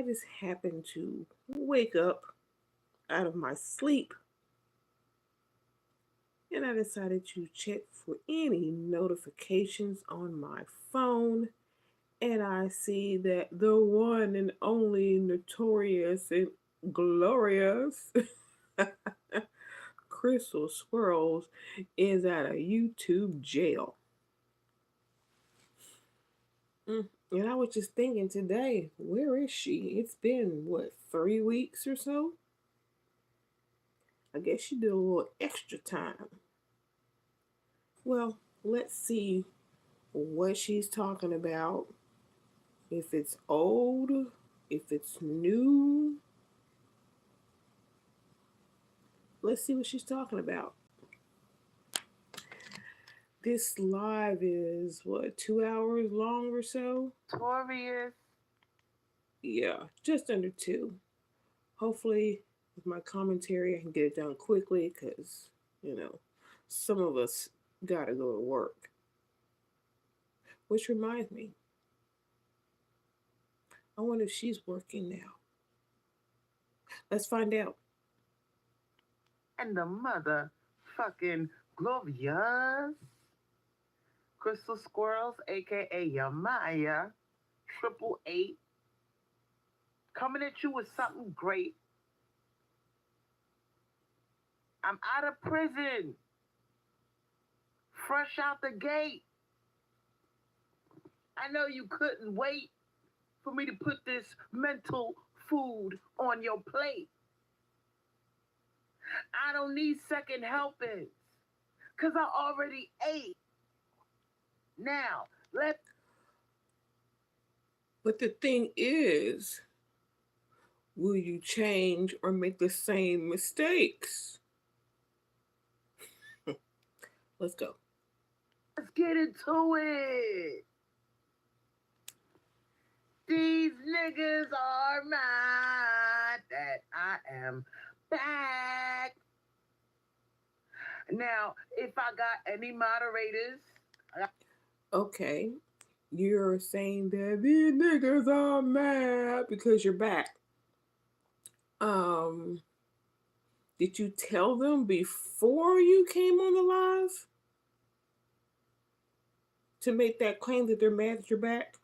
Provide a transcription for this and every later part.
I just happened to wake up out of my sleep and I decided to check for any notifications on my phone. And I see that the one and only notorious and glorious Crystal Swirlz is at a YouTube jail. And I was just thinking today, where is she? It's been, what, 3 weeks or so? I guess she did a little extra time. Well, let's see what she's talking about. If it's old, if it's new. Let's see what she's talking about. This live is, what, 2 hours long or so? Taurus. Yeah, just under two. Hopefully, with my commentary, I can get it done quickly because, you know, some of us gotta go to work. Which reminds me, I wonder if she's working now. Let's find out. And the motherfucking glorious Crystal Squirrels, aka Yamaya, 888, coming at you with something great. I'm out of prison, fresh out the gate. I know you couldn't wait for me to put this mental food on your plate. I don't need second helpings, because I already ate. Now, let. But the thing is, will you change or make the same mistakes? Let's go. Let's get into it. These niggas are mad that I am back. Now, if I got any moderators, Okay, you're saying that these niggas are mad because you're back. Um, did you tell them before you came on the live to make that claim that they're mad that you're back?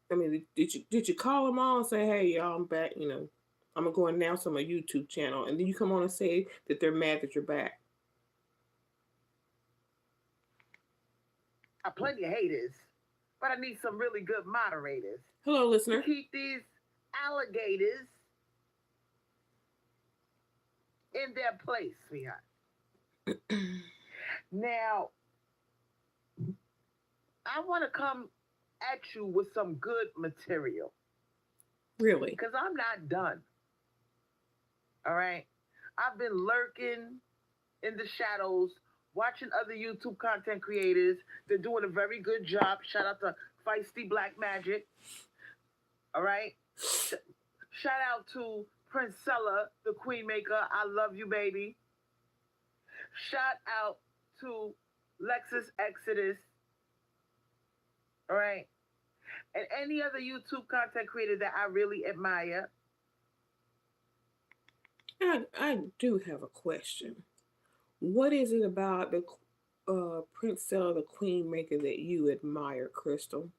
I mean, did you call them all and say, "Hey, y'all, I'm back. You know, I'm gonna go announce on my YouTube channel," and then you come on and say that they're mad that you're back? I plenty of haters, but I need some really good moderators Hello, to listener. keep these alligators in their place, sweetheart. Now, I want to come at you with some good material Really? because I'm not done. All right? I've been lurking in the shadows, watching other YouTube content creators. They're doing a very good job. Shout out to Feisty Black Magic. All right? Shout out to Princella, the Queen Maker. I love you, baby. Shout out to Lexus Exodus. All right? And any other YouTube content creator that I really admire. I do have a question. What is it about the Princella, the Queen Maker, that you admire, Crystal?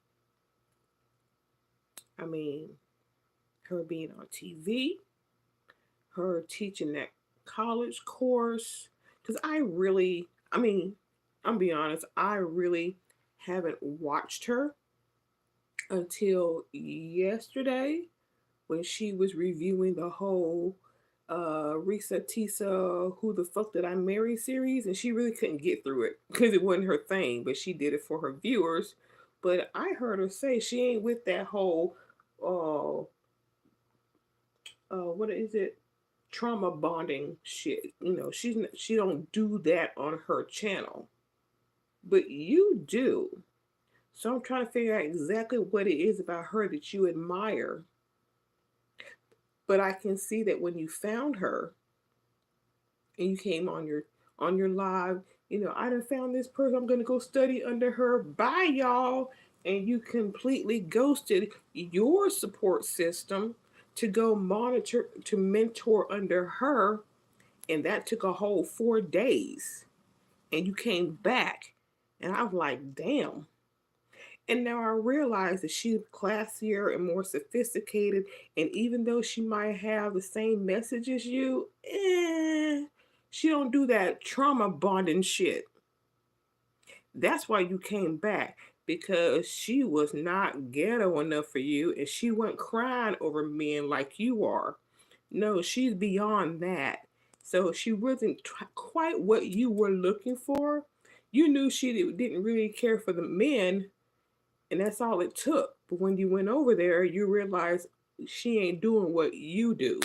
I mean, her being on TV, her teaching that college course. Because I mean, I'm be honest, I really haven't watched her until yesterday when she was reviewing the whole Risa Tisa Who the Fuck Did I Marry series, and she really couldn't get through it because it wasn't her thing, but she did it for her viewers. But I heard her say she ain't with that whole uh what is it, trauma bonding shit. You know, she don't do that on her channel, but you do. So I'm trying to figure out exactly what it is about her that you admire. But I can see that when you found her and you came on your live, you know, I done found this person. I'm gonna go study under her. Bye, y'all. and you completely ghosted your support system to go monitor to mentor under her, and that took a whole 4 days, and you came back, and I was like, damn. And now I realize that she's classier and more sophisticated, and even though she might have the same message as you, she don't do that trauma bonding shit. That's why you came back, because she was not ghetto enough for you, and she wasn't crying over men like you are. No, she's beyond that. So she wasn't quite what you were looking for. You knew she didn't really care for the men, and that's all it took. But when you went over there, you realized she ain't doing what you do.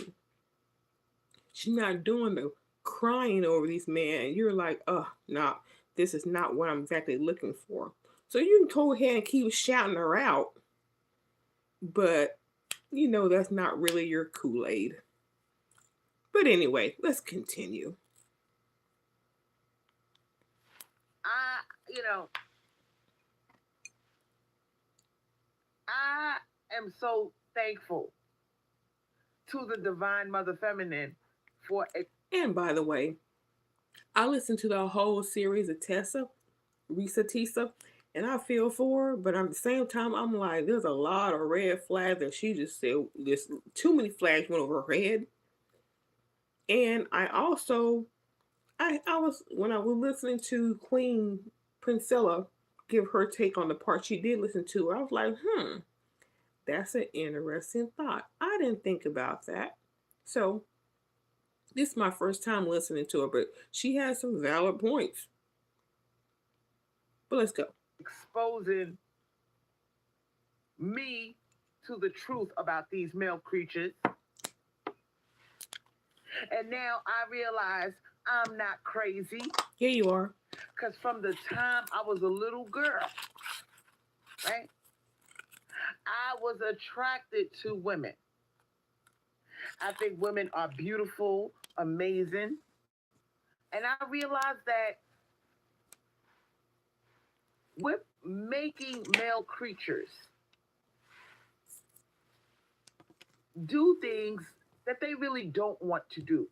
She's not doing the crying over these men. You're like, oh, no, this is not what I'm exactly looking for. So you can go ahead and keep shouting her out, but you know that's not really your Kool-Aid. But anyway, let's continue. I, you know, I am so thankful to the Divine Mother Feminine for a. And by the way, I listened to the whole series of Risa Tisa, and I feel for her, but at the same time, I'm like, there's a lot of red flags that she just said. There's too many flags went over her head. And I also, I was when I was listening to Queen Princella give her take on the part she did listen to, I was like, that's an interesting thought. I didn't think about that. So this is my first time listening to her, but she has some valid points. But let's go. Exposing me to the truth about these male creatures. And now I realize I'm not crazy. Yeah, you are. Because from the time I was a little girl, right, I was attracted to women. I think women are beautiful, amazing. And I realized that we're making male creatures do things that they really don't want to do.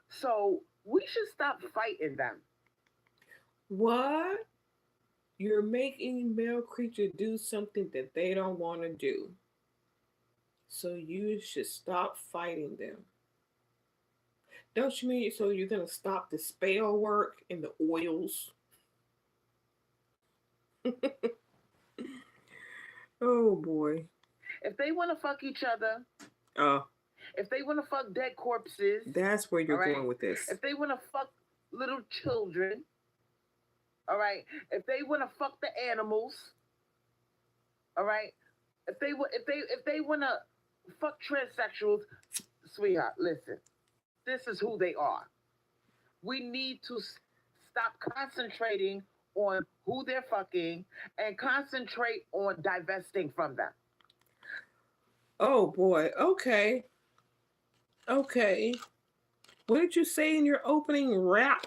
So we should stop fighting them. What? You're making male creature do something that they don't want to do. So you should stop fighting them. Don't you mean so you're gonna stop the spell work and the oils? Oh boy. If they want to fuck each other, Uh, if they want to fuck dead corpses, that's where all you're right, going with this. if they want to fuck little children, all right, if they want to fuck the animals, all right, if they want to fuck transsexuals, sweetheart, listen, this is who they are. We need to stop concentrating on who they're fucking and concentrate on divesting from them. Oh boy. Okay. Okay. What did you say in your opening rap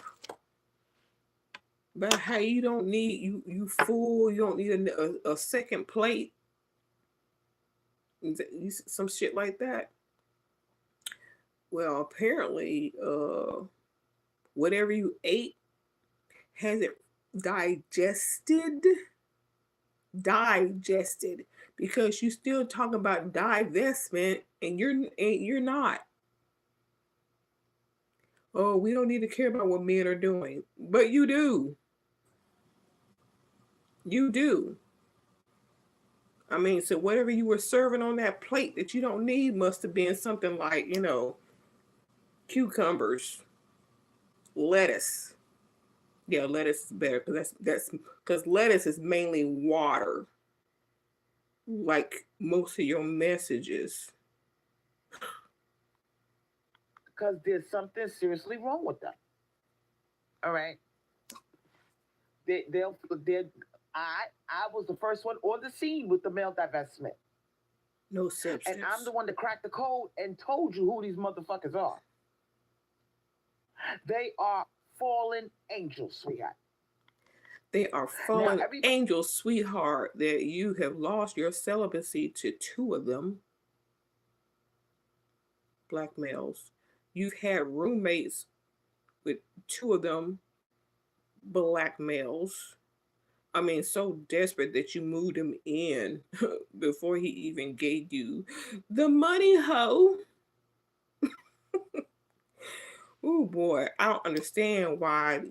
about how you don't need you fool, you don't need a second plate, some shit like that? Well, apparently, whatever you ate has it digested, digested, because you still talk about divestment, and you're not. Oh, we don't need to care about what men are doing, but you do. You do. I mean, so whatever you were serving on that plate that you don't need must have been something like, cucumbers, lettuce. Yeah, lettuce is better because that's because lettuce is mainly water, like most of your messages. Because there's something seriously wrong with them. All right. They'll I was the first one on the scene with the male divestment. No substance. And I'm the one that cracked the code and told you who these motherfuckers are. They are fallen angels, sweetheart. They are Now, fallen everybody, angels, sweetheart, that you have lost your celibacy to two of them, black males. You've had roommates with two of them, black males. I mean, so desperate that you moved him in before he even gave you the money, hoe. Oh boy, I don't understand why.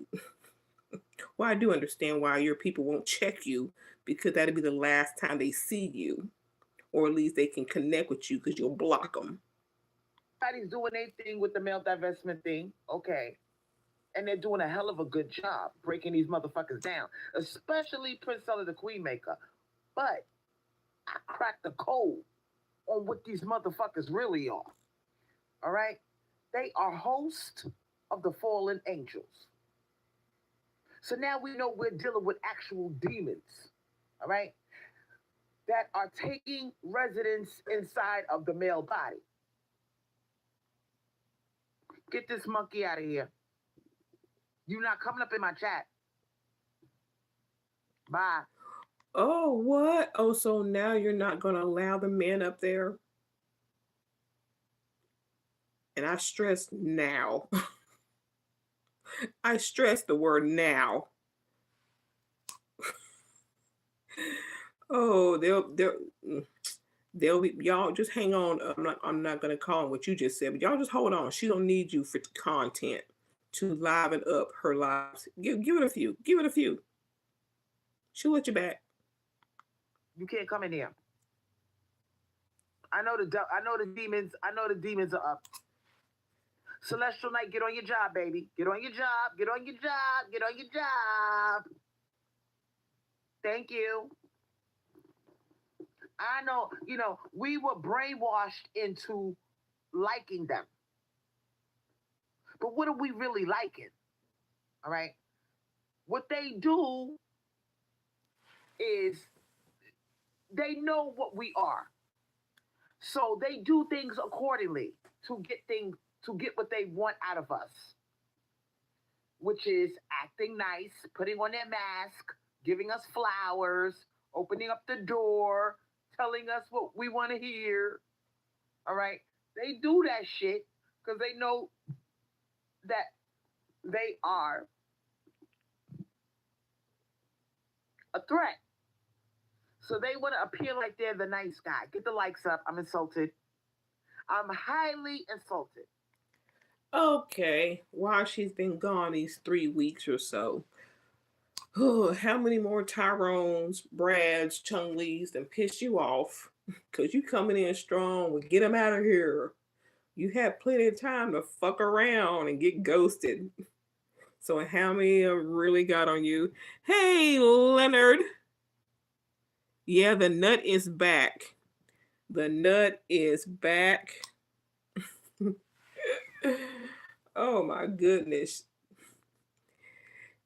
Well, I do understand why your people won't check you because that'll be the last time they see you, or at least they can connect with you because you'll block them. everybody's doing their thing with the male divestment thing. Okay. And they're doing a hell of a good job breaking these motherfuckers down, especially Prince Seller, the Queen Maker. But I cracked the code on what these motherfuckers really are. All right? They are hosts of the fallen angels. So now we know we're dealing with actual demons. All right? That are taking residence inside of the male body. Get this monkey out of here. You not coming up in my chat. Bye. Oh, what? Oh, so now you're not going to allow the men up there? And I stress now. I stress the word now. Oh, mm, they'll be, y'all just hang on. I'm not gonna call on what you just said, but y'all just hold on. She don't need you for content to liven up her lives. Give it a few. Give it a few. She'll let you back. You can't come in here. I know the demons are up. Celestial Knight, get on your job, baby. Get on your job. Get on your job. Get on your job. Thank you. I know, we were brainwashed into liking them. But what are we really liking? All right. What they do is they know what we are. So they do things accordingly to get what they want out of us, which is acting nice, putting on their mask, giving us flowers, opening up the door, telling us what we want to hear. All right? They do that shit because they know that they are a threat. So they want to appear like they're the nice guy. Get the likes up. I'm insulted. I'm highly insulted. Okay. While she's been gone these 3 weeks or so, oh, how many more Tyrones, Brads, Chung Lees done pissed you off? Cause you coming in strong with get them out of here. You had plenty of time to fuck around and get ghosted. So how many really got on you? Hey, Leonard. Yeah, the nut is back. The nut is back. Oh my goodness.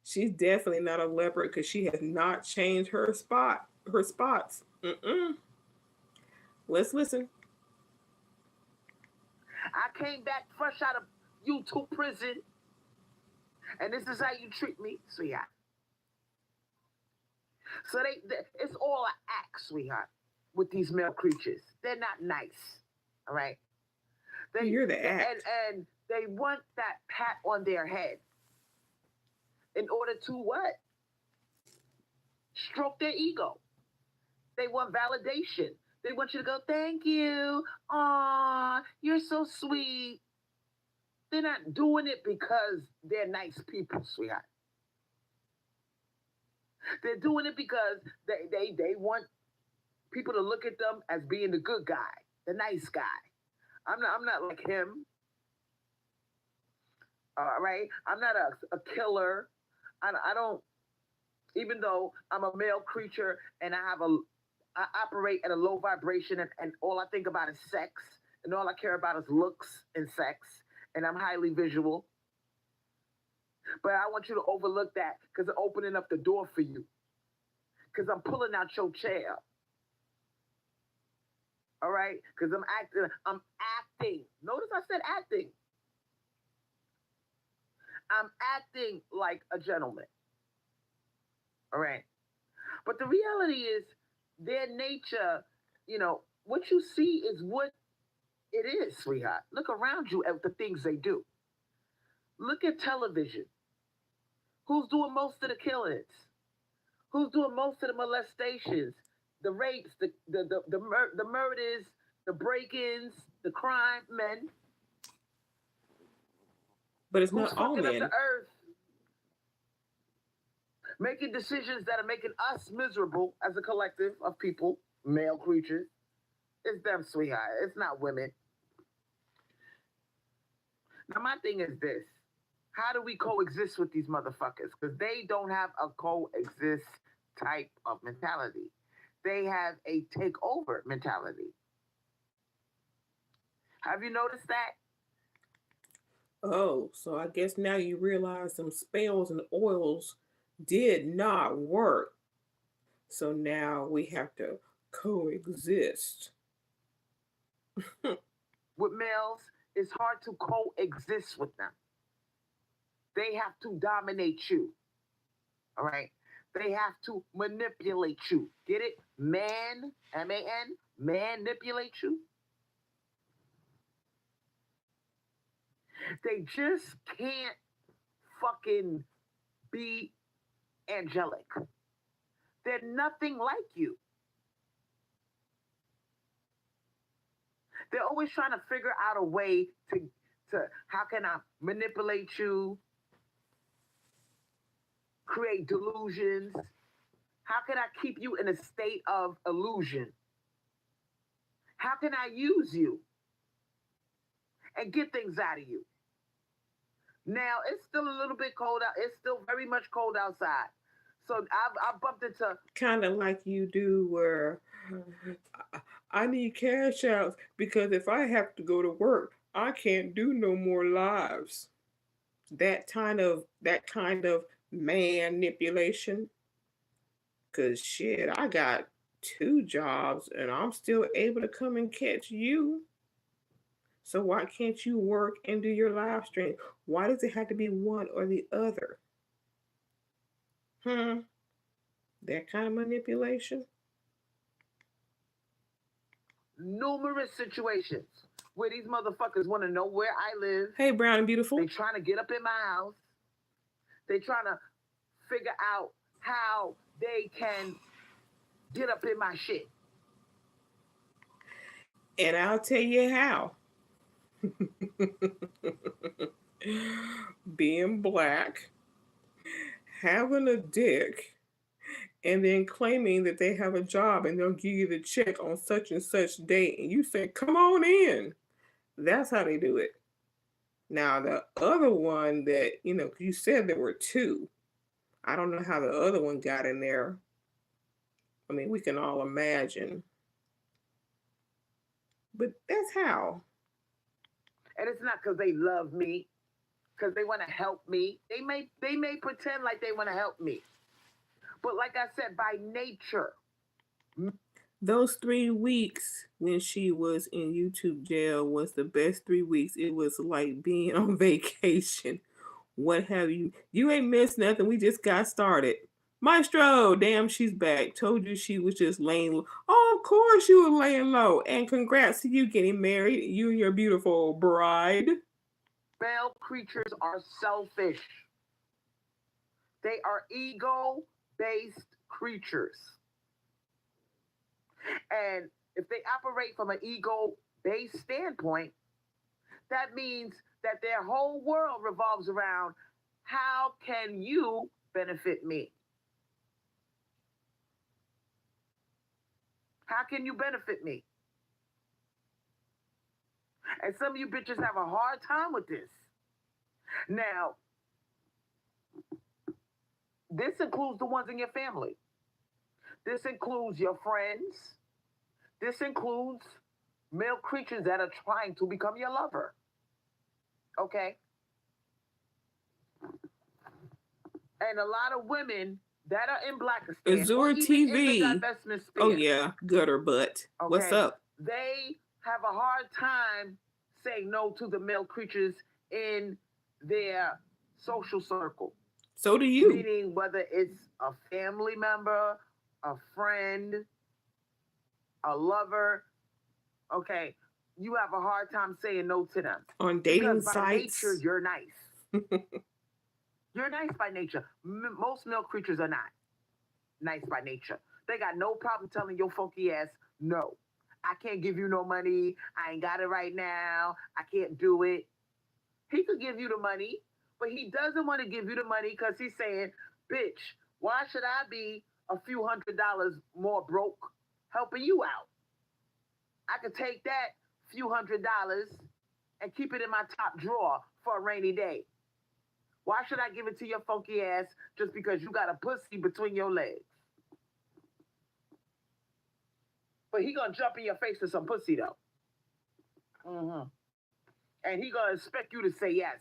She's definitely not a leopard because she has not changed her spots. Mm-mm. Let's listen. I came back fresh out of YouTube prison, and this is how you treat me, sweetheart. So it's all an act, sweetheart, with these male creatures. They're not nice, all right? You're the act. And they want that pat on their head in order to what? Stroke their ego. They want validation. They want you to go, thank you. Aw, you're so sweet. They're not doing it because they're nice people, sweetheart. They're doing it because they want people to look at them as being the good guy, the nice guy. I'm not like him. All right. I'm not a killer. I don't. Even though I'm a male creature and I operate at a low vibration and all I think about is sex and all I care about is looks and sex and I'm highly visual. But I want you to overlook that because I'm opening up the door for you. Because I'm pulling out your chair. All right? Because I'm acting. Notice I said acting. I'm acting like a gentleman. All right. But the reality is their nature, what you see is what it is, sweetheart. Look around you at the things they do. Look at television. Who's doing most of the killings? Who's doing most of the molestations, the rapes, the murders, the break-ins, the crime? Men. But it's Who's not all fucking up the men. earth, making decisions that are making us miserable as a collective of people, male creatures? It's them, sweetheart. It's not women. Now, my thing is this. How do we coexist with these motherfuckers? Because they don't have a coexist type of mentality. They have a takeover mentality. Have you noticed that? Oh, so I guess now you realize some spells and oils did not work. So now we have to coexist. With males, it's hard to coexist with them. They have to dominate you. All right? They have to manipulate you. Get it? Man, M-A-N, manipulate you. They just can't fucking be angelic. They're nothing like you. They're always trying to figure out a way to how can I manipulate you, create delusions? How can I keep you in a state of illusion? How can I use you and get things out of you? Now, it's still a little bit cold out. It's still very much cold outside. So I bumped into... Kind of like you do where I need cash outs because if I have to go to work, I can't do no more lives. That kind of manipulation. Cause shit, I got two jobs and I'm still able to come and catch you. So why can't you work and do your live stream? Why does it have to be one or the other? Hmm. That kind of manipulation. numerous situations where these motherfuckers want to know where I live. Hey, Brown and Beautiful. They trying to get up in my house. They trying to figure out how they can get up in my shit. And I'll tell you how. Being black, having a dick, and then claiming that they have a job and they'll give you the check on such and such date, and you say, come on in. That's how they do it. Now, the other one that, you said there were two. I don't know how the other one got in there. I mean, we can all imagine. But that's how. And it's not because they love me, because they want to help me. They may pretend like they want to help me. But like I said, by nature. Those 3 weeks when she was in YouTube jail was the best 3 weeks. It was like being on vacation. What have you? You ain't missed nothing. We just got started. Maestro, damn, she's back. Told you she was just laying low. Oh, of course you were laying low. And congrats to you getting married. You and your beautiful bride. Male creatures are selfish. They are ego-based creatures. And if they operate from an ego-based standpoint, that means that their whole world revolves around how can you benefit me? How can you benefit me? And some of you bitches have a hard time with this. Now, this includes the ones in your family. This includes your friends. This includes male creatures that are trying to become your lover. Okay? And a lot of women that are in Blackistan, Azure TV. Oh yeah, gutter butt. Okay? What's up? They have a hard time saying no to the male creatures in their social circle. So do you. Meaning whether it's a family member, a friend, a lover, okay, you have a hard time saying no to them On because dating by nature sites. you're nice. You're nice by nature. Most male creatures are not nice by nature. They got no problem telling your funky ass no. I can't give you no money. I ain't got it right now. I can't do it. He could give you the money, but he doesn't want to give you the money because he's saying, bitch, why should I be a few $100s more broke helping you out? I could take that few $100s and keep it in my top drawer for a rainy day. Why should I give it to your funky ass just because you got a pussy between your legs? But he gonna jump in your face with some pussy though. Mm-hmm. And he gonna expect you to say yes.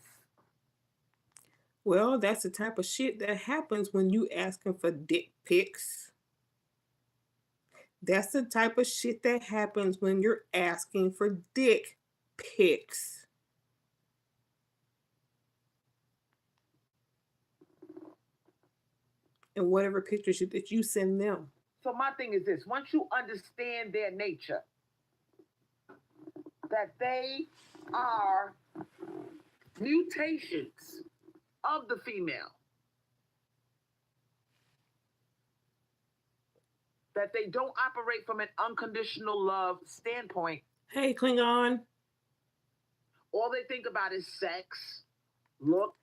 Well, that's the type of shit that happens when you asking for dick pics. That's the type of shit that happens when you're asking for dick pics. And whatever pictures that you send them. So my thing is this: once you understand their nature, that they are mutations of the female, that they don't operate from an unconditional love standpoint. Hey, Klingon. All they think about is sex, look.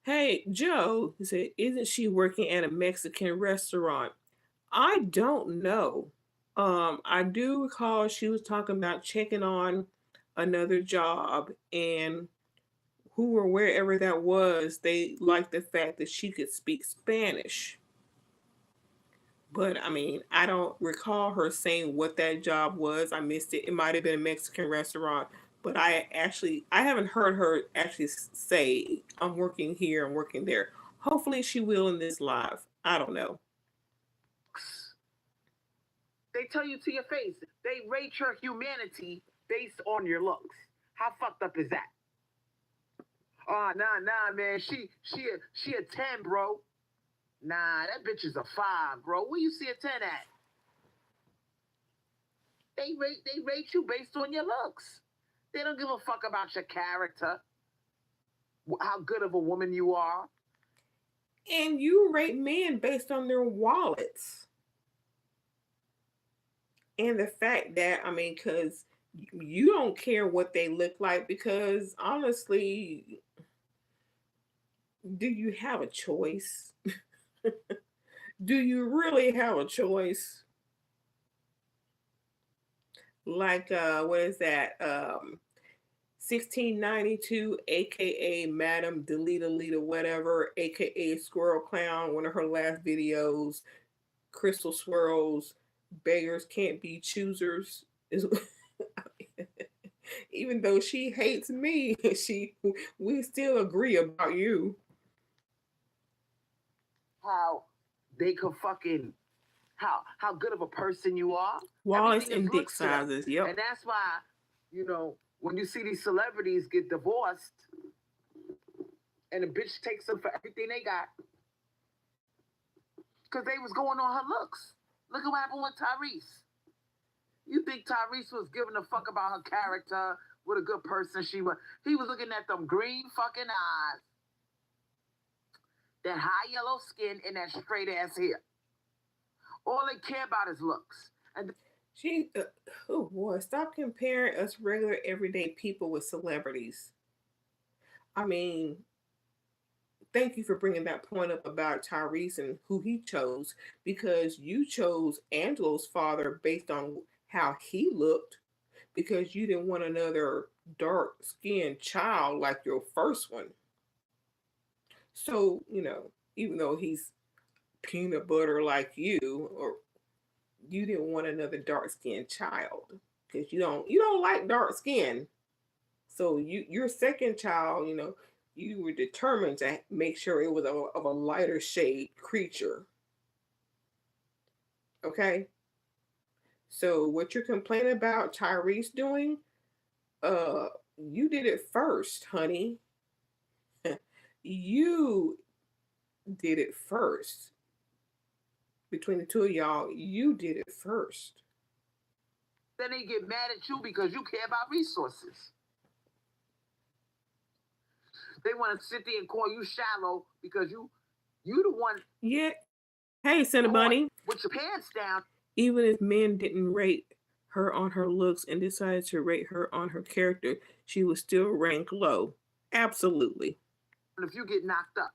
Hey, Joe, he said, isn't she working at a Mexican restaurant? I don't know. I do recall she was talking about checking on another job, and who or wherever that was, they liked the fact that she could speak Spanish. But I mean, I don't recall her saying what that job was. I missed it. It might have been a Mexican restaurant, but I haven't heard her actually say I'm working here, I'm working there. Hopefully she will in this live. I don't know. They tell you to your face. They rate your humanity based on your looks. How fucked up is that? Oh, nah, man. She a 10, bro. Nah, that bitch is a 5, bro. Where you see a 10 at? They rate you based on your looks. They don't give a fuck about your character, how good of a woman you are. And you rate men based on their wallets. And the fact that, I mean, because you don't care what they look like, because honestly, do you have a choice? Do you really have a choice? Like, what is that? 1692, aka Madam Delita Lita, whatever, aka Squirrel Clown, one of her last videos, Crystal Swirlz, beggars can't be choosers. Is even though she hates me, we still agree about you. How they could fucking how good of a person you are. Wallets Everything is and dick looks to them. sizes. Yep. And that's why, when you see these celebrities get divorced and the bitch takes them for everything they got, because they was going on her looks. Look at what happened with Tyrese. You think Tyrese was giving a fuck about her character, what a good person she was? He was looking at them green fucking eyes, that high yellow skin, and that straight ass hair. All they care about is looks. And oh boy, stop comparing us regular everyday people with celebrities. I mean, thank you for bringing that point up about Tyrese and who he chose, because you chose Angelo's father based on how he looked, because you didn't want another dark skinned child like your first one. So, even though he's peanut butter like you, or you didn't want another dark skinned child because you don't like dark skin. So your second child, you were determined to make sure it was of a lighter shade creature. Okay? So what you're complaining about Tyrese doing, you did it first, honey. You did it first. Between the two of y'all, you did it first. Then they get mad at you because you care about resources. They want to sit there and call you shallow because you the one Yeah. Hey, caught Cinnabunny. with your pants down. Even if men didn't rate her on her looks and decided to rate her on her character, she would still rank low. Absolutely. If you get knocked up,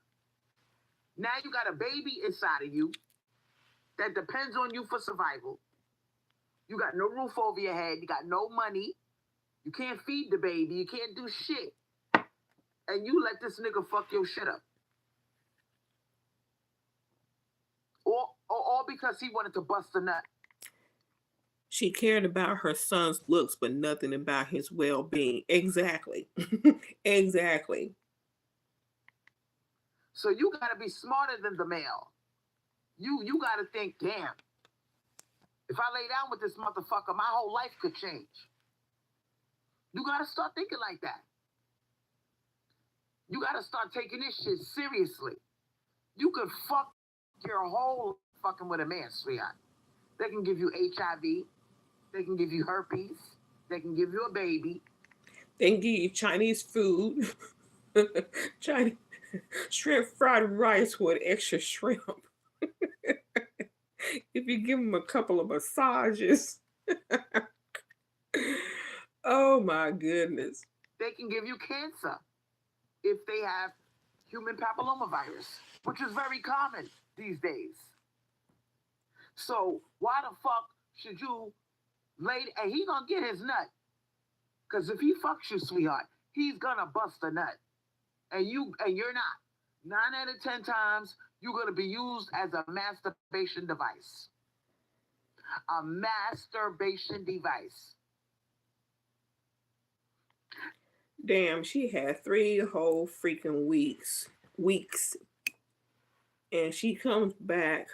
now you got a baby inside of you that depends on you for survival. You got no roof over your head. You got no money. You can't feed the baby. You can't do shit. And you let this nigga fuck your shit up. All because he wanted to bust a nut. She cared about her son's looks, but nothing about his well being. Exactly. Exactly. So you gotta be smarter than the male. You gotta think, damn, if I lay down with this motherfucker, my whole life could change. You gotta start thinking like that. You gotta start taking this shit seriously. You could fuck your whole fucking with a man, sweetheart. They can give you HIV. They can give you herpes. They can give you a baby. They can give you Chinese food. Chinese shrimp fried rice with extra shrimp. If you give them a couple of massages. Oh my goodness. They can give you cancer if they have human papillomavirus, which is very common these days. So why the fuck should you lay? And he gonna get his nut, because if he fucks you, sweetheart, he's gonna bust a nut, and you're not. 9 out of 10 times, you're gonna be used as a masturbation device. A masturbation device. Damn, she had 3 whole freaking weeks. And she comes back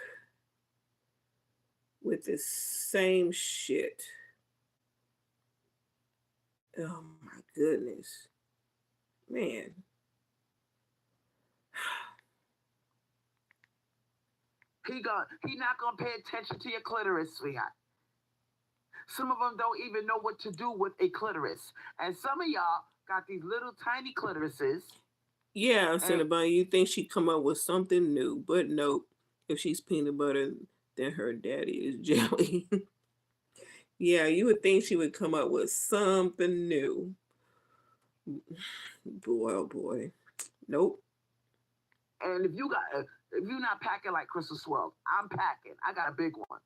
with the same shit. Oh my goodness. Man. He not gonna pay attention to your clitoris, sweetheart. Some of them don't even know what to do with a clitoris. And some of y'all got these little tiny clitorises. Yeah, Cinnabon, you think she'd come up with something new, but nope. If she's peanut butter, then her daddy is jelly. Yeah, you would think she would come up with something new. Boy, oh boy. Nope. And if you're not packing like Crystal Swirlz, I'm packing. I got a big one.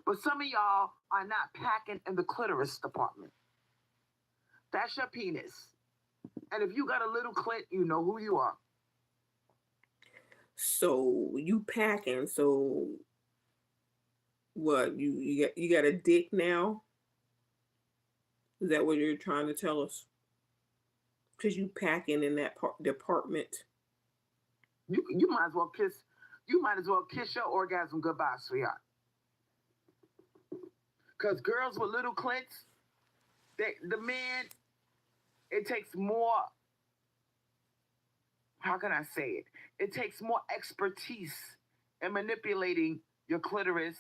But some of y'all are not packing in the clitoris department. That's your penis. And if you got a little clit, you know who you are. So you packing, so what, you got a dick now? Is that what you're trying to tell us? Because you packing in that department. You might as well kiss your orgasm goodbye, sweetheart. Because girls with little clits, the man, it takes more, how can I say it? It takes more expertise in manipulating your clitoris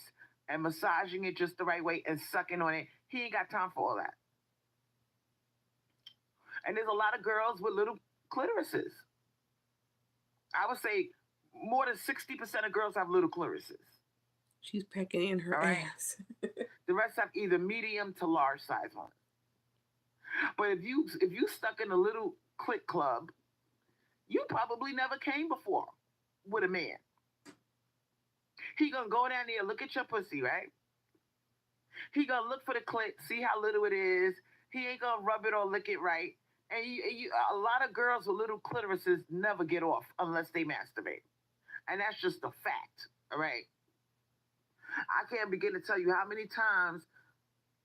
and massaging it just the right way and sucking on it. He ain't got time for all that. And there's a lot of girls with little clitorises. I would say more than 60% of girls have little clitorises. She's packing in her ass. The rest have either medium to large size ones. But if you stuck in a little clit club, you probably never came before with a man. He gonna go down there, look at your pussy, right? He gonna look for the clit, see how little it is. He ain't gonna rub it or lick it right. And a lot of girls with little clitorises never get off unless they masturbate. And that's just a fact, all right? I can't begin to tell you how many times,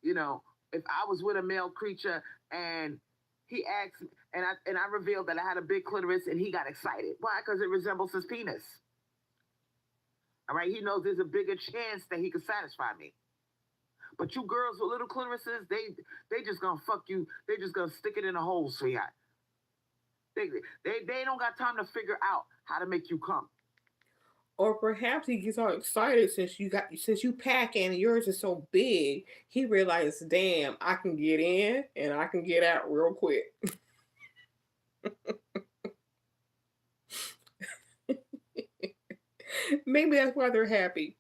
if I was with a male creature and he asked, and I revealed that I had a big clitoris and he got excited. Why? Because it resembles his penis. All right? He knows there's a bigger chance that he could satisfy me. But you girls with little clitorises, they just gonna fuck you. They just gonna stick it in a hole, sweetheart. They don't got time to figure out how to make you come. Or perhaps he gets all excited since you packing and yours is so big, he realizes, damn, I can get in and I can get out real quick. Maybe that's why they're happy.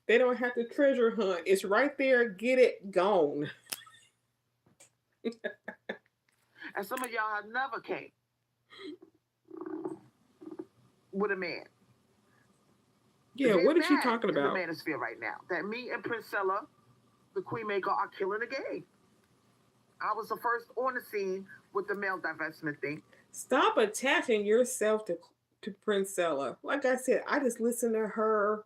They don't have to treasure hunt. It's right there. Get it gone. And some of y'all have never came with a man. Yeah, what is she talking about? In the manosphere right now. That me and Princella, the Queen Maker, are killing the game. I was the first on the scene with the male divestment thing. Stop attaching yourself to Princella. Like I said, I just listened to her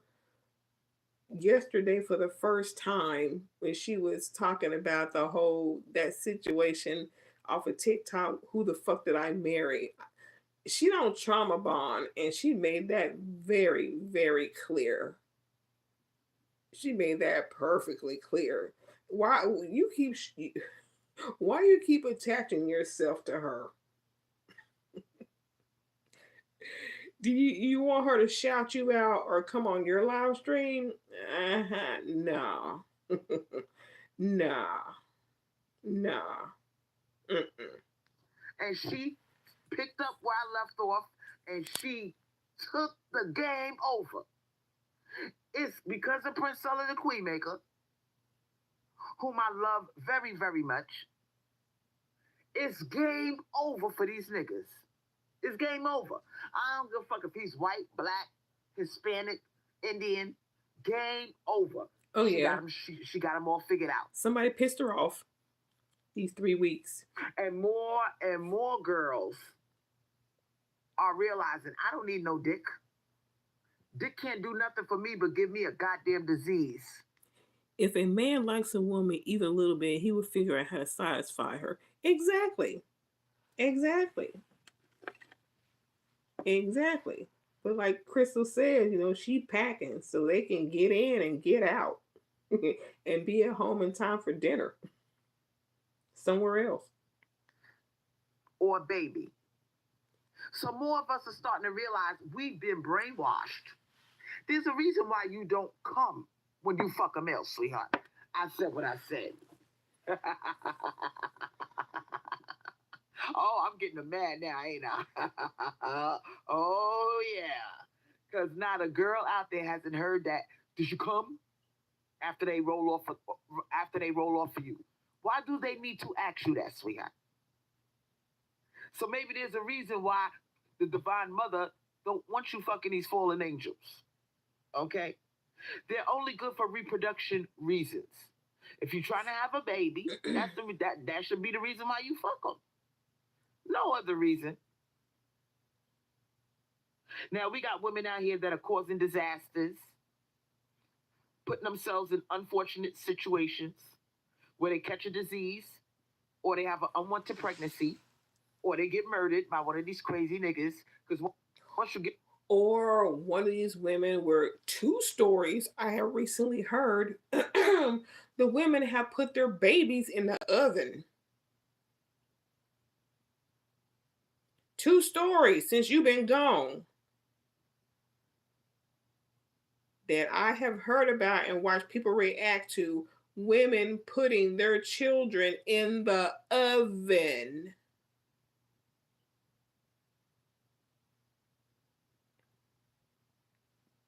yesterday for the first time when she was talking about that situation off of TikTok. Who the fuck did I marry? She don't trauma bond, and she made that very, very clear. She made that perfectly clear. Why you keep attaching yourself to her? Do you want her to shout you out or come on your live stream? No. Nah. Nah. Mm-mm. And she picked up where I left off, and she took the game over. It's because of Princella the Queen Maker, whom I love very, very much. It's game over for these niggas. It's game over. I don't give a fuck if he's white, black, Hispanic, Indian. Game over. Oh, yeah. She got him all figured out. Somebody pissed her off these 3 weeks. And more girls are realizing I don't need no dick. Dick can't do nothing for me but give me a goddamn disease. If a man likes a woman even a little bit, he would figure out how to satisfy her. Exactly. But like Crystal said, she packing so they can get in and get out and be at home in time for dinner somewhere else. Or a baby. So more of us are starting to realize we've been brainwashed. There's a reason why you don't come when you fuck a male, sweetheart. I said what I said. Oh, I'm getting mad now, ain't I? Oh, yeah. Because not a girl out there hasn't heard that. Did you come? After they roll off for you. Why do they need to ask you that, sweetheart? So maybe there's a reason why the Divine Mother don't want you fucking these fallen angels. Okay? They're only good for reproduction reasons. If you're trying to have a baby, that should be the reason why you fuck them. No other reason. Now, we got women out here that are causing disasters, putting themselves in unfortunate situations where they catch a disease, or they have an unwanted pregnancy, or they get murdered by one of these crazy niggas. Because once you get... Or one of these women were 2 stories I have recently heard. The women have put their babies in the oven. 2 stories since you've been gone that I have heard about and watched people react to. Women putting their children in the oven.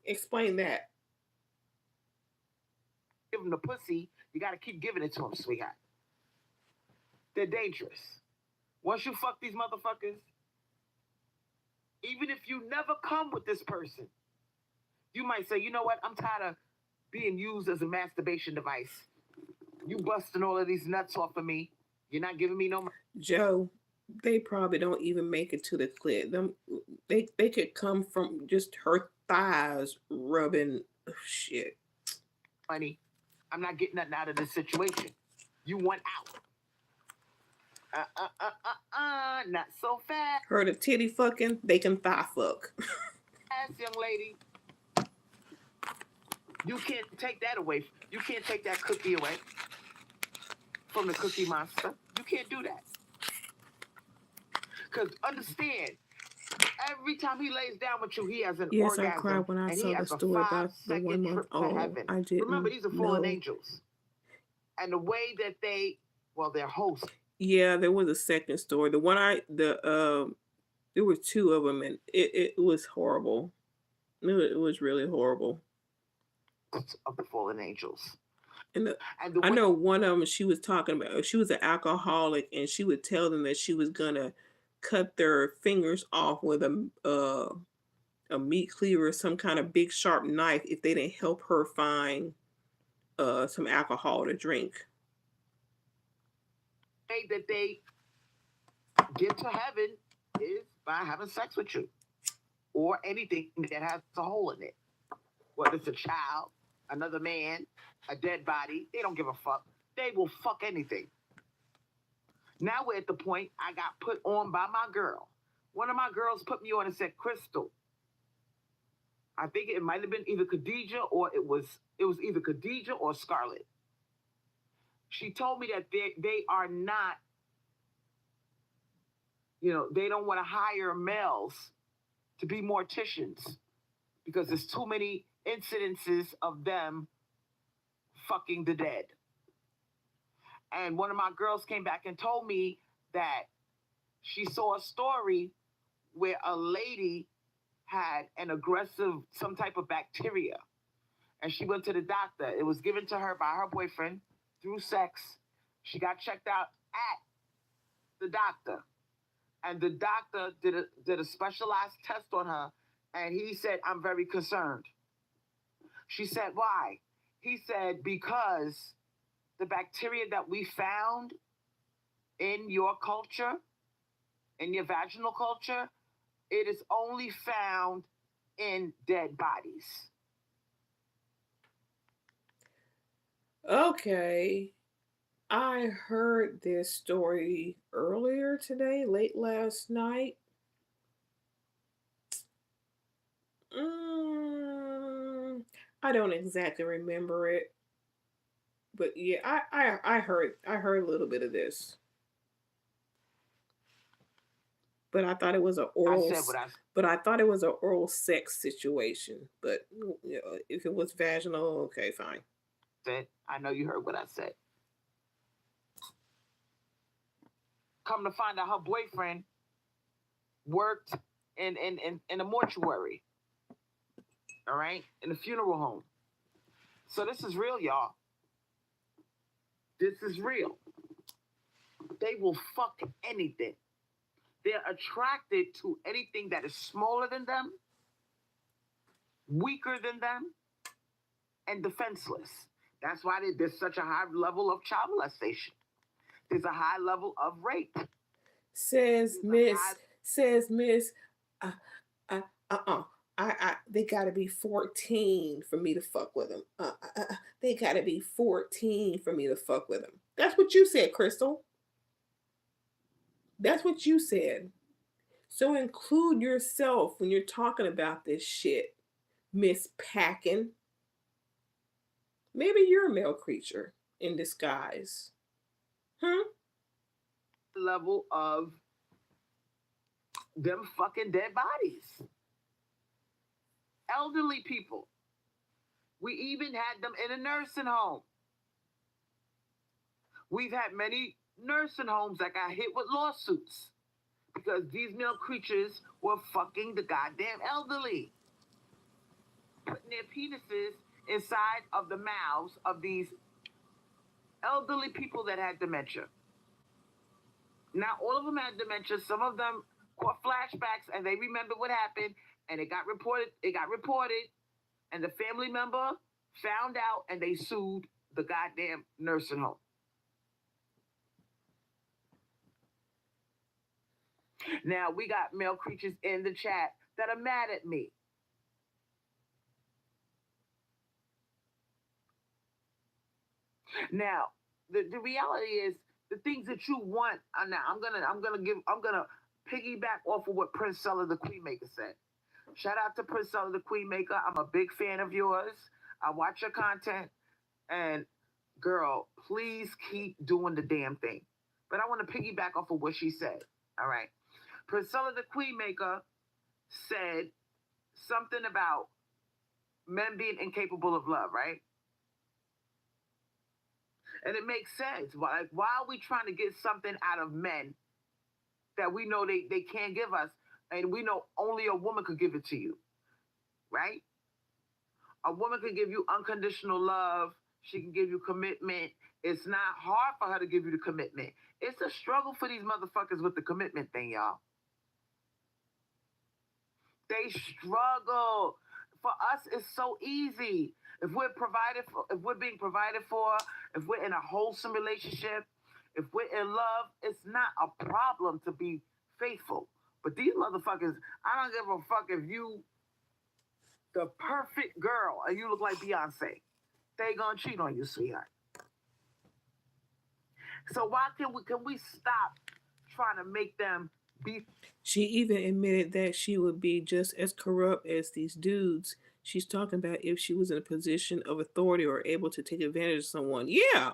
Explain that. Give them the pussy, you got to keep giving it to them, sweetheart. They're dangerous. Once you fuck these motherfuckers, even if you never come with this person, you might say, you know what, I'm tired of being used as a masturbation device. You busting all of these nuts off of me. You're not giving me no money. Joe, they probably don't even make it to the clit. They could come from just her thighs rubbing shit. Money. I'm not getting nothing out of this situation. You want out. Not so fast. Heard of titty fucking? They can thigh fuck. Fast, young lady. You can't take that away. You can't take that cookie away from the Cookie Monster. You can't do that. Because understand, Every time he lays down with you, he has an Yes, I cried orgasm, when I and he saw the has a story about the 5-second 1 month trip to old. heaven. I Remember, didn't these are fallen know. angels. And the way that their host. Yeah, there was a second story. There were two of them, and it was horrible. It was really horrible. Of the fallen angels. And And the I way know one of them. She was talking about. She was an alcoholic, and she would tell them that she was gonna cut their fingers off with a meat cleaver, some kind of big sharp knife, if they didn't help her find some alcohol to drink. that they get to heaven is by having sex with you or anything that has a hole in it. Whether it's a child, another man, a dead body, they don't give a fuck. They will fuck anything. Now we're at the point I got put on by my girl. One of my girls put me on and said, Crystal. I think it might have been either Khadijah or it was either Khadijah or Scarlett. She told me that they are not, they don't want to hire males to be morticians because there's too many incidences of them fucking the dead. And one of my girls came back and told me that she saw a story where a lady had an aggressive, some type of bacteria. And she went to the doctor. It was given to her by her boyfriend through sex. She got checked out at the doctor. And the doctor did a specialized test on her. And he said, I'm very concerned. She said, why? He said, because the bacteria that we found in your culture, in your vaginal culture, it is only found in dead bodies. Okay. I heard this story earlier today, late last night. I don't exactly remember it, but yeah, I heard a little bit of this. But I thought it was an oral. But I thought it was an oral sex situation. But if it was vaginal, okay, fine. I know you heard what I said. Come to find out, her boyfriend worked in a mortuary. All right, in a funeral home. So this is real, y'all. This is real. They will fuck anything. They're attracted to anything that is smaller than them, weaker than them, and defenseless. That's why there's such a high level of child molestation. There's a high level of rape. Says Miss. They gotta be 14 for me to fuck with them. They gotta be 14 for me to fuck with them. That's what you said, Crystal. That's what you said. So include yourself when you're talking about this shit, Miss Packin. Maybe you're a male creature in disguise. Level of them fucking dead bodies. Elderly people. We even had them in a nursing home. We've had many nursing homes that got hit with lawsuits because these male creatures were fucking the goddamn elderly. Putting their penises inside of the mouths of these elderly people that had dementia. Now, all of them had dementia. Some of them caught flashbacks and they remember what happened and it got reported, and the family member found out and they sued the goddamn nursing home. Now, we got male creatures in the chat that are mad at me. Now, the reality is the things that you want. Now, I'm gonna piggyback off of what Prince Seller the Queenmaker said. Shout out to Prince Seller the Queenmaker. I'm a big fan of yours. I watch your content, and girl, please keep doing the damn thing. But I want to piggyback off of what she said. All right, Prince Seller the Queenmaker said something about men being incapable of love, right? And it makes sense. Why are we trying to get something out of men that we know they can't give us, and we know only a woman could give it to you, right? A woman can give you unconditional love. She can give you commitment. It's not hard for her to give you the commitment. It's a struggle for these motherfuckers with the commitment thing, y'all. They struggle. For us, it's so easy. If we're provided for, if we're being provided for, if we're in a wholesome relationship, if we're in love, it's not a problem to be faithful. But these motherfuckers, I don't give a fuck if you the perfect girl and you look like Beyonce. They gonna cheat on you, sweetheart. So why can we stop trying to make them be? She even admitted that she would be just as corrupt as these dudes. She's talking about if she was in a position of authority or able to take advantage of someone. Yeah.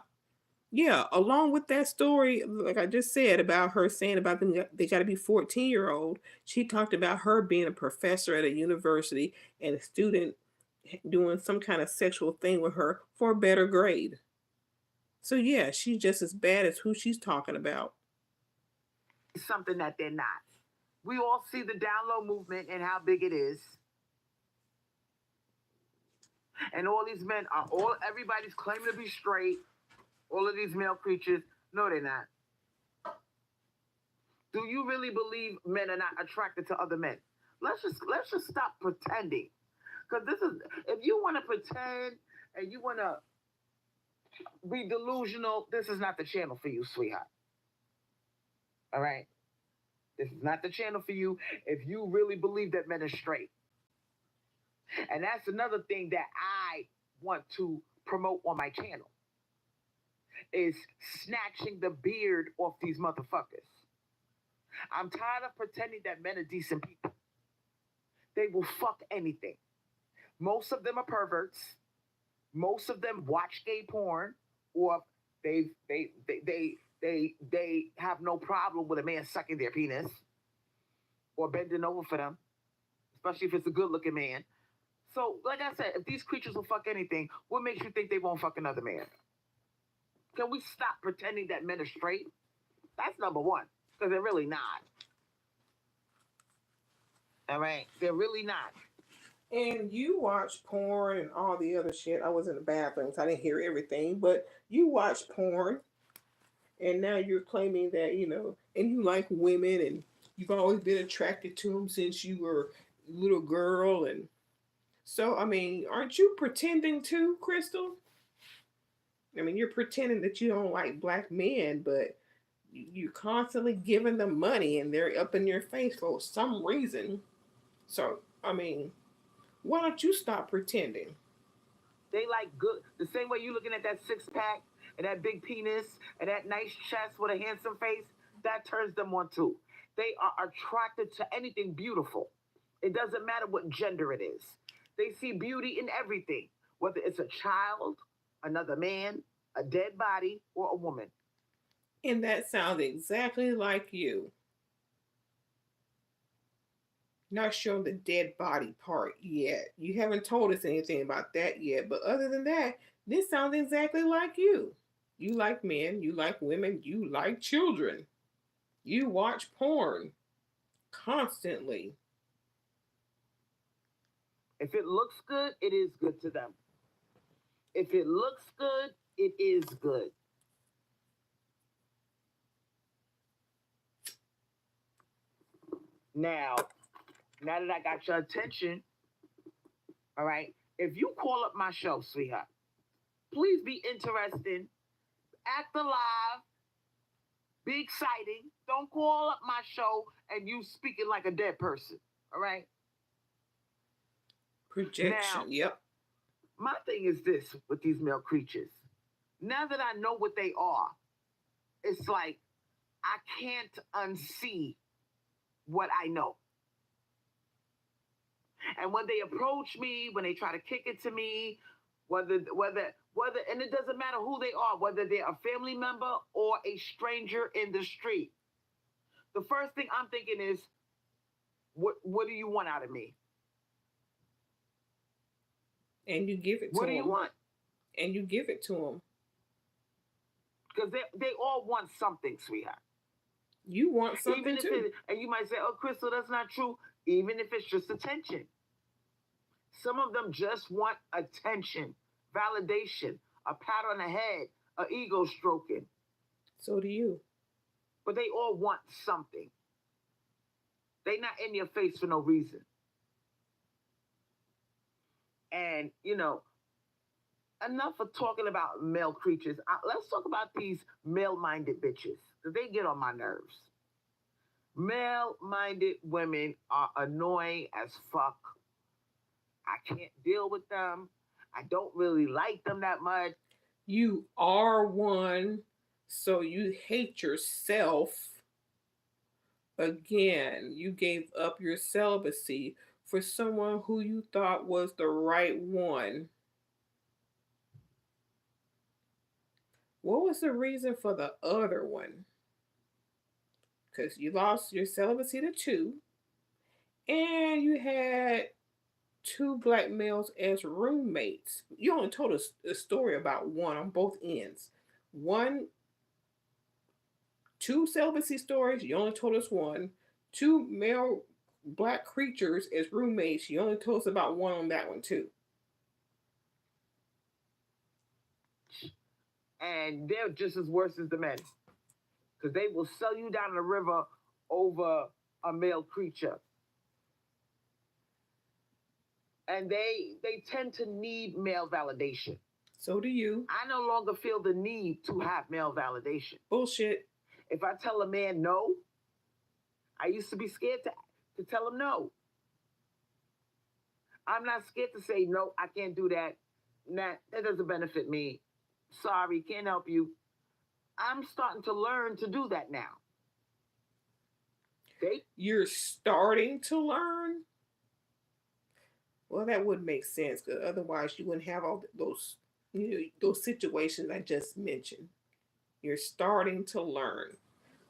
Yeah. Along with that story, like I just said about her saying about them, they got to be 14-year-old. She talked about her being a professor at a university and a student doing some kind of sexual thing with her for a better grade. So yeah, she's just as bad as who she's talking about. Something that they're not. We all see the down low movement and how big it is. And all these men are everybody's claiming to be straight. All of these male creatures, no, they're not. Do you really believe men are not attracted to other men? Let's just stop pretending. Because this is, if you want to pretend and you want to be delusional, this is not the channel for you, sweetheart. All right? This is not the channel for you if you really believe that men are straight. And that's another thing that I want to promote on my channel is snatching the beard off these motherfuckers. I'm tired of pretending that men are decent people. They will fuck anything. Most of them are perverts. Most of them watch gay porn, or they have no problem with a man sucking their penis or bending over for them, especially if it's a good-looking man. So, like I said, if these creatures will fuck anything, what makes you think they won't fuck another man? Can we stop pretending that men are straight? That's number one, because they're really not. All right? They're really not. And you watch porn and all the other shit. I was in the bathroom, so I didn't hear everything. But you watch porn, and now you're claiming that, and you like women, and you've always been attracted to them since you were a little girl. And so, I mean, aren't you pretending too, Crystal? I mean, you're pretending that you don't like black men, but you're constantly giving them money, and they're up in your face for some reason. So, I mean, why don't you stop pretending? They like good. The same way you looking at that six-pack and that big penis and that nice chest with a handsome face, that turns them on too. They are attracted to anything beautiful. It doesn't matter what gender it is. They see beauty in everything, whether it's a child, another man, a dead body, or a woman. And that sounds exactly like you. Not showing the dead body part yet. You haven't told us anything about that yet. But other than that, this sounds exactly like you. You like men, you like women, you like children. You watch porn constantly. If it looks good, it is good to them. If it looks good, it is good. Now that I got your attention, all right, if you call up my show, sweetheart, please be interesting, act alive, be exciting. Don't call up my show and you speaking like a dead person, all right? Projection, now, yep. My thing is this with these male creatures. Now that I know what they are, it's like I can't unsee what I know. And when they approach me, when they try to kick it to me, whether, and it doesn't matter who they are, whether they're a family member or a stranger in the street, the first thing I'm thinking is, What do you want out of me? And you give it to What do you them. want? And you give it to them. Because they all want something, sweetheart. You want something Even if too. and you might say, "Oh, Crystal, that's not true." Even if it's just attention, some of them just want attention, validation, a pat on the head, a ego stroking. So do you. But they all want something. They not in your face for no reason. And enough of talking about male creatures. Let's talk about these male-minded bitches, because they get on my nerves. Male-minded women are annoying as fuck. I can't deal with them. I don't really like them that much. You are one, so you hate yourself. Again, you gave up your celibacy for someone who you thought was the right one. What was the reason for the other one? Because you lost your celibacy to two, and you had two black males as roommates. You only told us a story about one on both ends. One, two celibacy stories, you only told us one. Two male black creatures as roommates, you only told us about one on that one too. And they're just as worse as the men. Because they will sell you down the river over a male creature. And they tend to need male validation. So do you. I no longer feel the need to have male validation. Bullshit. If I tell a man no, I used to be scared to tell him no. I'm not scared to say no, I can't do that. Nah, that doesn't benefit me. Sorry, can't help you. I'm starting to learn to do that now. You're starting to learn? Well, that would make sense, because otherwise you wouldn't have all those, those situations I just mentioned. You're starting to learn.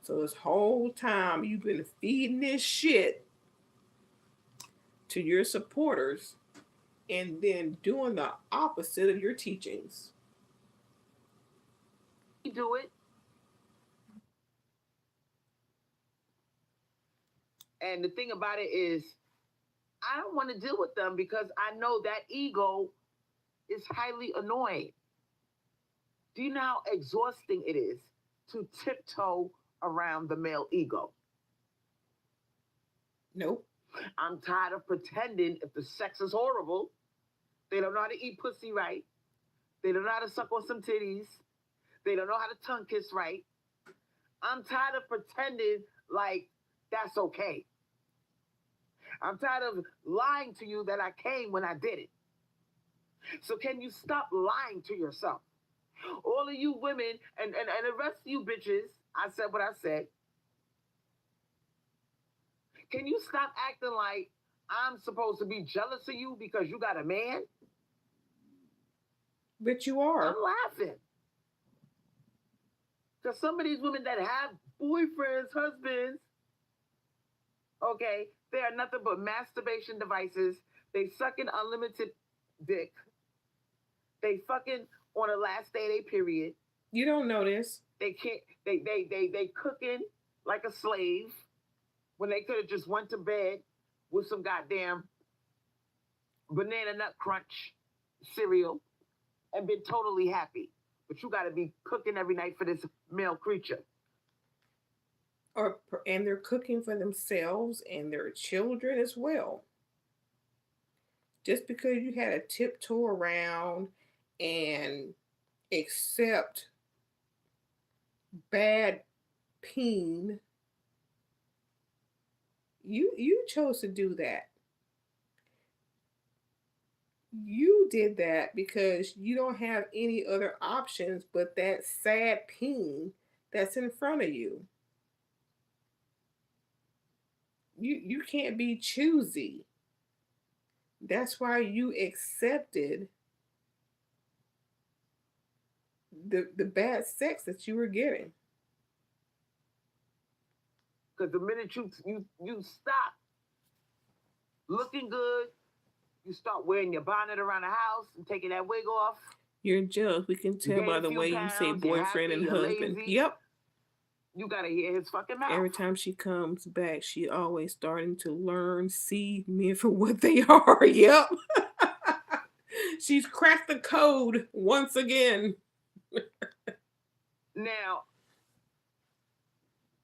So this whole time you've been feeding this shit to your supporters and then doing the opposite of your teachings. You do it. And the thing about it is, I don't want to deal with them because I know that ego is highly annoying. Do you know how exhausting it is to tiptoe around the male ego? Nope. I'm tired of pretending if the sex is horrible, they don't know how to eat pussy right, they don't know how to suck on some titties, they don't know how to tongue kiss right. I'm tired of pretending like that's okay. I'm tired of lying to you that I came when I did it. So can you stop lying to yourself? All of you women and the rest of you bitches, I said what I said. Can you stop acting like I'm supposed to be jealous of you because you got a man? But you are. I'm laughing. Because some of these women that have boyfriends, husbands, okay, they are nothing but masturbation devices. They sucking unlimited dick. They fucking on the last day of their period. You don't know this. They can't. They cooking like a slave when they could have just went to bed with some goddamn banana nut crunch cereal and been totally happy. But you got to be cooking every night for this male creature. And they're cooking for themselves and their children as well. Just because you had to tiptoe around and accept bad peen, you chose to do that. You did that because you don't have any other options but that sad peen that's in front of you. You can't be choosy. That's why you accepted the bad sex that you were getting. Because the minute you stop looking good. You start wearing your bonnet around the house and taking that wig off. You're jealous. We can You tell gain by a the few way you say pounds. You're boyfriend happy. and You're husband. lazy. Yep. You gotta hear his fucking mouth. Every time she comes back, she always starting to learn, see men for what they are. Yep. She's cracked the code once again. Now,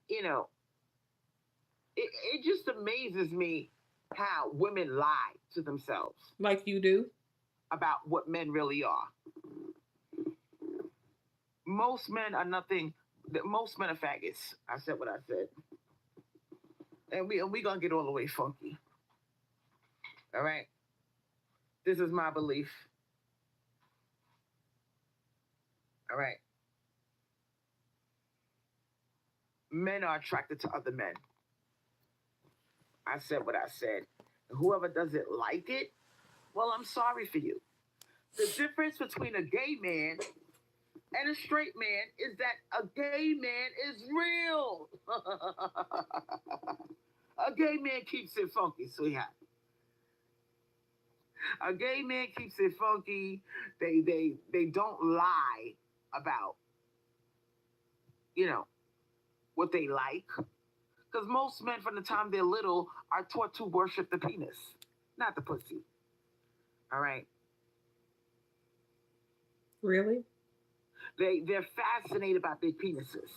you know, it just amazes me how women lie to themselves Like you do. about what men really are. Most men are nothing. Most men are faggots. I said what I said, and we gonna get all the way funky. All right, this is my belief. All right, men are attracted to other men. I said what I said. Whoever doesn't like it, well, I'm sorry for you. The difference between a gay man and a straight man is that a gay man is real. A gay man keeps it funky, sweetheart. A gay man keeps it funky. They don't lie about, what they like. Because most men from the time they're little are taught to worship the penis, not the pussy. All right. Really? They're fascinated by big penises.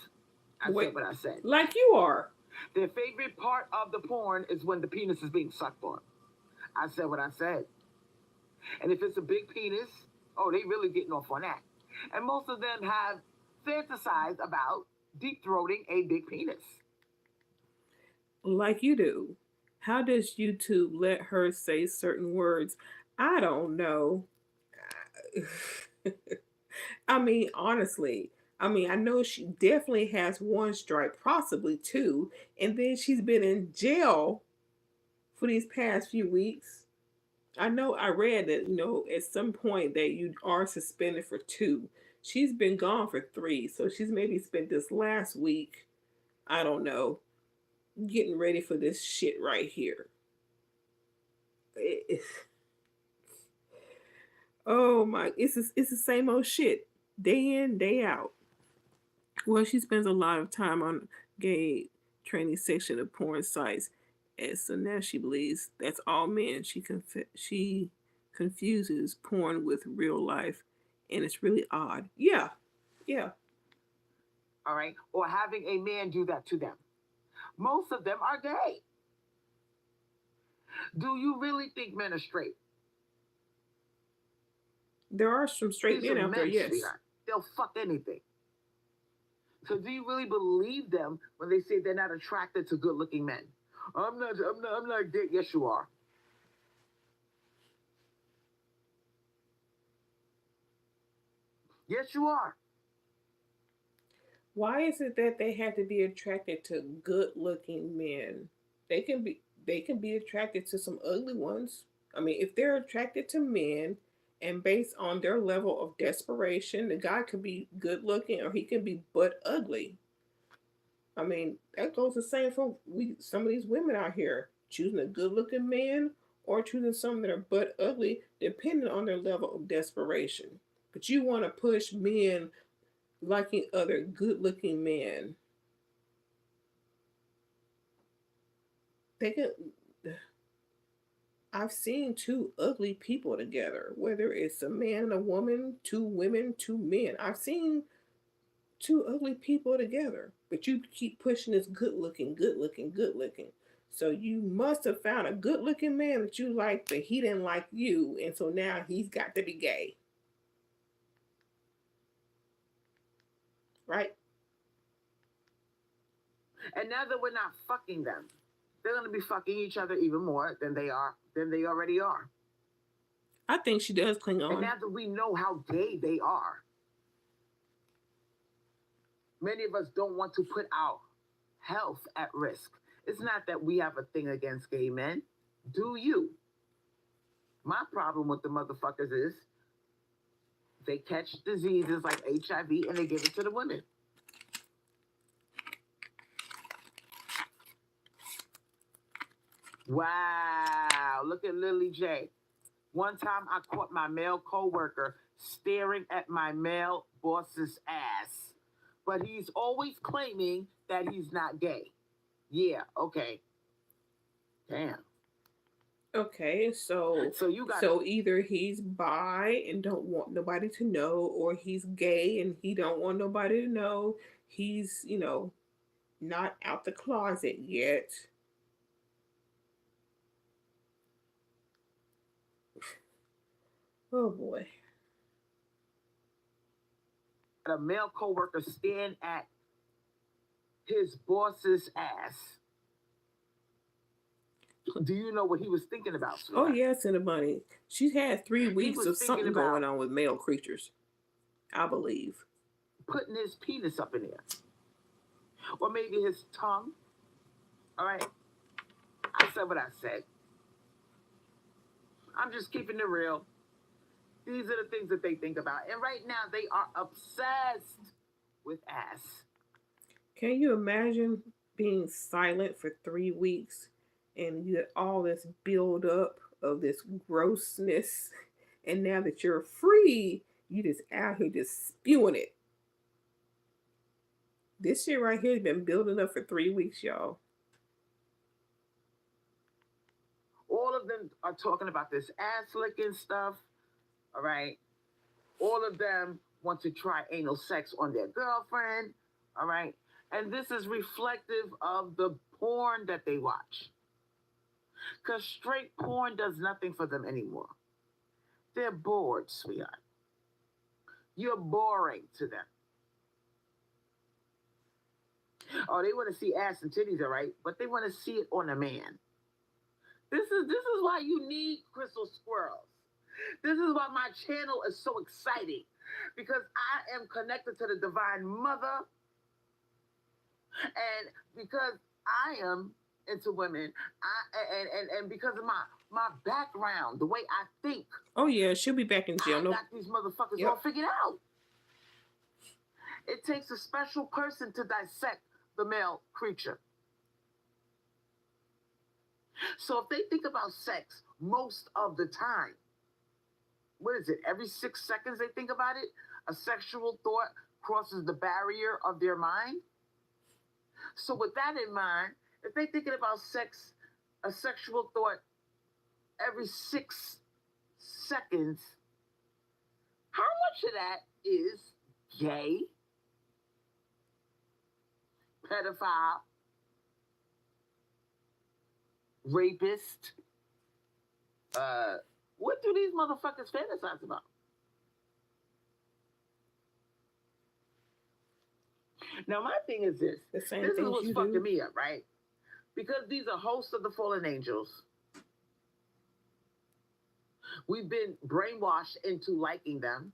I Wait, said what I said. like you are. Their favorite part of the porn is when the penis is being sucked on. I said what I said. And if it's a big penis, oh, they really getting off on that. And most of them have fantasized about deep throating a big penis. Like you do. How does YouTube let her say certain words? I don't know. I mean, honestly, I know she definitely has one strike, possibly two, and then she's been in jail for these past few weeks. I know I read that, at some point that you are suspended for two. She's been gone for three, so she's maybe spent this last week, I don't know, getting ready for this shit right here. It- oh my, it's the same old shit, day in, day out. Well, she spends a lot of time on gay training section of porn sites, and so now she believes that's all men. She confuses porn with real life, and it's really odd. Yeah, yeah. All right. Or having a man do that to them. Most of them are gay. Do you really think men are straight? There are some straight These men are out there, men, yes. sweetheart. They'll fuck anything. So do you really believe them when they say they're not attracted to good-looking men? I'm not gay. Yes, you are. Yes, you are. Why is it that they have to be attracted to good-looking men? They can be attracted to some ugly ones. I mean, if they're attracted to men and based on their level of desperation, the guy could be good looking or he can be butt ugly. I mean, that goes the same for some of these women out here choosing a good looking man or choosing some that are butt ugly, depending on their level of desperation. But you want to push men liking other good looking men. They can. I've seen two ugly people together, whether it's a man and a woman, two women, two men. I've seen two ugly people together, but you keep pushing this good looking, good looking, good looking. So you must have found a good looking man that you like, but he didn't like you, and so now he's got to be gay. Right? And now that we're not fucking them, they're going to be fucking each other even more than they already are. I think she does cling on. And now that we know how gay they are, many of us don't want to put our health at risk. It's not that we have a thing against gay men. Do you? My problem with the motherfuckers is they catch diseases like HIV and they give it to the women. Wow. Look at Lily J. One time I caught my male coworker staring at my male boss's ass. But he's always claiming that he's not gay. Yeah, okay. Damn. Okay, so you got so either he's bi and don't want nobody to know, or he's gay and he don't want nobody to know. He's, not out the closet yet. Oh boy. a male coworker stand at his boss's ass. Do you know what he was thinking about? Oh yes, Cinnabunny. She's had 3 weeks of something going on with male creatures, I believe. Putting his penis up in there. Or maybe his tongue. All right. I said what I said. I'm just keeping it real. These are the things that they think about. And right now, they are obsessed with ass. Can you imagine being silent for 3 weeks and you get all this build up of this grossness, and now that you're free, you just out here just spewing it? This shit right here has been building up for 3 weeks, y'all. All of them are talking about this ass licking stuff. All right. All of them want to try anal sex on their girlfriend. All right. And this is reflective of the porn that they watch. Because straight porn does nothing for them anymore. They're bored, sweetheart. You're boring to them. Oh, they want to see ass and titties, all right? But they want to see it on a man. This is why you need Crystal Swirlz. This is why my channel is so exciting. Because I am connected to the Divine Mother. And because I am into women, and because of my background, the way I think. Oh yeah, she'll be back in jail. I got these motherfuckers all figured out. It takes a special person to dissect the male creature. So if they think about sex most of the time, what is it? Every 6 seconds they think about it, a sexual thought crosses the barrier of their mind. So with that in mind, if they're thinking about sex, a sexual thought every 6 seconds, how much of that is gay, pedophile, rapist? What do these motherfuckers fantasize about? Now, my thing is this. This is what's fucking me up, right? Because these are hosts of the fallen angels. We've been brainwashed into liking them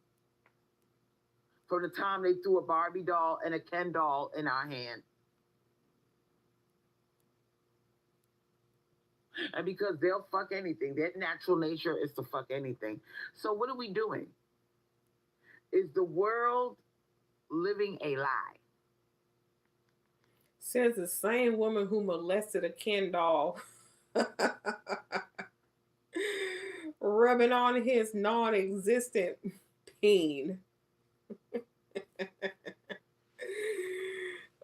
from the time they threw a Barbie doll and a Ken doll in our hand. And because they'll fuck anything, their natural nature is to fuck anything. So what are we doing? Is the world living a lie? Says the same woman who molested a Ken doll. Rubbing on his non-existent peen.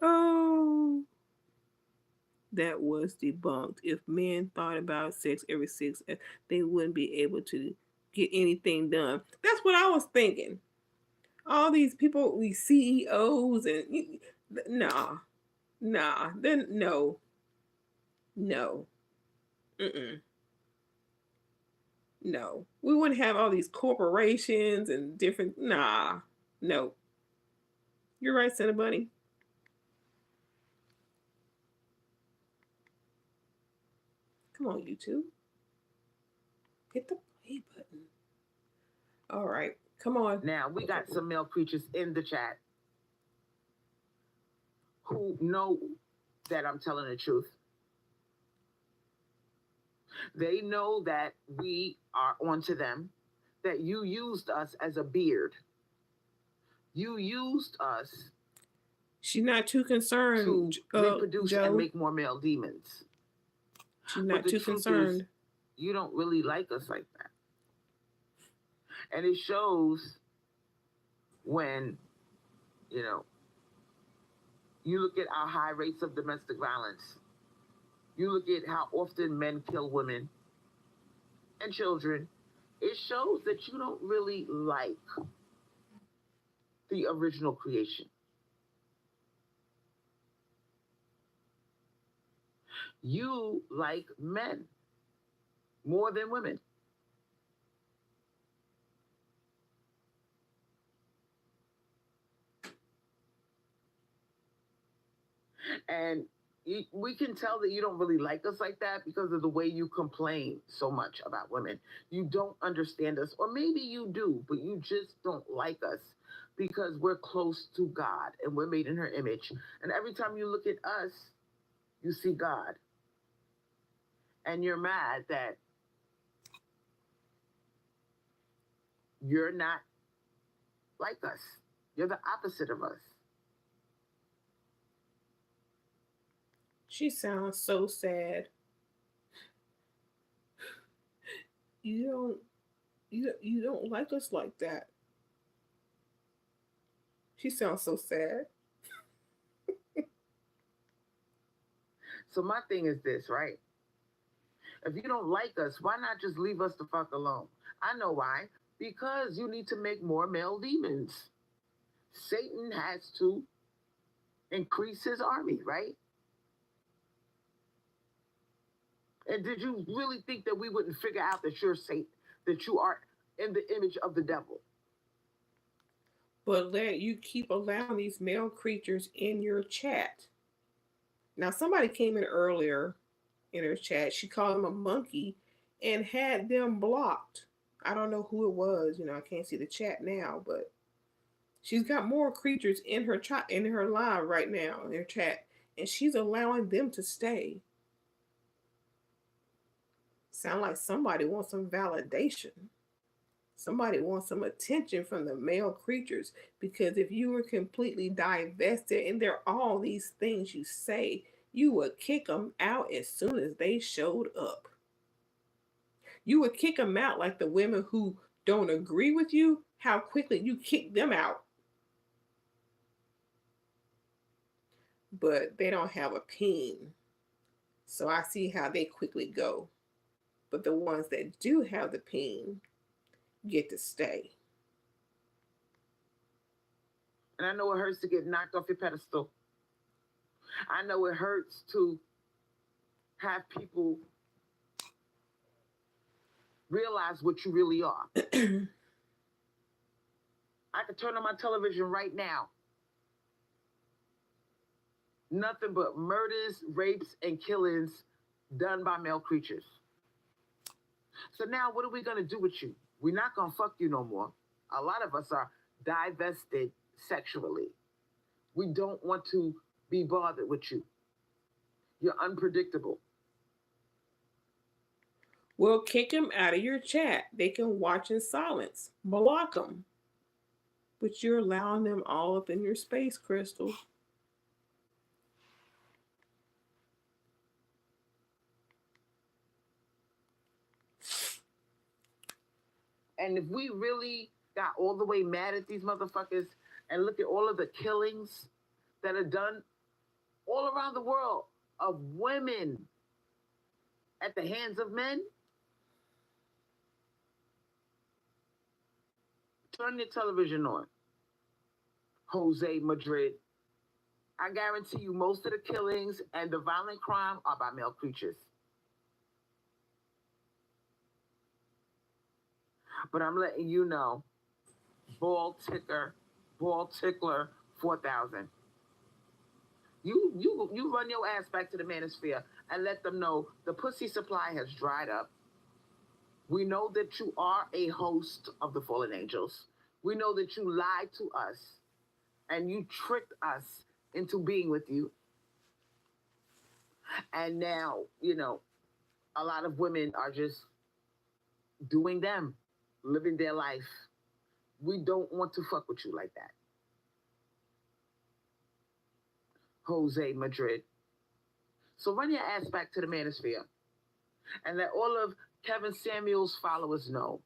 Oh. That was debunked. If men thought about sex every 6, they wouldn't be able to get anything done. That's what I was thinking. All these people, these CEOs, and nah, then no. No, we wouldn't have all these corporations and different. No. You're right, Cinnabunny. Come on, YouTube. Hit the play button. All right, come on. Now, we got some male creatures in the chat who know that I'm telling the truth. They know that we are onto them, that you used us as a beard. You used us. She's not too concerned to reproduce and make more male demons. She's But not the too truth is, concerned. you don't really like us like that. And it shows when, you know, you look at our high rates of domestic violence. You look at how often men kill women and children. It shows that you don't really like the original creation. You like men more than women. And we can tell that you don't really like us like that because of the way you complain so much about women. You don't understand us, or maybe you do, but you just don't like us because we're close to God and we're made in her image. And every time you look at us, you see God. And you're mad that you're not like us. You're the opposite of us. She sounds so sad. You don't you don't like us like that. She sounds so sad. So my thing is this, right? If you don't like us, why not just leave us the fuck alone? I know why. Because you need to make more male demons. Satan has to increase his army, right? And did you really think that we wouldn't figure out that you're Satan, that you are in the image of the devil? But let you keep allowing these male creatures in your chat. Now somebody came in earlier in her chat. She called him a monkey and had them blocked. I don't know who it was. I can't see the chat now, but she's got more creatures in her chat in her live right now in her chat, and she's allowing them to stay. Sound like somebody wants some validation. Somebody wants some attention from the male creatures, because if you were completely divested and there are all these things you say, you would kick them out as soon as they showed up. You would kick them out like the women who don't agree with you, how quickly you kick them out. But they don't have a pin. So I see how they quickly go. But the ones that do have the pin get to stay. And I know it hurts to get knocked off your pedestal. I know it hurts to have people realize what you really are. I could turn on my television right now. Nothing but murders, rapes, and killings done by male creatures. So now what are we going to do with you? We're not going to fuck you no more. A lot of us are divested sexually. We don't want to be bothered with you. You're unpredictable. Well, kick them out of your chat. They can watch in silence. Block them. But you're allowing them all up in your space, Crystal. And if we really got all the way mad at these motherfuckers and look at all of the killings that are done all around the world of women at the hands of men, turn your television on. Jose Madrid. I guarantee you most of the killings and the violent crime are by male creatures. But I'm letting you know, ball tickler 4000. You run your ass back to the manosphere and let them know the pussy supply has dried up. We know that you are a host of the fallen angels. We know that you lied to us and you tricked us into being with you. And now, a lot of women are just doing them, living their life. We don't want to fuck with you like that. Jose Madrid. So run your ass back to the manosphere. and let all of Kevin Samuels' followers know.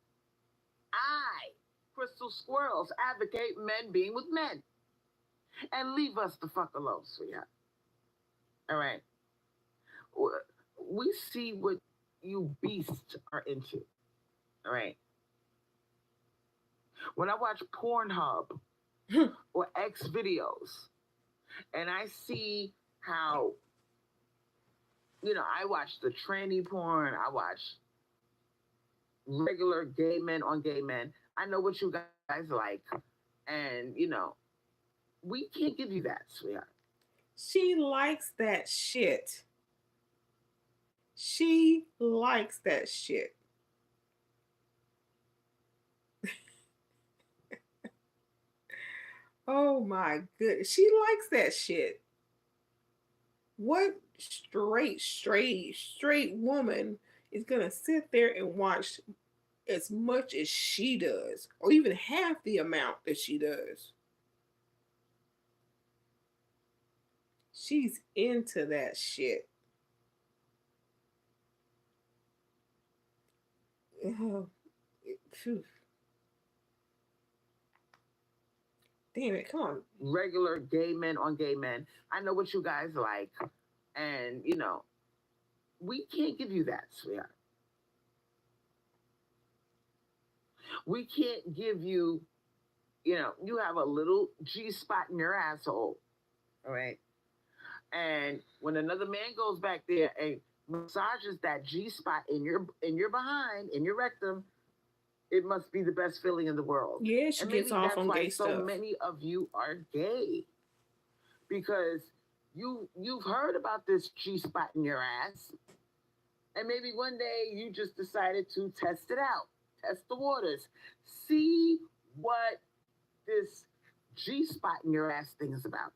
I, Crystal Swirlz, advocate men being with men. And leave us the fuck alone, sweetheart. All right? We see what you beasts are into. All right? When I watch Pornhub or X videos, and I see how, I watch the tranny porn, I watch regular gay men on gay men. I know what you guys like. And, we can't give you that, sweetheart. She likes that shit. She likes that shit. Oh my goodness. She likes that shit. What straight woman is gonna sit there and watch as much as she does, or even half the amount that she does? She's into that shit. Oh, phew. Damn it, come on. Regular gay men on gay men. I know what you guys like. And, we can't give you that, sweetheart. We can't give you, you have a little G spot in your asshole. All right. And when another man goes back there and massages that G spot in your behind, in your rectum, it must be the best feeling in the world. Yeah, she and gets maybe off that's on why gay so stuff. many of you are gay. Because you've heard about this G spot in your ass. And maybe one day you just decided to test it out. Test the waters. See what this G spot in your ass thing is about.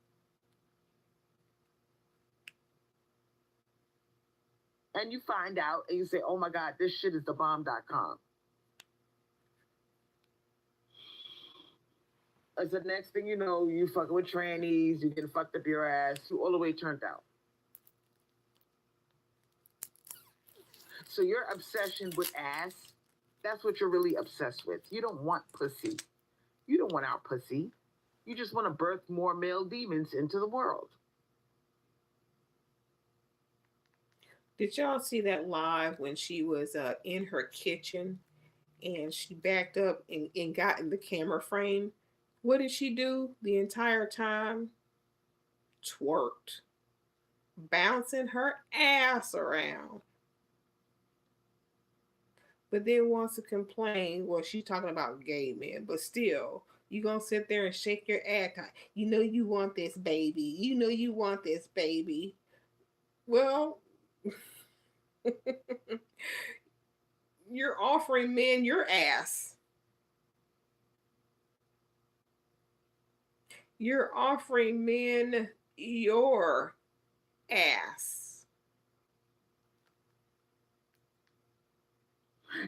And you find out and you say, oh my God, this shit is the bomb.com. As the next thing you know, you fucking with trannies, you getting fucked up your ass, you all the way turned out. So your obsession with ass, that's what you're really obsessed with. You don't want pussy. You don't want our pussy. You just want to birth more male demons into the world. Did y'all see that live when she was in her kitchen and she backed up and got in the camera frame? What did she do the entire time? Twerked, bouncing her ass around. But then wants to complain, well, she's talking about gay men, but still, you gonna sit there and shake your ass. You know you want this baby. You know you want this baby. Well, you're offering men your ass. You're offering men your ass.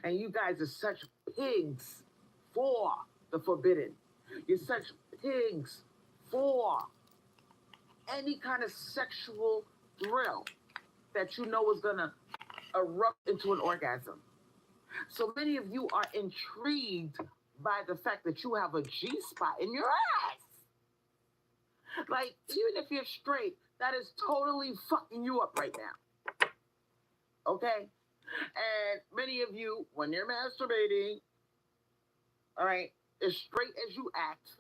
And you guys are such pigs for the forbidden. You're such pigs for any kind of sexual thrill that you know is going to erupt into an orgasm. So many of you are intrigued by the fact that you have a G spot in your ass. Like, even if you're straight, that is totally fucking you up right now. Okay? And many of you, when you're masturbating, all right, as straight as you act,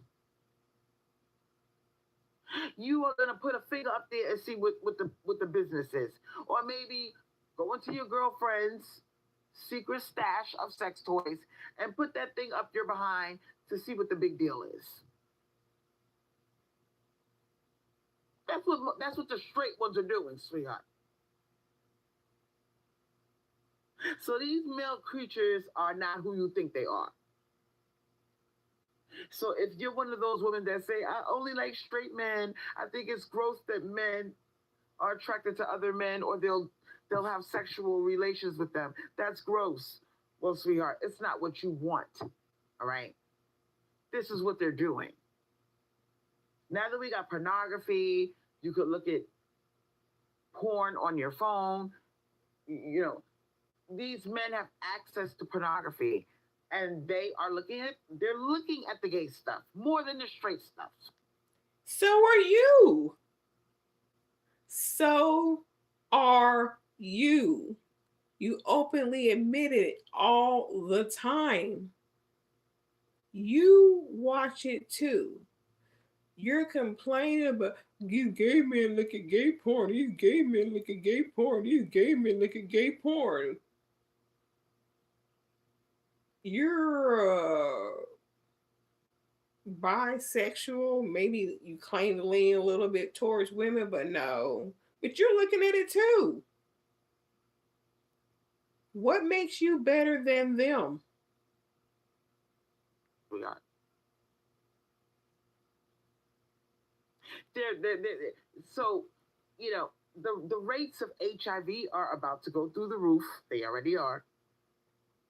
you are gonna put a finger up there and see what the business is. Or maybe go into your girlfriend's secret stash of sex toys and put that thing up your behind to see what the big deal is. That's what the straight ones are doing, sweetheart. So these male creatures are not who you think they are. So if you're one of those women that say, I only like straight men, I think it's gross that men are attracted to other men or they'll have sexual relations with them. That's gross. Well, sweetheart, it's not what you want. All right? This is what they're doing. Now that we got pornography, you could look at porn on your phone. You know, these men have access to pornography, and they're looking at the gay stuff more than the straight stuff. So are you. So are you. You openly admit it all the time. You watch it too. You're complaining about these gay men look at gay porn, these gay men look at gay porn, these gay men look at gay porn. You're bisexual. Maybe you claim to lean a little bit towards women, but no. But you're looking at it too. What makes you better than them? We are. So, the rates of HIV are about to go through the roof. They already are.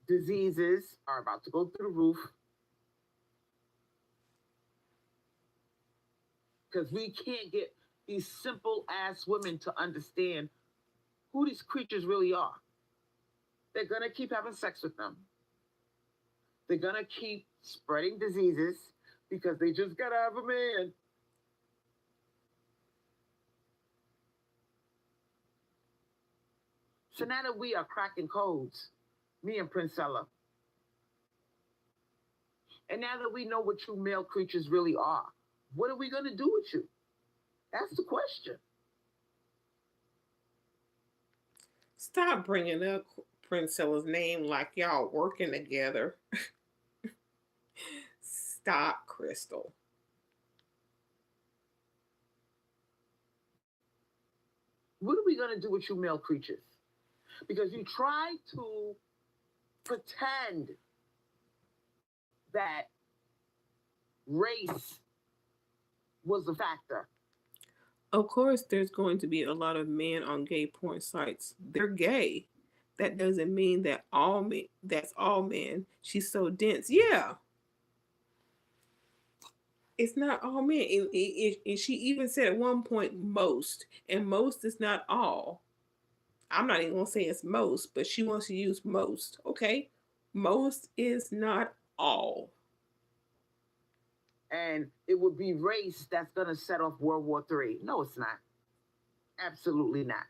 Diseases are about to go through the roof. Because we can't get these simple ass women to understand who these creatures really are. They're going to keep having sex with them. They're going to keep spreading diseases because they just got to have a man. So now that we are cracking codes, me and Princella, and now that we know what true male creatures really are, what are we going to do with you? That's the question. Stop bringing up Princella's name like y'all working together. Stop, Crystal. What are we going to do with you male creatures? Because you try to pretend that race was a factor. Of course, there's going to be a lot of men on gay porn sites. They're gay. That doesn't mean that all men. That's all men. She's so dense. Yeah, it's not all men. And she even said at one point most, and most is not all. I'm not even gonna say it's most, but she wants to use most. Okay, most is not all. And it would be race that's going to set off World War III. No, it's not. Absolutely not.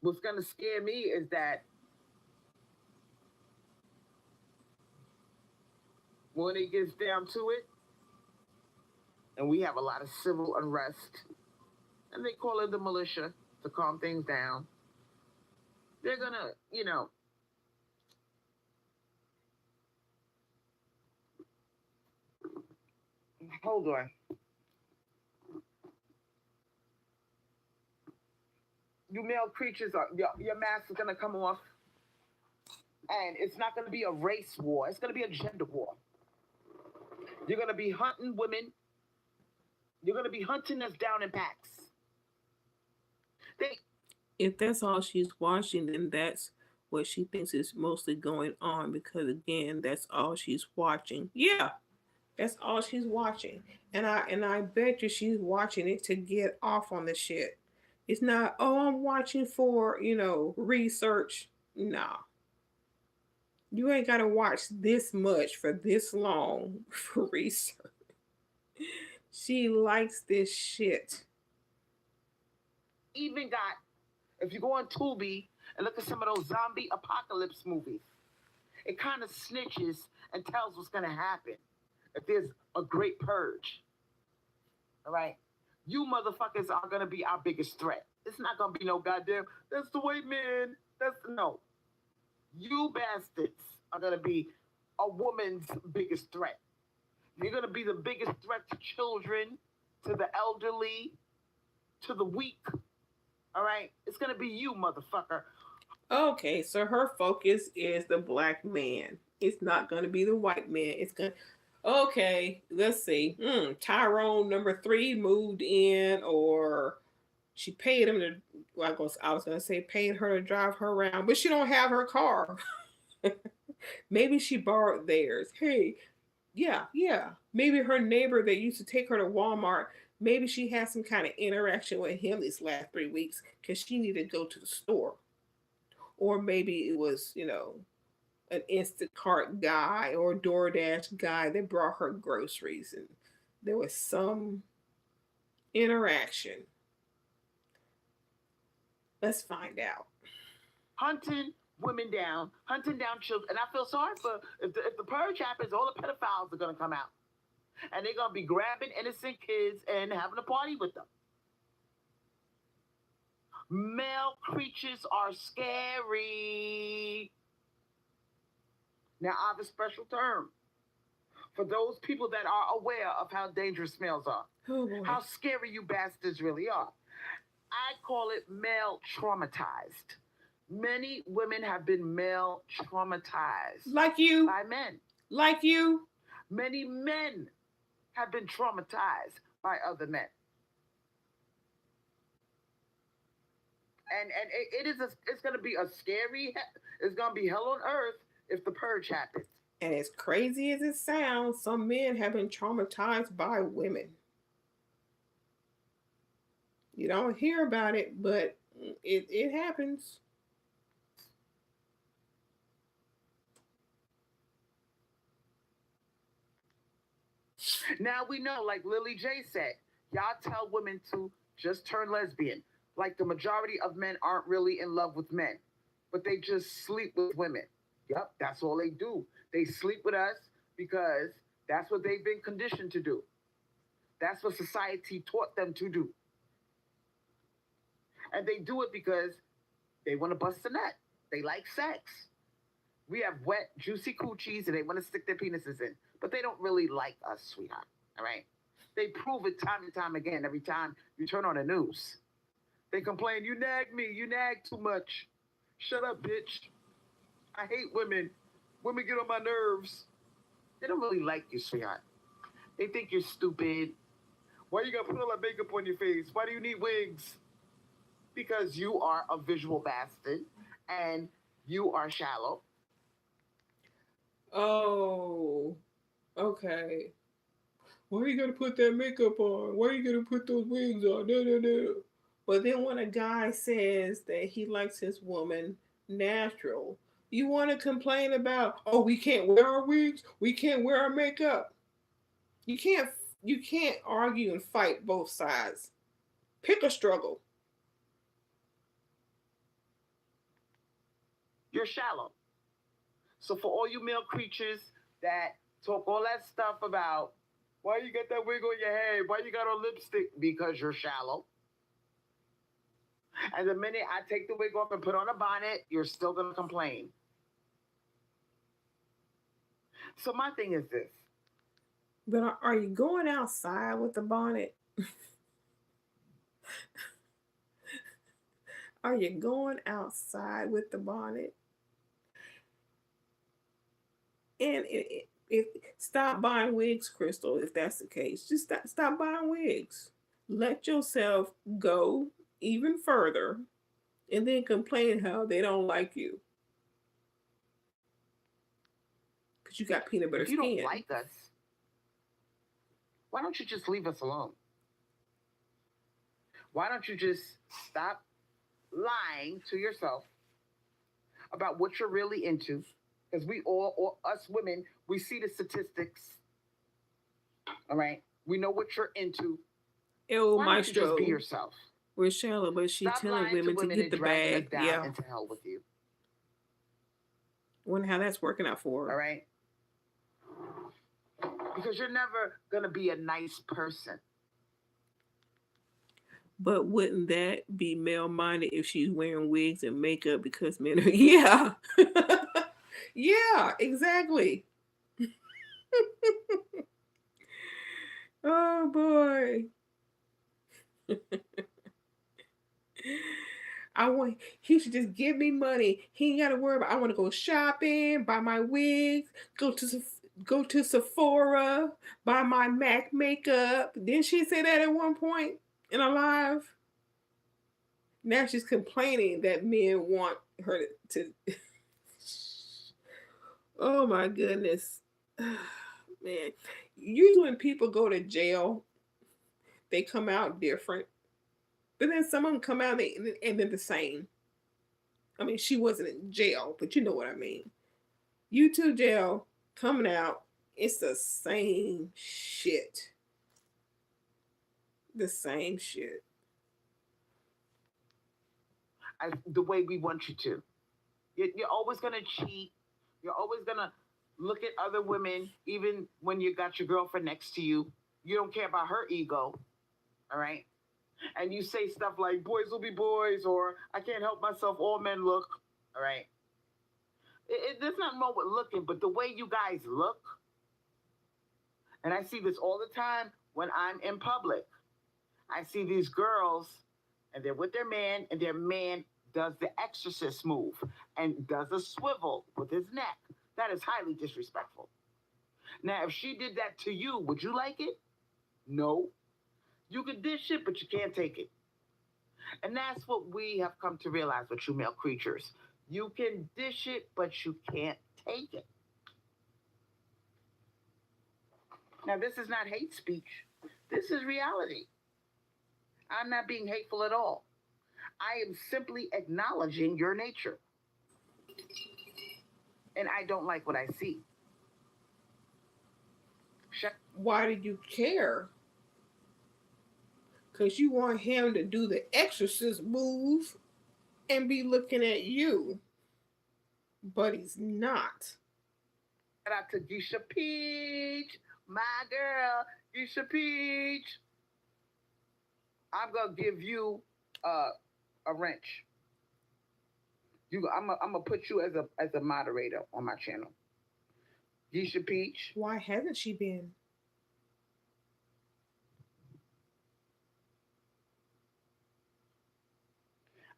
What's going to scare me is that when it gets down to it, and we have a lot of civil unrest, and they call in the militia to calm things down, they're going to, hold on. You male creatures, your mask is going to come off, and it's not going to be a race war. It's going to be a gender war. You're going to be hunting women. You're going to be hunting us down in packs. If that's all she's watching, then that's what she thinks is mostly going on because again, that's all she's watching. Yeah, that's all she's watching. And I bet you she's watching it to get off on the shit. It's not, oh, I'm watching for, research. Nah. You ain't gotta watch this much for this long for research. She likes this shit. Even got, if you go on Tubi and look at some of those zombie apocalypse movies, it kind of snitches and tells what's going to happen if there's a great purge. All right? You motherfuckers are going to be our biggest threat. It's not going to be no goddamn, that's the white man. No. You bastards are going to be a woman's biggest threat. You're going to be the biggest threat to children, to the elderly, to the weak. All right? It's going to be you, motherfucker. Okay, so her focus is the black man. It's not going to be the white man. It's going to... Okay, let's see. Tyrone number 3 moved in, or she paid him to... Well, I was going to say paid her to drive her around, but she don't have her car. Maybe she borrowed theirs. Hey, yeah. Maybe her neighbor that used to take her to Walmart Maybe she had some kind of interaction with him these last 3 weeks because she needed to go to the store. Or maybe it was, an Instacart guy or a DoorDash guy that brought her groceries and there was some interaction. Let's find out. Hunting women down, hunting down children. And I feel sorry for if the purge happens, all the pedophiles are gonna come out. And they're gonna be grabbing innocent kids and having a party with them. Male creatures are scary. Now I have a special term for those people that are aware of how dangerous males are. Oh boy. How scary you bastards really are. I call it male traumatized. Many women have been male traumatized. Like you. By men. Like you. Many men have been traumatized by other men. And it's going to be it's going to be hell on earth if the purge happens. And as crazy as it sounds, some men have been traumatized by women. You don't hear about it, but it happens. Now we know, like Lily J said, y'all tell women to just turn lesbian. Like the majority of men aren't really in love with men, but they just sleep with women. Yep, that's all they do. They sleep with us because that's what they've been conditioned to do. That's what society taught them to do. And they do it because they want to bust a nut. They like sex. We have wet, juicy coochies and they want to stick their penises in. But they don't really like us, sweetheart. All right? They prove it time and time again every time you turn on the news. They complain, you nag me, you nag too much. Shut up, bitch. I hate women. Women get on my nerves. They don't really like you, sweetheart. They think you're stupid. Why you gotta put all that makeup on your face? Why do you need wigs? Because you are a visual bastard and you are shallow. Oh, okay. Why are you gonna put that makeup on? Why are you gonna put those wigs on? No. But then when a guy says that he likes his woman natural, you want to complain about, oh, we can't wear our wigs, we can't wear our makeup. You can't argue and fight both sides. Pick a struggle. You're shallow. So for all you male creatures that talk all that stuff about why you got that wig on your head, why you got on lipstick, because you're shallow. And the minute I take the wig off and put on a bonnet, you're still going to complain. So my thing is this. But are you going outside with the bonnet? Are you going outside with the bonnet? And stop buying wigs, Crystal, if that's the case. Just stop buying wigs. Let yourself go even further and then complain how they don't like you. Because you got peanut butter skin. If you don't like us, why don't you just leave us alone? Why don't you just stop lying to yourself about what you're really into? Because we all us women, we see the statistics. All right? We know what you're into. Oh, why don't you just be Maestro. yourself? We're shallow, but she's Stop telling lying women to women get and the dragging us bag. down Yeah. into hell with you. Wonder how that's working out for her. All right? Because you're never going to be a nice person. But wouldn't that be male-minded if she's wearing wigs and makeup because men are... Yeah. Yeah, exactly. Oh, boy. He should just give me money. He ain't got to worry about, I want to go shopping, buy my wigs, go to Sephora, buy my MAC makeup. Didn't she say that at one point in her live? Now she's complaining that men want her to oh my goodness. Man, usually when people go to jail, They come out different, but then some of them come out and they're the same. I mean, she wasn't in jail, but you know what I mean. YouTube jail coming out, it's the same shit. The same shit. The way we want you to. You're always gonna cheat. You're always gonna look at other women, even when you got your girlfriend next to you. You don't care about her ego, all right? And you say stuff like "boys will be boys" or "I can't help myself, all men look," all right? There's nothing wrong with looking, but the way you guys look, and I see this all the time when I'm in public. I see these girls, and they're with their man, and their man does the exorcist move and does a swivel with his neck. That is highly disrespectful. Now, if she did that to you, would you like it? No. You can dish it, but you can't take it. And that's what we have come to realize with you male creatures. You can dish it, but you can't take it. Now, this is not hate speech. This is reality. I'm not being hateful at all. I am simply acknowledging your nature. And I don't like what I see. Why do you care? Because you want him to do the exorcist move and be looking at you. But he's not. Shout out to Geisha Peach, my girl, Geisha Peach. I'm going to give you a wrench. I'm gonna put you as a moderator on my channel. Geisha Peach. Why hasn't she been?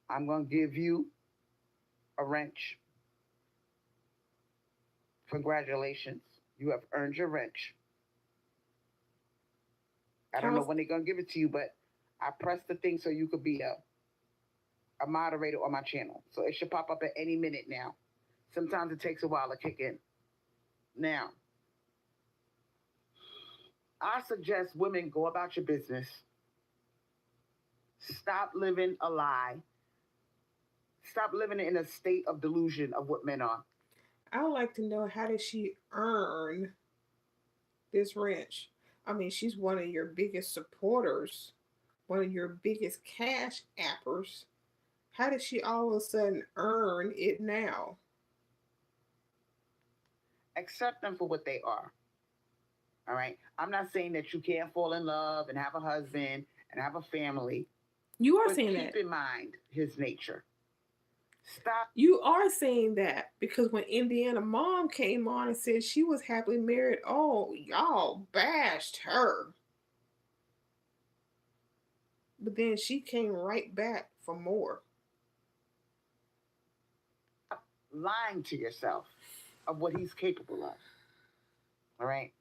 I'm gonna give you a wrench. Congratulations. You have earned your wrench. I don't know when they're gonna give it to you, but I pressed the thing so you could be a moderator on my channel. So it should pop up at any minute now. Sometimes it takes a while to kick in. Now, I suggest women go about your business. Stop living a lie. Stop living in a state of delusion of what men are. I would like to know, how did she earn this wrench? I mean, she's one of your biggest supporters, one of your biggest cash appers. How did she all of a sudden earn it now? Accept them for what they are. All right? I'm not saying that you can't fall in love and have a husband and have a family. You are saying that. Keep in mind his nature. Stop. You are saying that because when Indiana Mom came on and said she was happily married, oh, y'all bashed her. But then she came right back for more. Stop lying to yourself of what he's capable of. All right?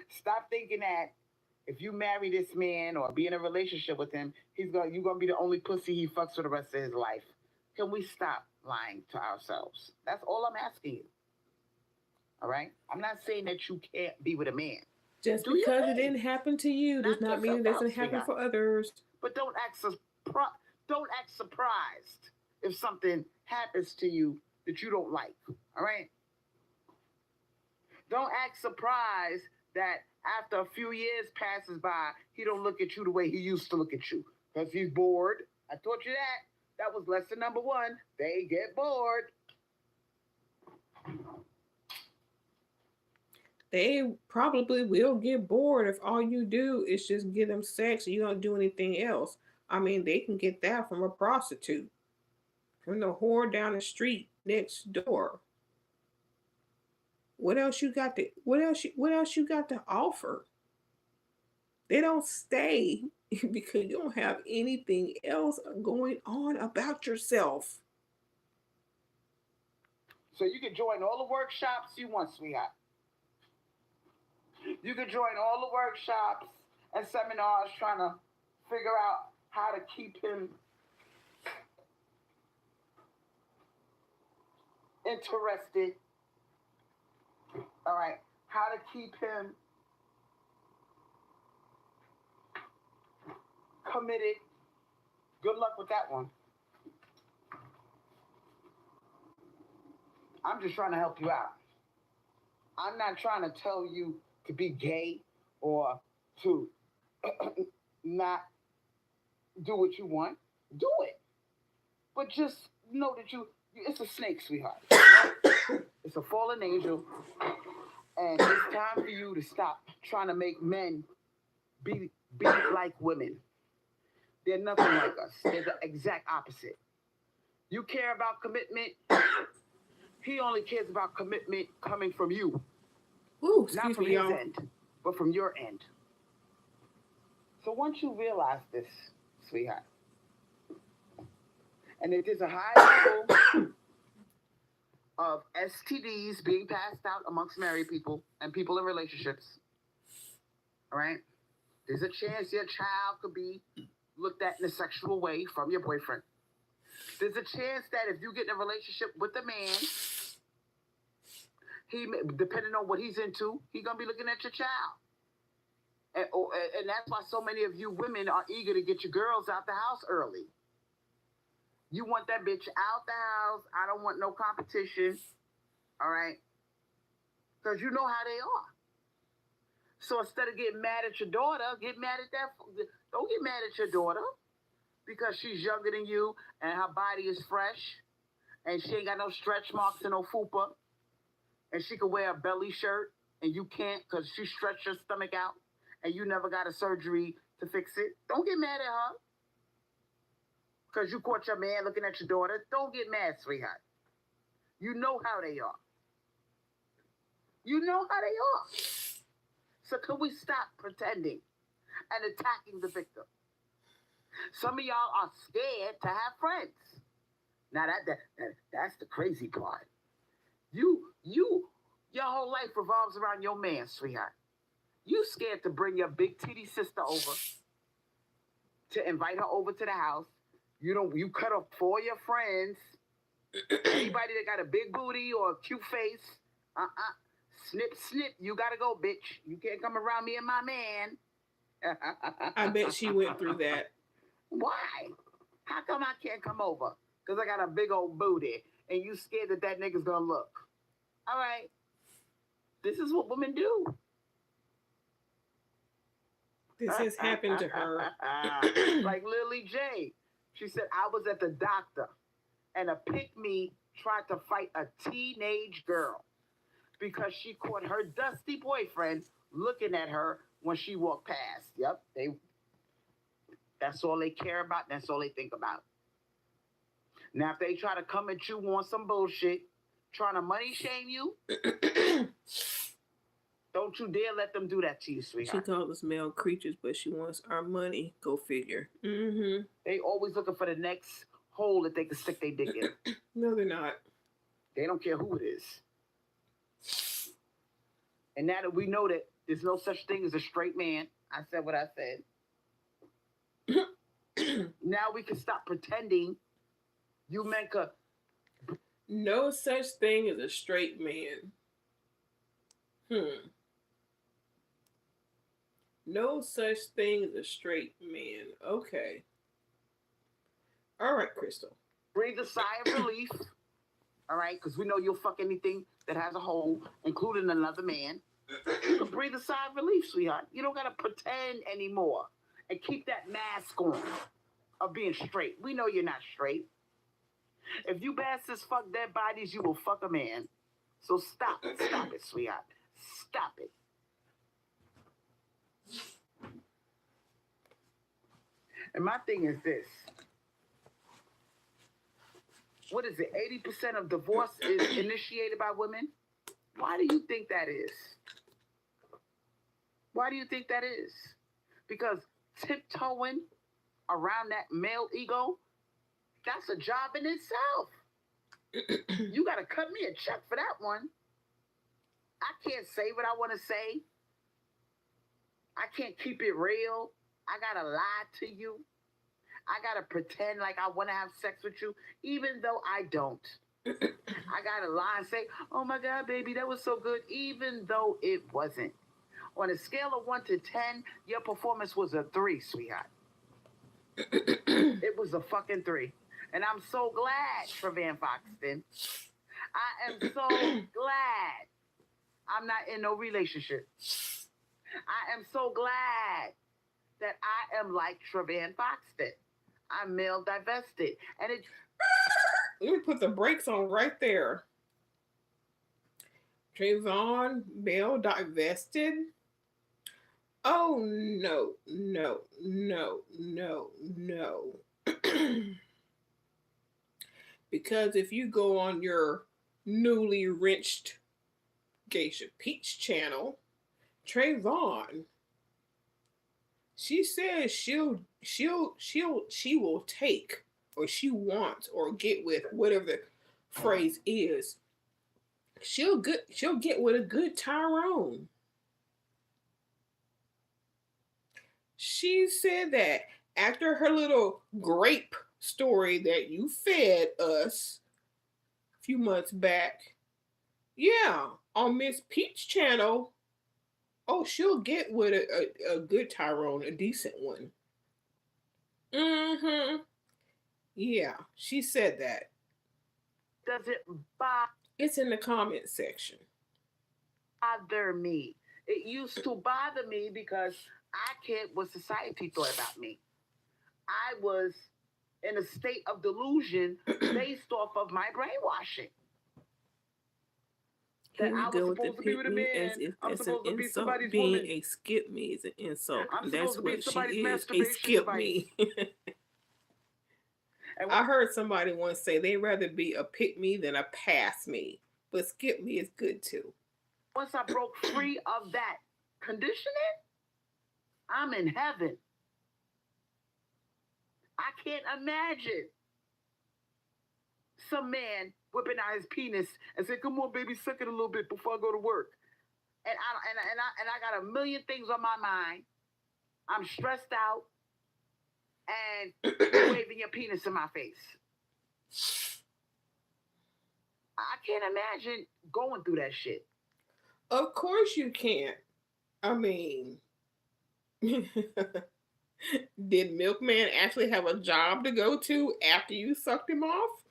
Stop thinking that if you marry this man or be in a relationship with him, you're gonna be the only pussy he fucks for the rest of his life. Can we stop lying to ourselves? That's all I'm asking you. All right? I'm not saying that you can't be with a man. Just because it didn't happen to you does not mean it doesn't happen for others. But don't act surprised if something happens to you that you don't like. All right? Don't act surprised that after a few years passes by, he don't look at you the way he used to look at you. Because he's bored. I taught you that. That was lesson number 1. They get bored. They probably will get bored if all you do is just give them sex and you don't do anything else. I mean, they can get that from a prostitute, from the whore down the street next door. What else you got to offer? They don't stay because you don't have anything else going on about yourself. So you can join all the workshops you want, sweetheart. You can join all the workshops and seminars trying to figure out how to keep him interested. All right. How to keep him committed, good luck with that one. I'm just trying to help you out. I'm not trying to tell you to be gay or to not do what you want. Do it. But just know that it's a snake, sweetheart. It's a fallen angel. And it's time for you to stop trying to make men be like women. They're nothing like us. They're the exact opposite. You care about commitment. He only cares about commitment coming from you. Ooh, not from me, his y'all. end, but from your end. So once you realize this, sweetheart, and if there's a high level of STDs being passed out amongst married people and people in relationships, all right, there's a chance your child could be looked at in a sexual way from your boyfriend. There's a chance that if you get in a relationship with a man, he, depending on what he's into, he's going to be looking at your child. And that's why so many of you women are eager to get your girls out the house early. You want that bitch out the house. I don't want no competition. All right? Because you know how they are. So instead of getting mad at your daughter, get mad at that. Don't get mad at your daughter because she's younger than you and her body is fresh and she ain't got no stretch marks and no fupa and she can wear a belly shirt and you can't because she stretched your stomach out and you never got a surgery to fix it. Don't get mad at her because you caught your man looking at your daughter. Don't get mad, sweetheart. You know how they are. You know how they are. So can we stop pretending and attacking the victim? Some of y'all are scared to have friends. Now that's the crazy part. Your whole life revolves around your man, sweetheart. You scared to bring your big titty sister over, to invite her over to the house. You cut off 4 of your friends. Anybody that got a big booty or a cute face, snip, snip, you gotta go, bitch. You can't come around me and my man. I bet she went through that. Why? How come I can't come over? Because I got a big old booty and you scared that nigga's gonna look. All right. This is what women do. This has happened to her. Like Lily J. She said, I was at the doctor and a pick-me tried to fight a teenage girl because she caught her dusty boyfriend looking at her when she walked past. Yep, that's all they care about. That's all they think about. Now, if they try to come at you on some bullshit, trying to money shame you, don't you dare let them do that to you, sweetheart. She called us male creatures, but she wants our money. Go figure. Mm-hmm. They always looking for the next hole that they can stick their dick in. No, they're not. They don't care who it is. And now that we know that there's no such thing as a straight man, I said what I said. Now we can stop pretending you men could. No such thing as a straight man. No such thing as a straight man. Okay. All right, Crystal. Breathe a sigh of relief. All right, because we know you'll fuck anything that has a hole, including another man. So breathe a sigh of relief, sweetheart. You don't gotta pretend anymore and keep that mask on of being straight. We know you're not straight. If you bastards fuck dead bodies, you will fuck a man. So stop it, sweetheart. Stop it. And my thing is this. What is it? 80% of divorce is initiated by women? Why do you think that is? Why do you think that is? Because tiptoeing around that male ego, that's a job in itself. You got to cut me a check for that one. I can't say what I want to say. I can't keep it real. I got to lie to you. I got to pretend like I want to have sex with you, even though I don't. I got to lie and say, oh my God, baby, that was so good, even though it wasn't. On a scale of 1 to 10, your performance was a 3, sweetheart. It was a fucking 3. And I'm so glad, Trevan Foxton. I am so glad I'm not in no relationship. I am so glad that I am like Trevan Foxton. I'm male divested. And it. Let me put the brakes on right there. Trayvon, male divested. Oh no, no, no, no, no. Because if you go on your newly wrenched Geisha Peach channel, Trayvon, she says she will take, or she wants, or get with, whatever the phrase is. She'll get with a good Tyrone. She said that after her little grape story that you fed us a few months back, yeah, on Miss Peach channel, oh, she'll get with a good Tyrone, a decent one. Mm-hmm. Yeah, she said that. Does it bother? It's in the comment section. Bother me. It used to bother me because I cared what society thought about me. I was in a state of delusion based off of my brainwashing. That I was supposed to be with a man. As if I'm supposed to be somebody's being woman. A skip me is an insult. That's what she is. A skip me. I heard somebody once say they'd rather be a pick me than a pass me. But skip me is good too. Once I broke free of that conditioning, I'm in heaven. I can't imagine some man whipping out his penis and say, "Come on, baby, suck it a little bit before I go to work." And I got a million things on my mind. I'm stressed out, and waving your penis in my face. I can't imagine going through that shit. Of course you can't. I mean, did Milkman actually have a job to go to after you sucked him off?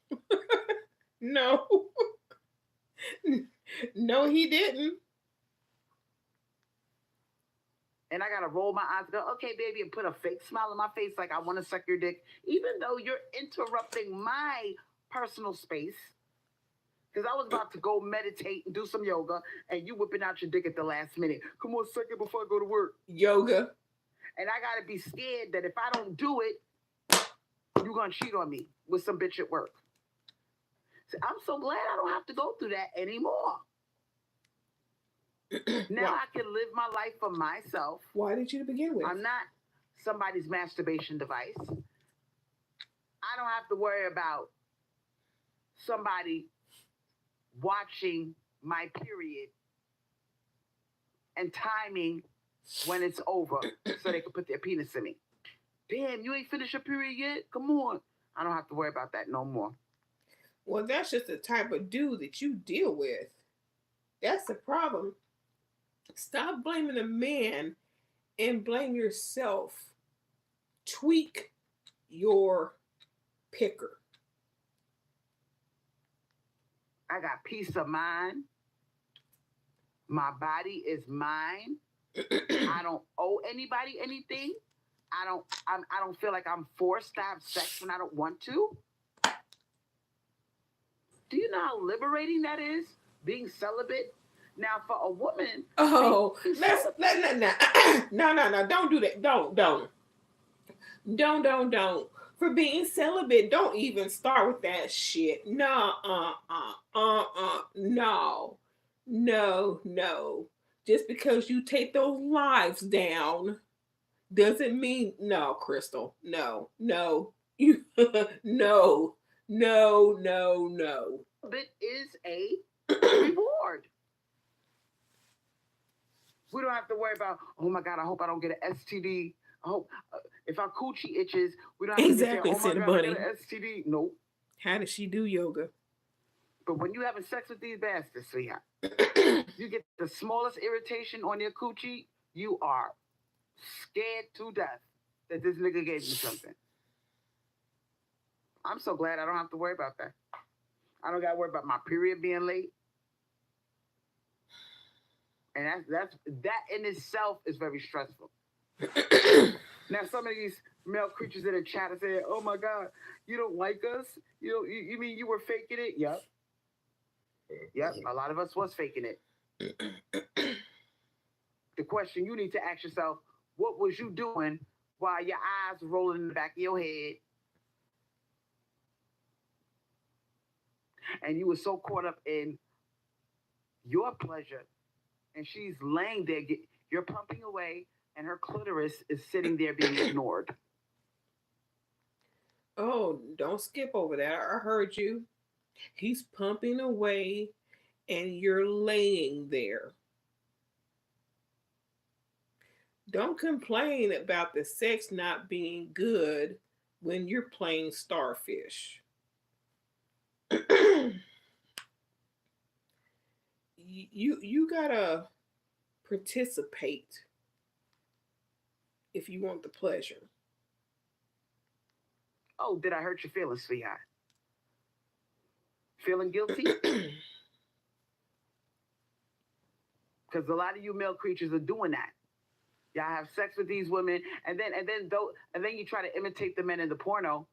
No. No, he didn't. And I gotta roll my eyes and go, "Okay, baby," and put a fake smile on my face like I want to suck your dick, even though you're interrupting my personal space. Because I was about to go meditate and do some yoga, and you whipping out your dick at the last minute. "Come on, suck it before I go to work." Yoga. And I gotta be scared that if I don't do it, you're gonna cheat on me with some bitch at work. So I'm so glad I don't have to go through that anymore. Now I can live my life for myself. Why did you to begin with? I'm not somebody's masturbation device. I don't have to worry about somebody watching my period and timing when it's over so they can put their penis in me. Damn, you ain't finished your period yet? Come on. I don't have to worry about that no more. Well, that's just the type of dude that you deal with. That's the problem. Stop blaming the man and blame yourself. Tweak your picker. I got peace of mind. My body is mine. I don't owe anybody anything. I don't feel like I'm forced to have sex when I don't want to. Do you know how liberating that is? Being celibate? Now, for a woman... Oh, no. Don't do that. Don't. For being celibate, don't even start with that shit. No. Just because you take those lives down doesn't mean... No, Crystal. No. You no. It is a reward. We don't have to worry about, "Oh my God, I hope I don't get an STD. I hope if our coochie itches, we don't have to say, "Oh my God, I got an STD." Nope. How does she do yoga? But when you having sex with these bastards, sweetheart, you get the smallest irritation on your coochie, you are scared to death that this nigga gave you something. I'm so glad I don't have to worry about that. I don't got to worry about my period being late, and that in itself is very stressful. Now, some of these male creatures in the chat are saying, "Oh my God, you don't like us? You mean you were faking it?" Yep, yep. A lot of us was faking it. The question you need to ask yourself: what was you doing while your eyes were rolling in the back of your head, and you were so caught up in your pleasure, and she's laying there, you're pumping away, and her clitoris is sitting there being ignored. Oh, don't skip over that. I heard you. He's pumping away and you're laying there. Don't complain about the sex not being good when you're playing starfish. You gotta participate if you want the pleasure. Oh, did I hurt your feelings, sweetheart? Feeling guilty? Because a lot of you male creatures are doing that. Y'all have sex with these women, and then you try to imitate the men in the porno,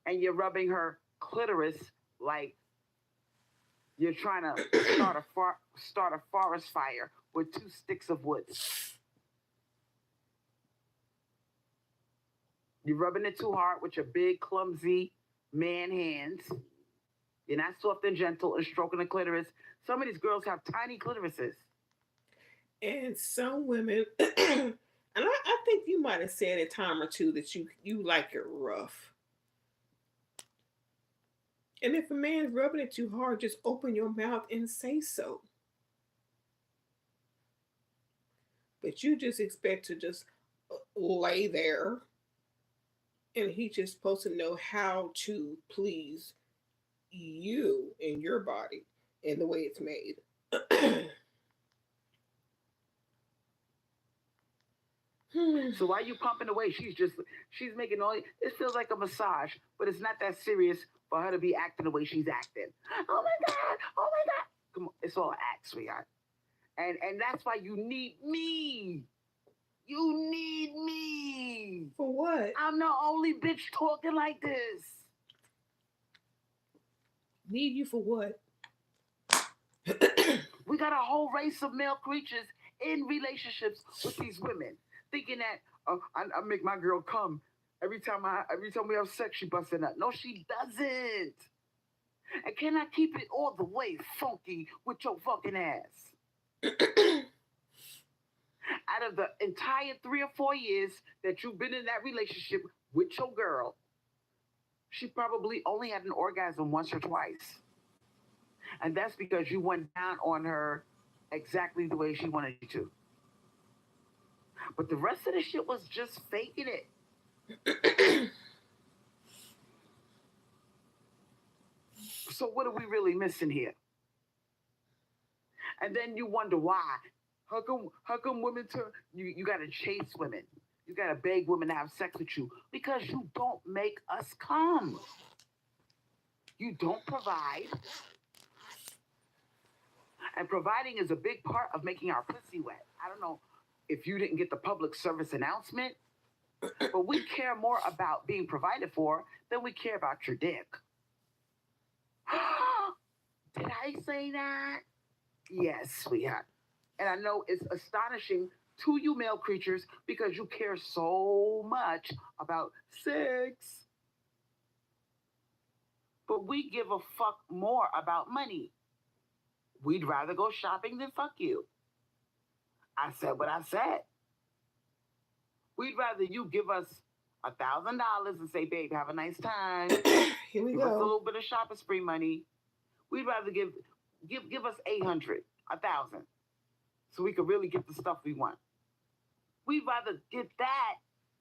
and you're rubbing her clitoris like you're trying to start a forest fire with two sticks of wood. You're rubbing it too hard with your big, clumsy man hands. You're not soft and gentle and stroking the clitoris. Some of these girls have tiny clitorises. And some women, and I think you might have said a time or two that you like it rough. And if a man's rubbing it too hard, just open your mouth and say so. But you just expect to just lay there, and he's just supposed to know how to please you and your body and the way it's made. So why you pumping away? She's making all. It feels like a massage, but it's not that serious for her to be acting the way she's acting. Oh my God! Oh my God! Come on, it's all act, sweetheart. And that's why you need me. You need me. For what? I'm the only bitch talking like this. Need you for what? We got a whole race of male creatures in relationships with these women, thinking that I make my girl come every time we have sex. She busts a nut. No, she doesn't. And can I keep it all the way funky with your fucking ass? Out of the entire 3 or 4 years that you've been in that relationship with your girl, she probably only had an orgasm once or twice. And that's because you went down on her exactly the way she wanted you to. But the rest of the shit was just faking it. So what are we really missing here? And then you wonder why. How come women you gotta chase women? You gotta beg women to have sex with you because you don't make us come. You don't provide. And providing is a big part of making our pussy wet. I don't know if you didn't get the public service announcement, but we care more about being provided for than we care about your dick. Did I say that? Yes, sweetheart. And I know it's astonishing to you male creatures because you care so much about sex. But we give a fuck more about money. We'd rather go shopping than fuck you. I said what I said. We'd rather you give us $1,000 and say, babe, have a nice time. Here we give go. us a little bit of shopping spree money. We'd rather give us 800, 1,000, so we could really get the stuff we want. We'd rather get that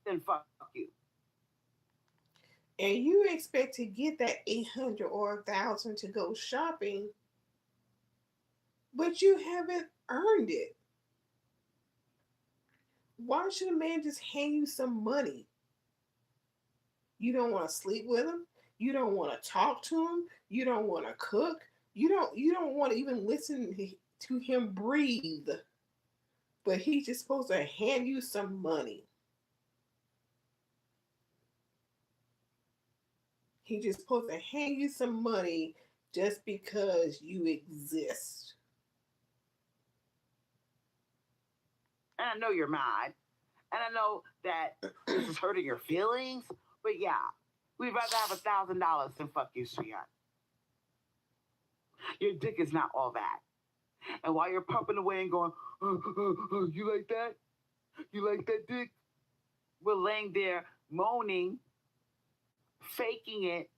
than fuck you. And you expect to get that 800 or 1,000 to go shopping, but you haven't earned it. Why should a man just hand you some money? You don't want to sleep with him. You don't want to talk to him. You don't want to cook. You don't want to even listen to him breathe. But he's just supposed to hand you some money. He's just supposed to hand you some money just because you exist. And I know you're mad. And I know that this is hurting your feelings. But yeah, we'd rather have $1,000 than fuck you, sweetheart. Your dick is not all that. And while you're pumping away and going, you like that? You like that dick? We're laying there moaning, faking it,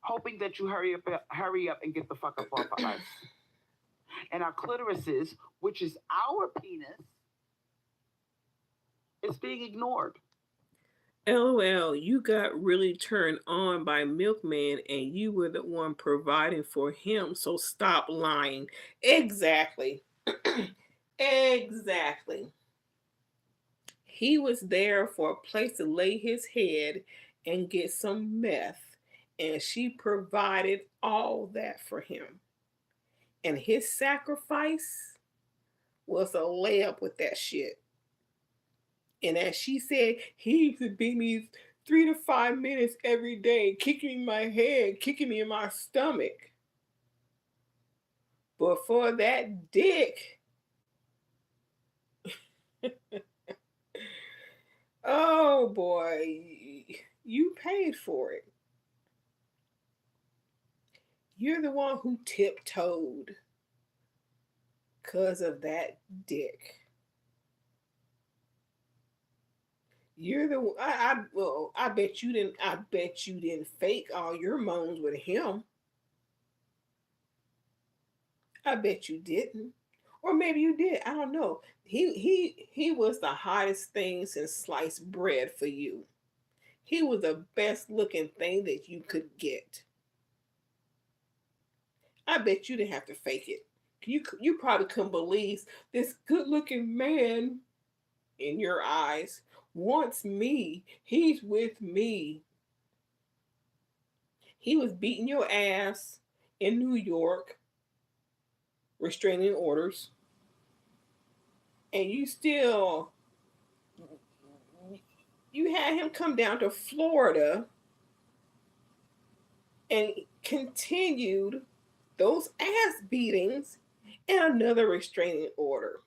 hoping that you hurry up and get the fuck up off of us. And our clitorises, which is our penis, is being ignored. LOL, you got really turned on by Milkman and you were the one providing for him, so stop lying. Exactly. Exactly. He was there for a place to lay his head and get some meth, and she provided all that for him. And his sacrifice was a layup with that shit. And as she said, he used to beat me 3 to 5 minutes every day, kicking me in my head, kicking me in my stomach. But for that dick, oh boy, you paid for it. You're the one who tiptoed because of that dick. You're the well, I bet you didn't. I bet you didn't fake all your moans with him. I bet you didn't, or maybe you did. I don't know. He was the hottest thing since sliced bread for you. He was the best looking thing that you could get. I bet you didn't have to fake it. You probably couldn't believe this good looking man in your eyes wants me. He's with me. He was beating your ass in New York, restraining orders, and you had him come down to Florida and continued those ass beatings and another restraining order.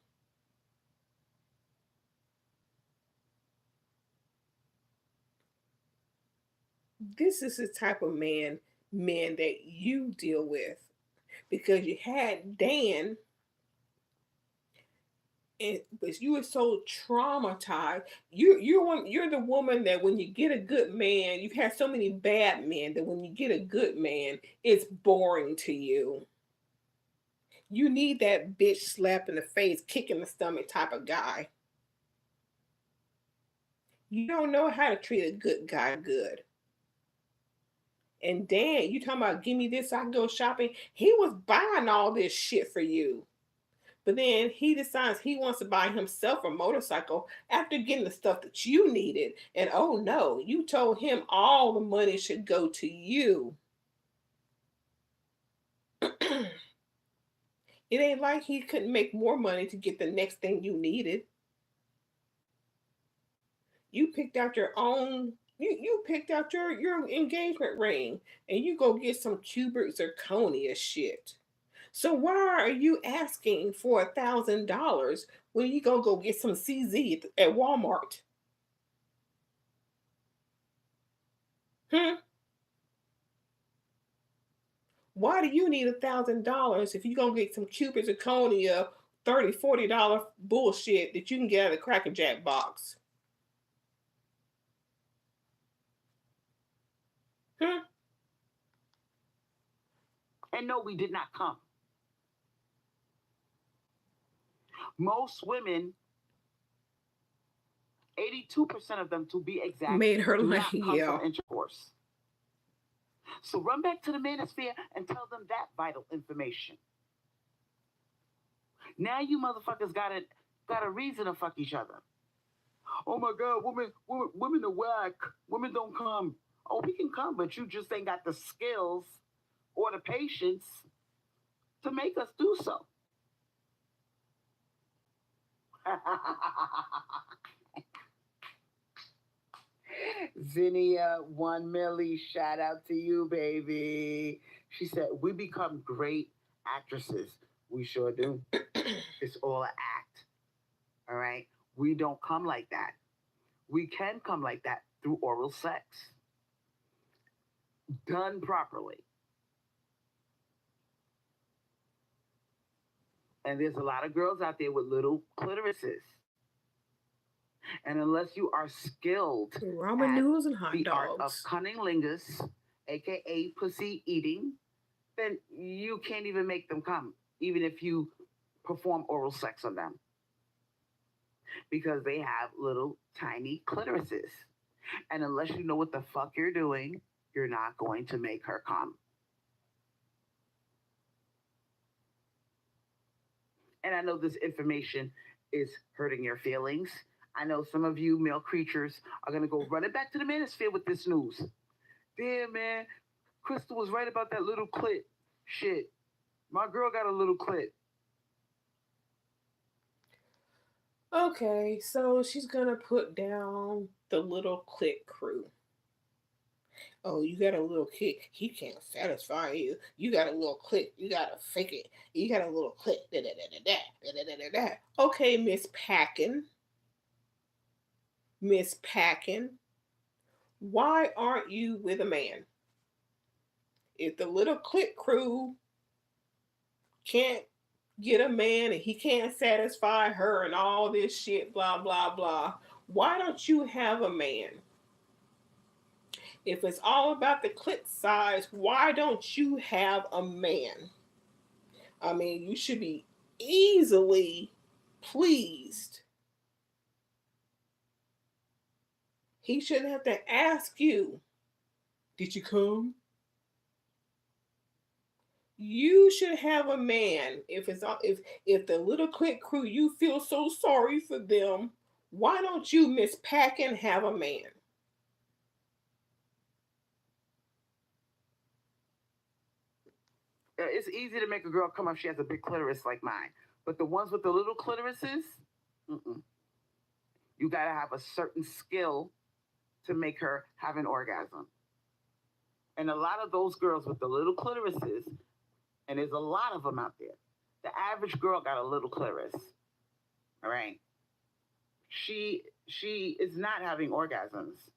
This is the type of men that you deal with because you had Dan, but you were so traumatized. You're the woman that when you get a good man, you've had so many bad men that when you get a good man, it's boring to you. You need that bitch slap in the face, kick in the stomach type of guy. You don't know how to treat a good guy good. And Dan, you talking about give me this, I can go shopping. He was buying all this shit for you. But then he decides he wants to buy himself a motorcycle after getting the stuff that you needed. And oh no, you told him all the money should go to you. It ain't like he couldn't make more money to get the next thing you needed. You picked out your own you picked out your engagement ring and you go get some cubic zirconia shit. So why are you asking for $1,000 when you gonna go get some CZ at Walmart? Hmm? Why do you need $1,000 if you gonna get some cubic zirconia $30, $40 bullshit that you can get out of the Cracker Jack box? Hmm? And no, we did not come. Most women, 82% of them to be exact, Made her do like, not come yeah. from intercourse. So run back to the manosphere and tell them that vital information. Now you motherfuckers got a reason to fuck each other. Oh my God, women are whack. Women don't come. Oh, we can come, but you just ain't got the skills or the patience to make us do so. Zinnia, 1 milli, shout out to you, baby. She said, we become great actresses. We sure do. It's all an act. All right. We don't come like that. We can come like that through oral sex, done properly. And there's a lot of girls out there with little clitorises. And unless you are skilled Ramen at noodles and hot the art of dogs. cunnilingus, aka pussy eating, then you can't even make them come, even if you perform oral sex on them, because they have little tiny clitorises. And unless you know what the fuck you're doing, you're not going to make her come. And I know this information is hurting your feelings. I know some of you male creatures are going to go running back to the manosphere with this news. Damn, man. Crystal was right about that little clit. Shit. My girl got a little clit. Okay, so she's gonna put down the little click crew. Oh, you got a little kick. He can't satisfy you. You got a little click. You gotta fake it. You got a little click. Da da da da da da da da da. Okay, Miss Packin. Miss Packin. Why aren't you with a man? If the little click crew can't get a man and he can't satisfy her and all this shit, blah blah blah, why don't you have a man? If it's all about the clit size, why don't you have a man? I mean, you should be easily pleased. He shouldn't have to ask you, did you come? You should have a man. If the little clit crew, you feel so sorry for them, why don't you, Miss Packin, have a man? It's easy to make a girl come if she has a big clitoris like mine. But the ones with the little clitorises, mm-mm. You got to have a certain skill to make her have an orgasm. And a lot of those girls with the little clitorises, and there's a lot of them out there, the average girl got a little clitoris. All right. She is not having orgasms.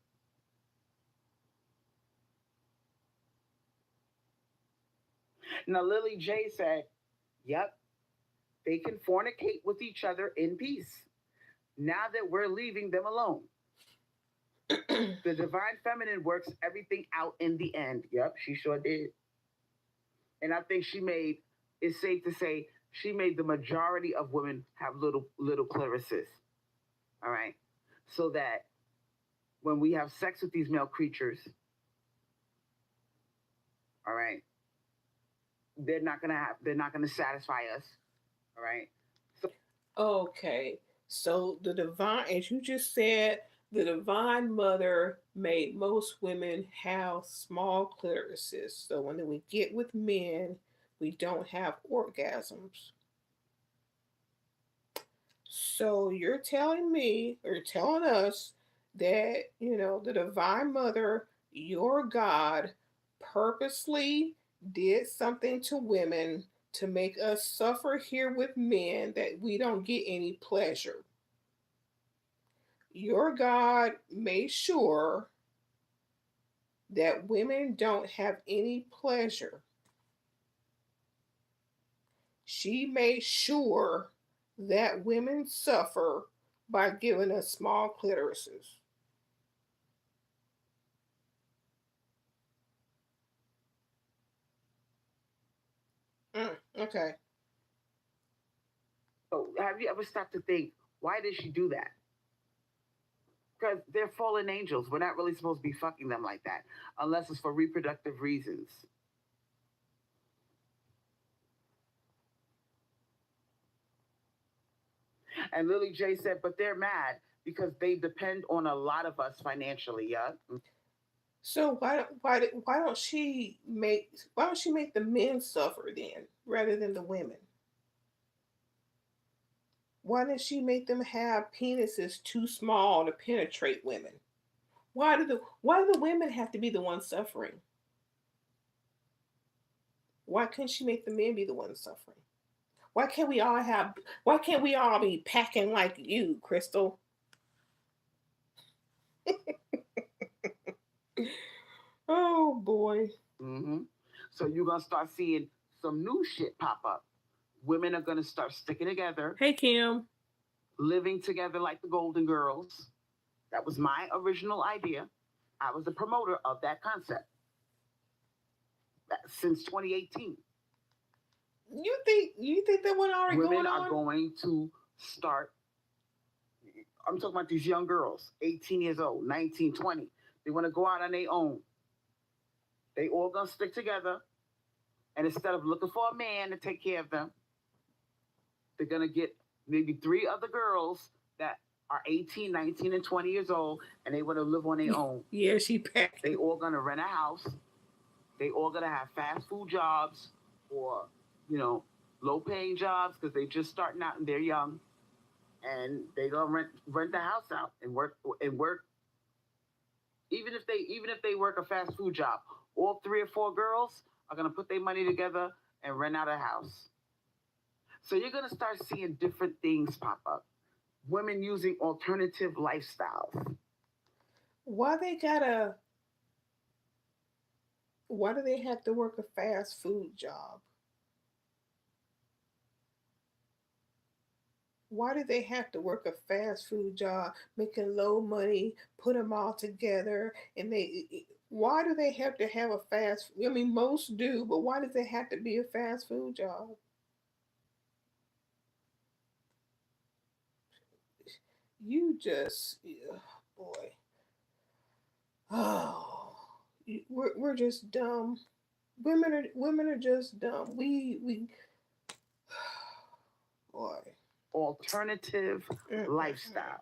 Now Lily J said, yep, they can fornicate with each other in peace. Now that we're leaving them alone. The divine feminine works everything out in the end. Yep, she sure did. And I think it's safe to say, she made the majority of women have little clitorises. All right. So that when we have sex with these male creatures, all right, they're not gonna satisfy us. All right. So Okay, so the divine, as you just said, the divine mother made most women have small clitorises. So when we get with men, we don't have orgasms. So you're telling me, or telling us, that, the divine mother, your God, purposely did something to women to make us suffer here with men that we don't get any pleasure. Your God made sure that women don't have any pleasure. She made sure that women suffer by giving us small clitorises. Okay. have you ever stopped to think, why did she do that? Because they're fallen angels. We're not really supposed to be fucking them like that, unless it's for reproductive reasons. And Lily J said, but they're mad. because they depend on a lot of us financially. Yeah. So why don't she make the men suffer then rather than the women? Why does she make them have penises too small to penetrate women? Why do the women have to be the ones suffering? Why couldn't she make the men be the ones suffering? Why can't we all be packing like you, Crystal? Oh boy. Mm-hmm. So you're gonna start seeing some new shit pop up. Women are gonna start sticking together, Hey Kim. living together like the Golden Girls. That was my original idea. I was the promoter of that concept since 2018. You think that one already Women going are on? going to start. I'm talking about these young girls, 18 years old, 19, 20. They want to go out on their own. They all gonna stick together, and instead of looking for a man to take care of them, they're gonna get maybe 3 other girls that are 18, 19, and 20 years old, and they want to live on their own. Yeah, she packed. They all gonna rent a house. They all gonna have fast food jobs or, low paying jobs because they just starting out and they're young, and they gonna rent the house out and work. Even if they work a fast food job, all 3 or 4 girls are gonna put their money together and rent out a house. So you're gonna start seeing different things pop up. Women using alternative lifestyles. Why do they have to work a fast food job? Why do they have to work a fast food job, making low money, put them all together, and why do they have to have a fast? I mean, most do, but why does it have to be a fast food job? You just, boy, oh, we're just dumb. Women are just dumb. We, boy. Alternative lifestyles.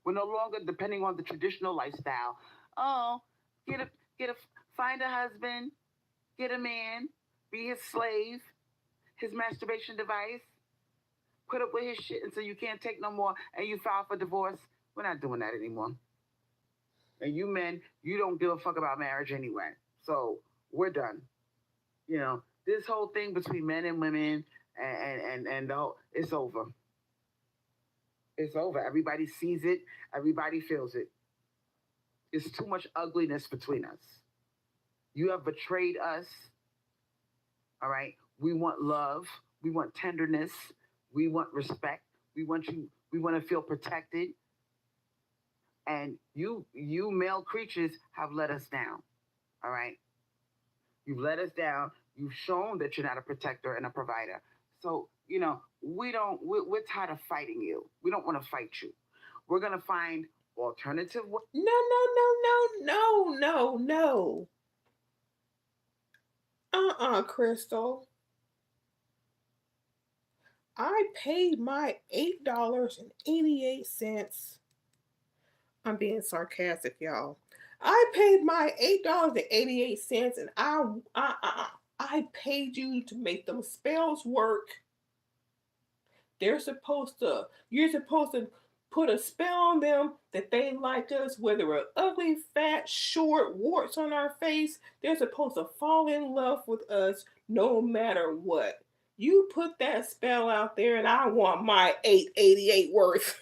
We're no longer depending on the traditional lifestyle. Oh, get a find a husband, get a man, be his slave, his masturbation device, put up with his shit until you can't take no more and you file for divorce. We're not doing that anymore. And you men, you don't give a fuck about marriage anyway. So we're done. This whole thing between men and women and the whole, it's over. It's over. Everybody sees it. Everybody feels it. There's too much ugliness between us. You have betrayed us. All right. We want love. We want tenderness. We want respect. We want to feel protected. And you male creatures have let us down. All right. You've let us down. You've shown that you're not a protector and a provider. So, we're tired of fighting you. We don't want to fight you. We're going to find alternative ways. No. Crystal. I paid my $8.88. I'm being sarcastic, y'all. I paid my $8.88, and I paid you to make them spells work. You're supposed to put a spell on them that they like us, whether we're ugly, fat, short, warts on our face. They're supposed to fall in love with us no matter what. You put that spell out there, and I want my $8.88 worth.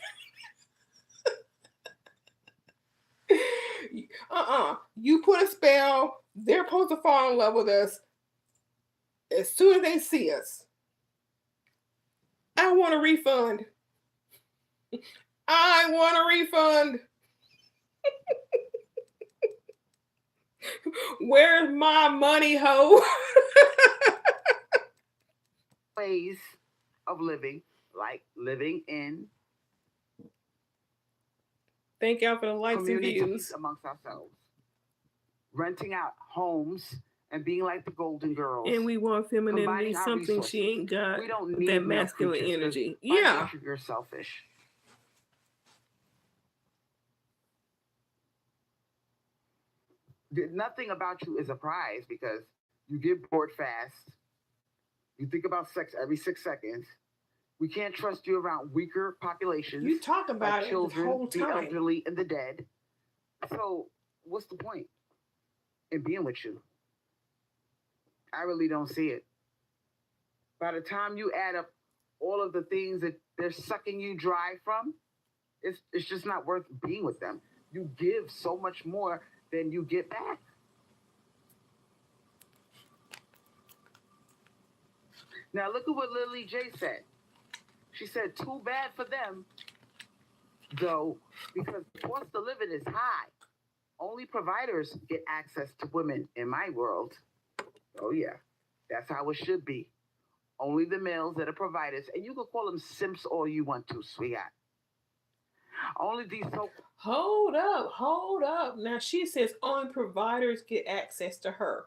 You put a spell, they're supposed to fall in love with us as soon as they see us. I want a refund. I want a refund. Where's my money, ho? Ways of living, like living in Thank y'all for the likes and views. Amongst ourselves. Renting out homes and being like the Golden Girls. And we want femininity, something she ain't got. We don't need that masculine energy. Yeah. You're selfish. Nothing about you is a prize because you get bored fast. You think about sex every 6 seconds. We can't trust you around weaker populations You talk like about it the children, whole the time. elderly, and the dead. So, what's the point in being with you? I really don't see it. By the time you add up all of the things that they're sucking you dry from, it's just not worth being with them. You give so much more than you get back. Now look at what Lily J said. She said, too bad for them, though, because the cost of living is high. Only providers get access to women in my world. Oh yeah, that's how it should be. Only the males that are providers, and you can call them simps all you want to, sweetheart. Only these so Hold up, hold up. Now she says only providers get access to her.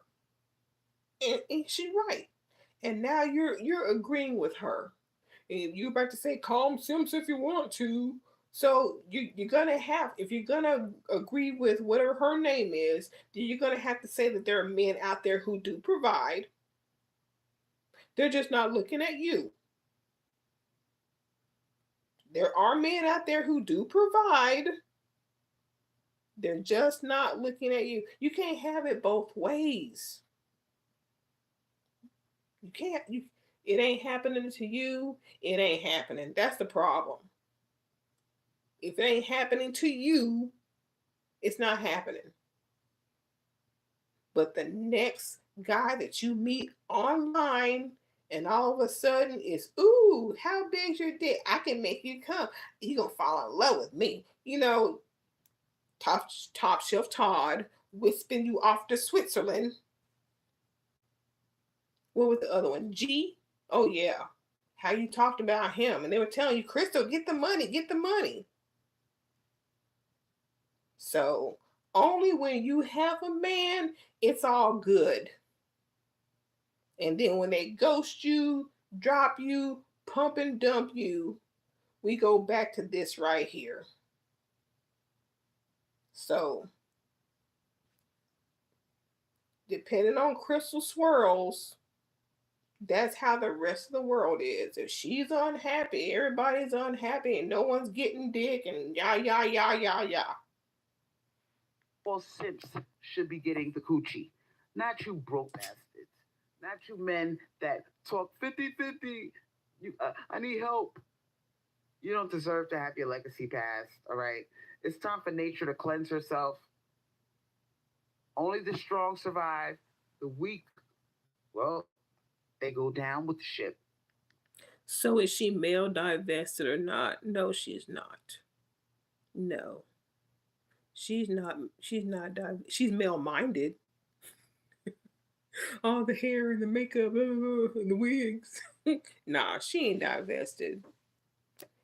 And she's right. And now you're agreeing with her. And you're about to say call them Sims if you want to. So you're gonna have, if you're gonna agree with whatever her name is, then you're gonna have to say that there are men out there who do provide. They're just not looking at you. There are men out there who do provide. They're just not looking at you. You can't have it both ways. You can't. You. It ain't happening to you. It ain't happening. That's the problem. If it ain't happening to you, it's not happening. But the next guy that you meet online, and all of a sudden it's, ooh, how big's your dick? I can make you come. You gonna fall in love with me. Top shelf Todd whispering you off to Switzerland. What was the other one? G? Oh yeah. How you talked about him. And they were telling you, Crystal, get the money, get the money. So only when you have a man, it's all good. And then when they ghost you, drop you, pump and dump you, we go back to this right here. So depending on Crystal Swirlz, that's how the rest of the world is. If she's unhappy, everybody's unhappy, and no one's getting dick, and yah yah yah yah yah. all simps should be getting the coochie, not you broke bastards, not you men that talk 50-50. I need help. You don't deserve to have your legacy passed, all right? It's time for nature to cleanse herself. Only the strong survive. The weak, well, they go down with the ship. So is she male divested or not? No, she's not. No, she's not. She's male minded. All the hair and the makeup and the wigs. Nah, she ain't divested.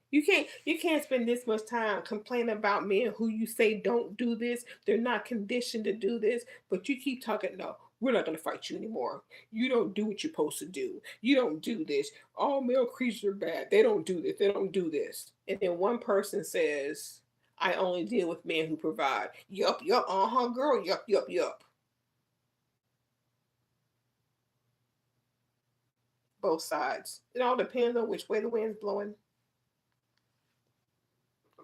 You can't spend this much time complaining about men who you say don't do this. They're not conditioned to do this, but you keep talking. No, we're not gonna fight you anymore. You don't do what you're supposed to do. You don't do this. All male creatures are bad. They don't do this. They don't do this. And then one person says, "I only deal with men who provide." Yup, yup, girl. Yup, yup, yup. Both sides. It all depends on which way the wind's blowing.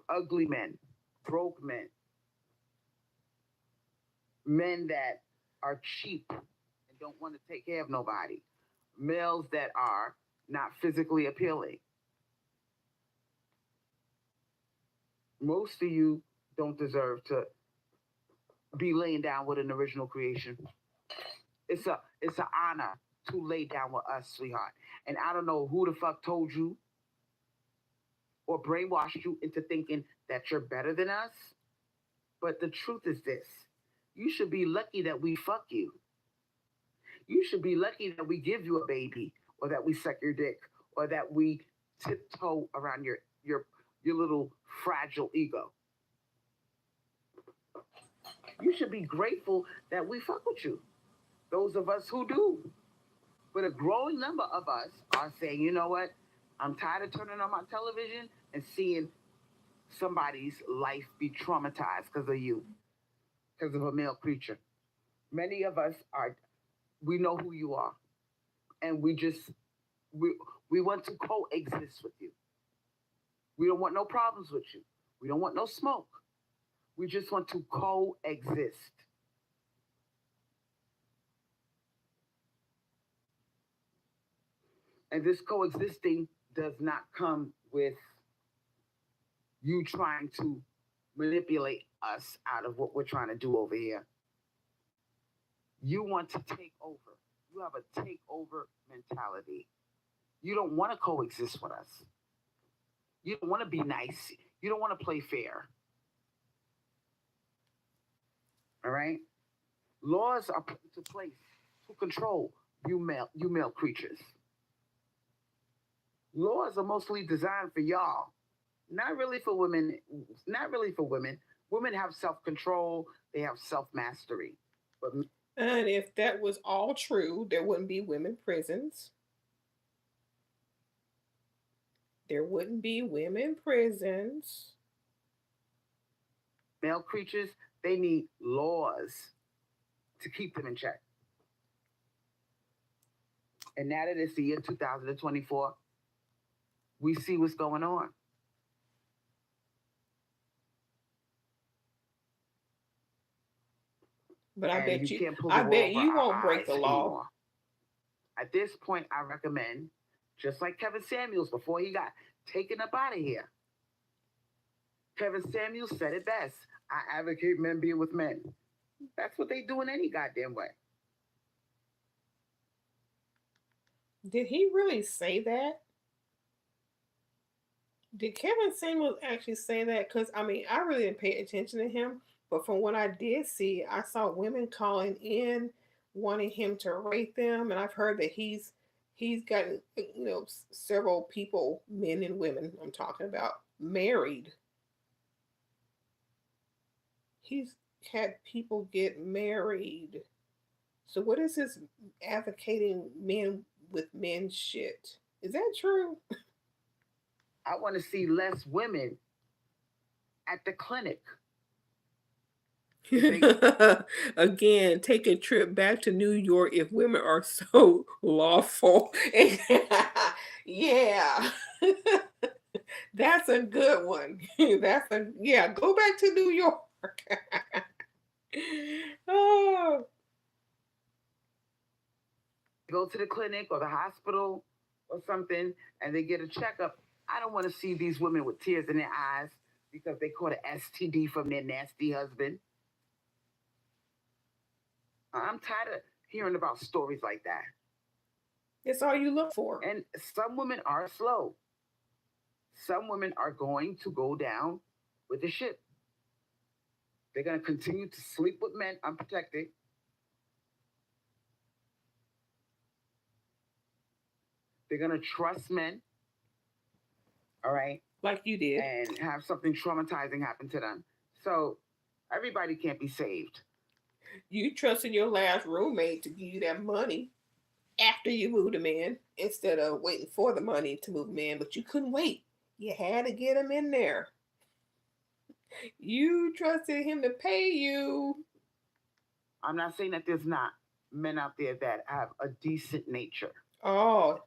Ugly men, broke men, men that are cheap and don't want to take care of nobody, males that are not physically appealing. Most of you don't deserve to be laying down with an original creation. It's an honor to lay down with us, sweetheart. And I don't know who the fuck told you or brainwashed you into thinking that you're better than us. But the truth is this: you should be lucky that we fuck you. You should be lucky that we give you a baby, or that we suck your dick, or that we tiptoe around your little fragile ego. You should be grateful that we fuck with you. Those of us who do. But a growing number of us are saying, you know what? I'm tired of turning on my television and seeing somebody's life be traumatized because of you, because of a male creature. Many of us are, we know who you are, and we we want to coexist with you. We don't want no problems with you. We don't want no smoke. We just want to coexist. And this coexisting does not come with you trying to manipulate us out of what we're trying to do over here. You want to take over. You have a takeover mentality. You don't want to coexist with us. You don't want to be nice. You don't want to play fair. All right? Laws are put into place to control you male creatures. Laws are mostly designed for y'all, not really for women. Not really for women. Women have self-control. They have self-mastery. But And if that was all true, there wouldn't be women prisons. There wouldn't be women prisons. male creatures, they need laws to keep them in check. And now that it's the year 2024, we see what's going on. But I And bet you you, can't pull the I wool bet over you our won't break eyes the law. anymore. At this point, I recommend, just like Kevin Samuels before he got taken up out of here, Kevin Samuels said it best. I advocate men being with men. That's what they do in any goddamn way. Did he really say that? Did Kevin Samuels actually say that? Because I mean, I really didn't pay attention to him, but from what I did see, I saw women calling in wanting him to rate them, and I've heard that he's gotten several people, men and women, I'm talking about, married. He's had people get married. So what is this advocating men with men shit? Is that true? I want to see less women at the clinic. Again, take a trip back to New York if women are so lawful. Yeah. That's a good one. Yeah, go back to New York. Oh, Go to the clinic or the hospital or something and they get a checkup. I don't want to see these women with tears in their eyes because they caught an STD from their nasty husband. I'm tired of hearing about stories like that. it's all you look for. And some women are slow. Some women are going to go down with the ship. They're going to continue to sleep with men unprotected. They're going to trust men, all right, Like you did. and have something traumatizing happen to them. So everybody can't be saved. You trusted your last roommate to give you that money after you moved him in instead of waiting for the money to move him in, but you couldn't wait. You had to get him in there. You trusted him to pay you. I'm not saying that there's not men out there that have a decent nature, Oh,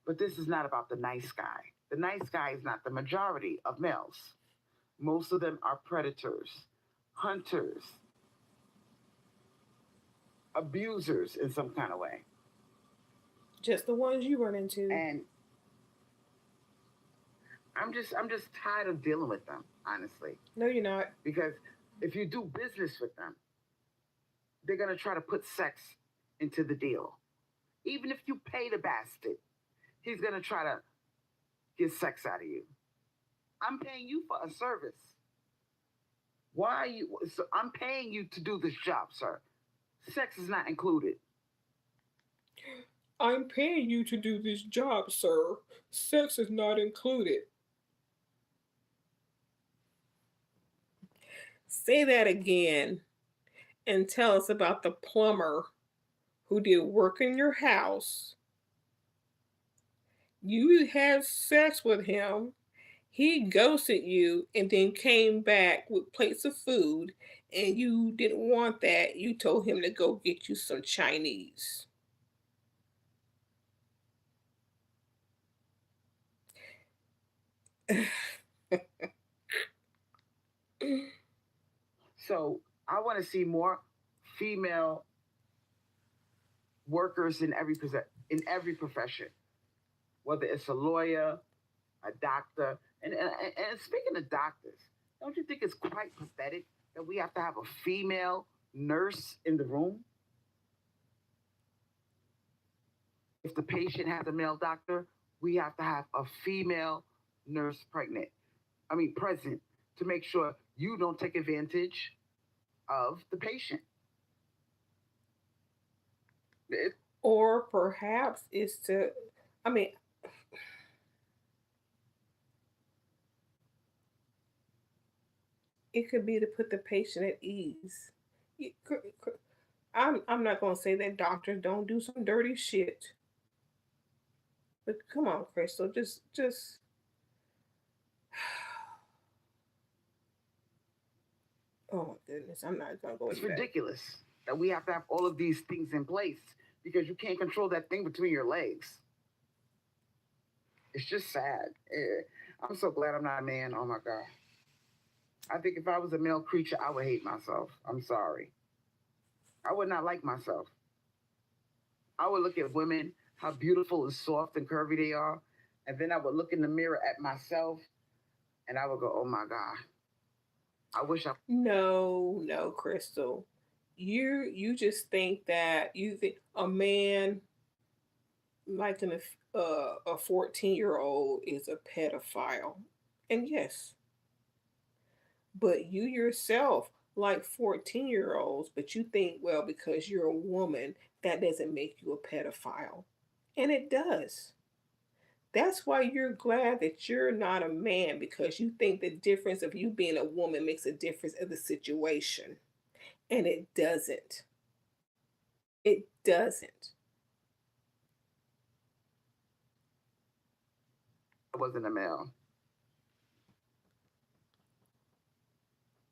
but this is not about the nice guy. The nice guy is not the majority of males. Most of them are predators, hunters, abusers in some kind of way. just the ones you run into. And I'm just tired of dealing with them, honestly. No, you're not. Because if you do business with them, they're gonna try to put sex into the deal. Even if you pay the bastard, he's gonna try to get sex out of you. I'm paying you for a service. Why are you? So I'm paying you to do this job, sir. Sex is not included. I'm paying you to do this job, sir. Sex is not included. Say that again and tell us about the plumber who did work in your house. You had sex with him. He ghosted you and then came back with plates of food and you didn't want that, you told him to go get you some Chinese. So I want to see more female workers in every profession, whether it's a lawyer, a doctor, and speaking of doctors, don't you think it's quite pathetic that we have to have a female nurse in the room if the patient has a male doctor? We have to have a female nurse present to make sure you don't take advantage of the patient. It, Or perhaps it's to, I mean, it could be to put the patient at ease. I'm not gonna say that doctors don't do some dirty shit, but come on, Crystal, just oh my goodness, I'm not gonna go it's into that. ridiculous that we have to have all of these things in place because you can't control that thing between your legs. It's just sad. I'm so glad I'm not a man. Oh my God. I think if I was a male creature, I would hate myself. I'm sorry. I would not like myself. I would look at women, how beautiful and soft and curvy they are, and then I would look in the mirror at myself and I would go, oh my God. I wish I. No, no, Crystal. You just think that you think a man like a 14-year-old is a pedophile. And yes, but you yourself like 14-year-olds, but you think, well, because you're a woman, that doesn't make you a pedophile. And it does. That's why you're glad that you're not a man, because you think the difference of you being a woman makes a difference of the situation. And it doesn't. It doesn't. wasn't a male.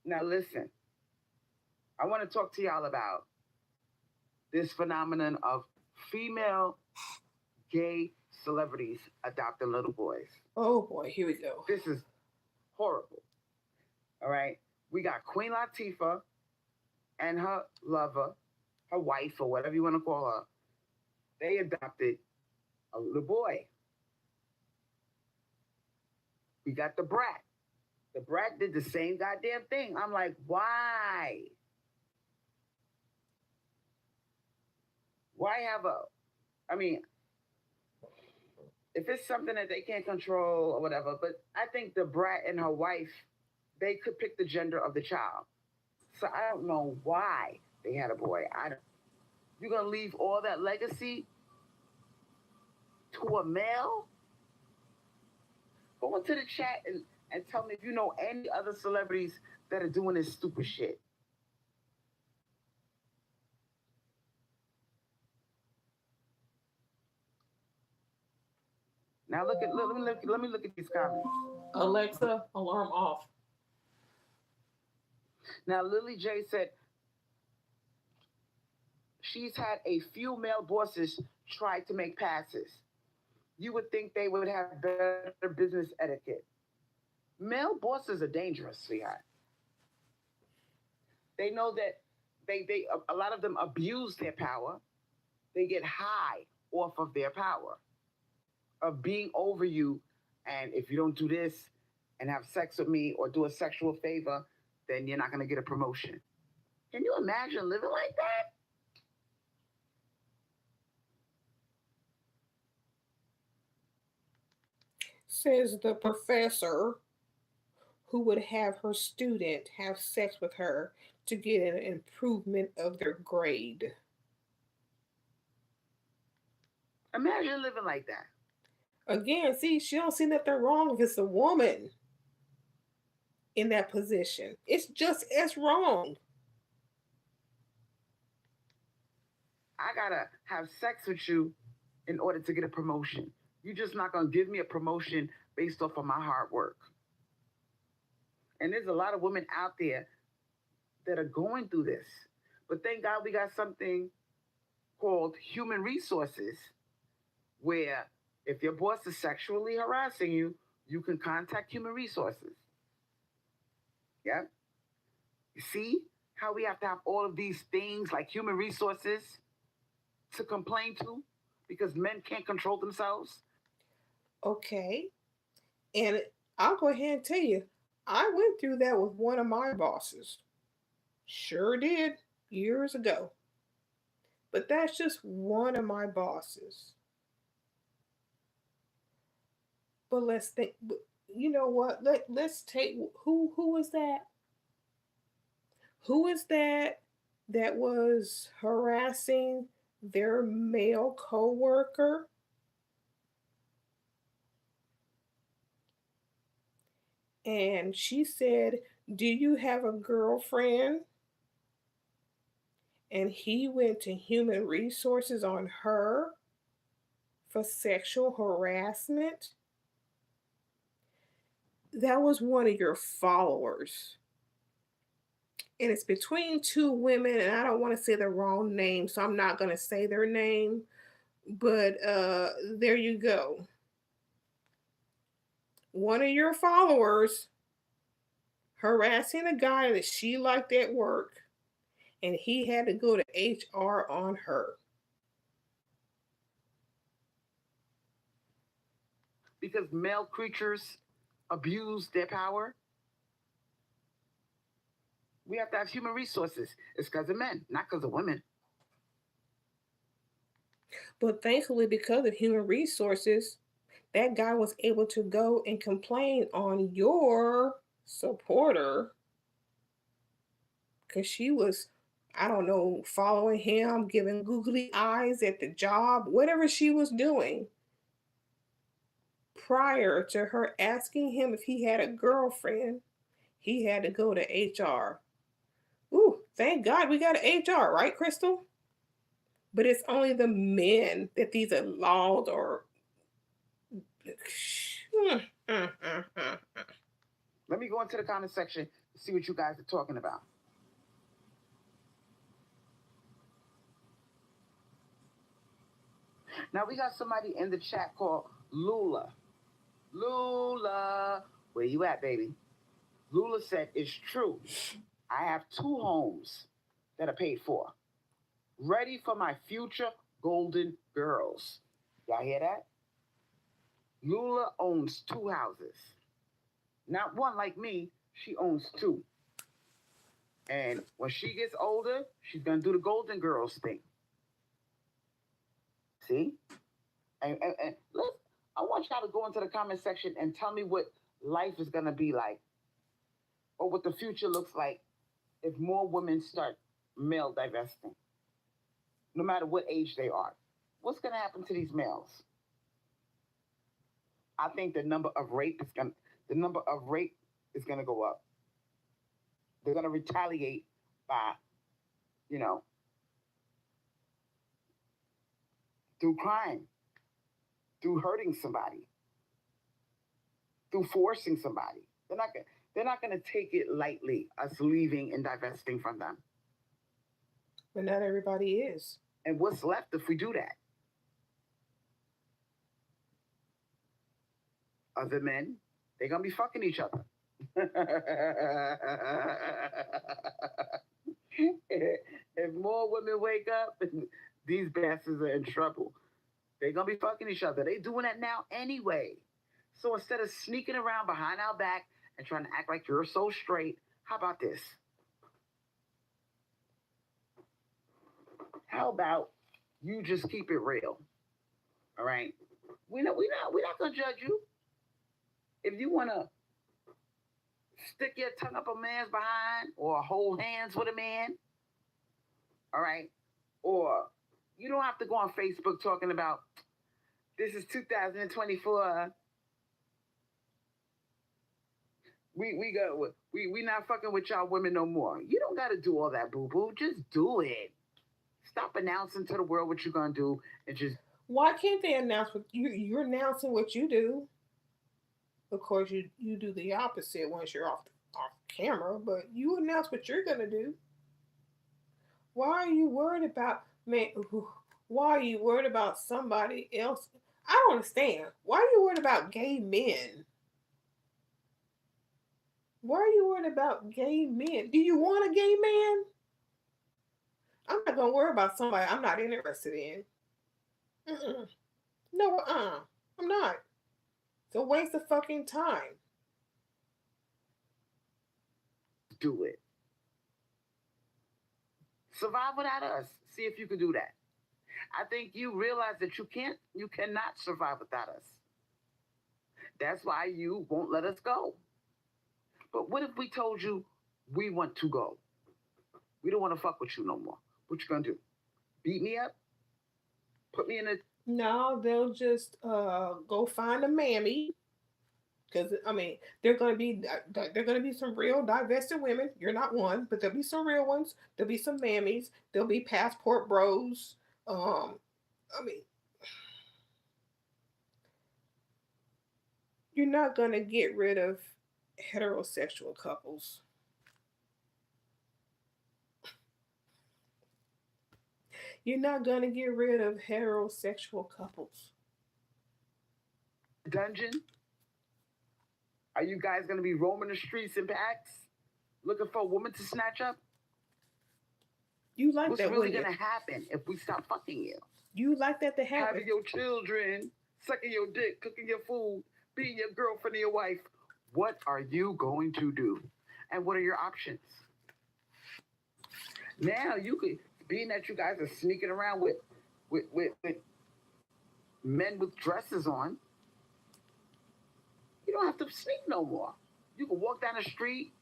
Now, listen, I want to talk to y'all about this phenomenon of female gay celebrities adopting little boys. Oh boy, here we go. This is horrible. All right. We got Queen Latifah and her lover, her wife, or whatever you want to call her. They adopted a little boy. We got the brat. The brat did the same goddamn thing. I'm like, why? Why have a, I mean, if it's something that they can't control or whatever, but I think the brat and her wife, they could pick the gender of the child. So I don't know why they had a boy. I don't. You're gonna leave all that legacy to a male? Go into the chat and tell me if you know any other celebrities that are doing this stupid shit. Now let me look at these comments. Alexa, alarm off. Now Lily J said she's had a few male bosses try to make passes. You would think they would have better business etiquette. Male bosses are dangerous, sweetheart. They know that they a lot of them abuse their power. They get high off of their power of being over you. And if you don't do this and have sex with me or do a sexual favor, then you're not going to get a promotion. Can you imagine living like that? Says the professor who would have her student have sex with her to get an improvement of their grade. Imagine living like that. Again, see, she don't see nothing wrong if it's a woman in that position. It's just as wrong. I gotta have sex with you in order to get a promotion. You're just not gonna give me a promotion based off of my hard work. And there's a lot of women out there that are going through this. But thank God we got something called human resources where if your boss is sexually harassing you, you can contact human resources. Yeah. You see how we have to have all of these things like human resources to complain to because men can't control themselves? Okay. And I'll go ahead and tell you, I went through that with one of my bosses. Sure did, years ago. But that's just one of my bosses. But let's think. You know what? Let's take who is that? Who is that that was harassing their male coworker? And she said, "Do you have a girlfriend?" And he went to human resources on her for sexual harassment. That was one of your followers. And it's between two women, and I don't want to say the wrong name, so I'm not going to say their name. But there you go. One of your followers harassing a guy that she liked at work, and he had to go to HR on her. Because male creatures abuse their power. We have to have human resources. It's because of men, not because of women. But thankfully, because of human resources, that guy was able to go and complain on your supporter because she was, I don't know, following him, giving googly eyes at the job, whatever she was doing prior to her asking him if he had a girlfriend. He had to go to HR. Ooh, thank God we got an HR, right, Crystal? But it's only the men that these are laws or. Let me go into the comment section to see what you guys are talking about. Now we got somebody in the chat called Lula. Lula, where you at, baby? Lula said, it's true. I have 2 homes that are paid for. Ready for my future golden girls. Y'all hear that? Lula owns 2 houses. Not one like me, she owns 2. And when she gets older, she's going to do the golden girls thing. See? And let's, I want y'all to go into the comment section and tell me what life is going to be like or what the future looks like if more women start male divesting, no matter what age they are. What's going to happen to these males? I think the number of rape is going to go up. They're going to retaliate by, through crime, through hurting somebody, through forcing somebody. They're not going to take it lightly, us leaving and divesting from them. But not everybody is. And what's left if we do that? Other men, they're going to be fucking each other. If more women wake up, these bastards are in trouble. They're going to be fucking each other. They doing that now anyway. So instead of sneaking around behind our back and trying to act like you're so straight, how about this? How about you just keep it real? All right? We're not going to judge you. If you want to stick your tongue up a man's behind or hold hands with a man, all right? Or you don't have to go on Facebook talking about this is 2024. We not fucking with y'all women no more. You don't got to do all that, boo-boo. Just do it. Stop announcing to the world what you're going to do and just... Why can't they announce what you're announcing what you do? Of course, you do the opposite once you're off off camera, but you announce what you're gonna do. Why are you worried about man? Why are you worried about somebody else? I don't understand. Why are you worried about gay men? Why are you worried about gay men? Do you want a gay man? I'm not gonna worry about somebody I'm not interested in. Mm-mm. No, I'm not. It's a waste of fucking time. Do it. Survive without us. See if you can do that. I think you realize that you cannot survive without us. That's why you won't let us go. But what if we told you we want to go? We don't want to fuck with you no more. What you gonna do? Beat me up? Put me in a No, they'll just go find a mammy. Because I mean, they're gonna be some real divested women. You're not one, but there'll be some real ones. There'll be some mammies. There'll be passport bros. I mean, you're not gonna get rid of heterosexual couples. You're not gonna get rid of heterosexual couples. dungeon. Are you guys gonna be roaming the streets in packs, looking for a woman to snatch up? You like What's that, really wouldn't you? gonna happen if we stop fucking you? You like that to happen. Having your children, sucking your dick, cooking your food, being your girlfriend or your wife. What are you going to do? And what are your options? Now you could, being that you guys are sneaking around with men with dresses on, you don't have to sneak no more. You can walk down the street,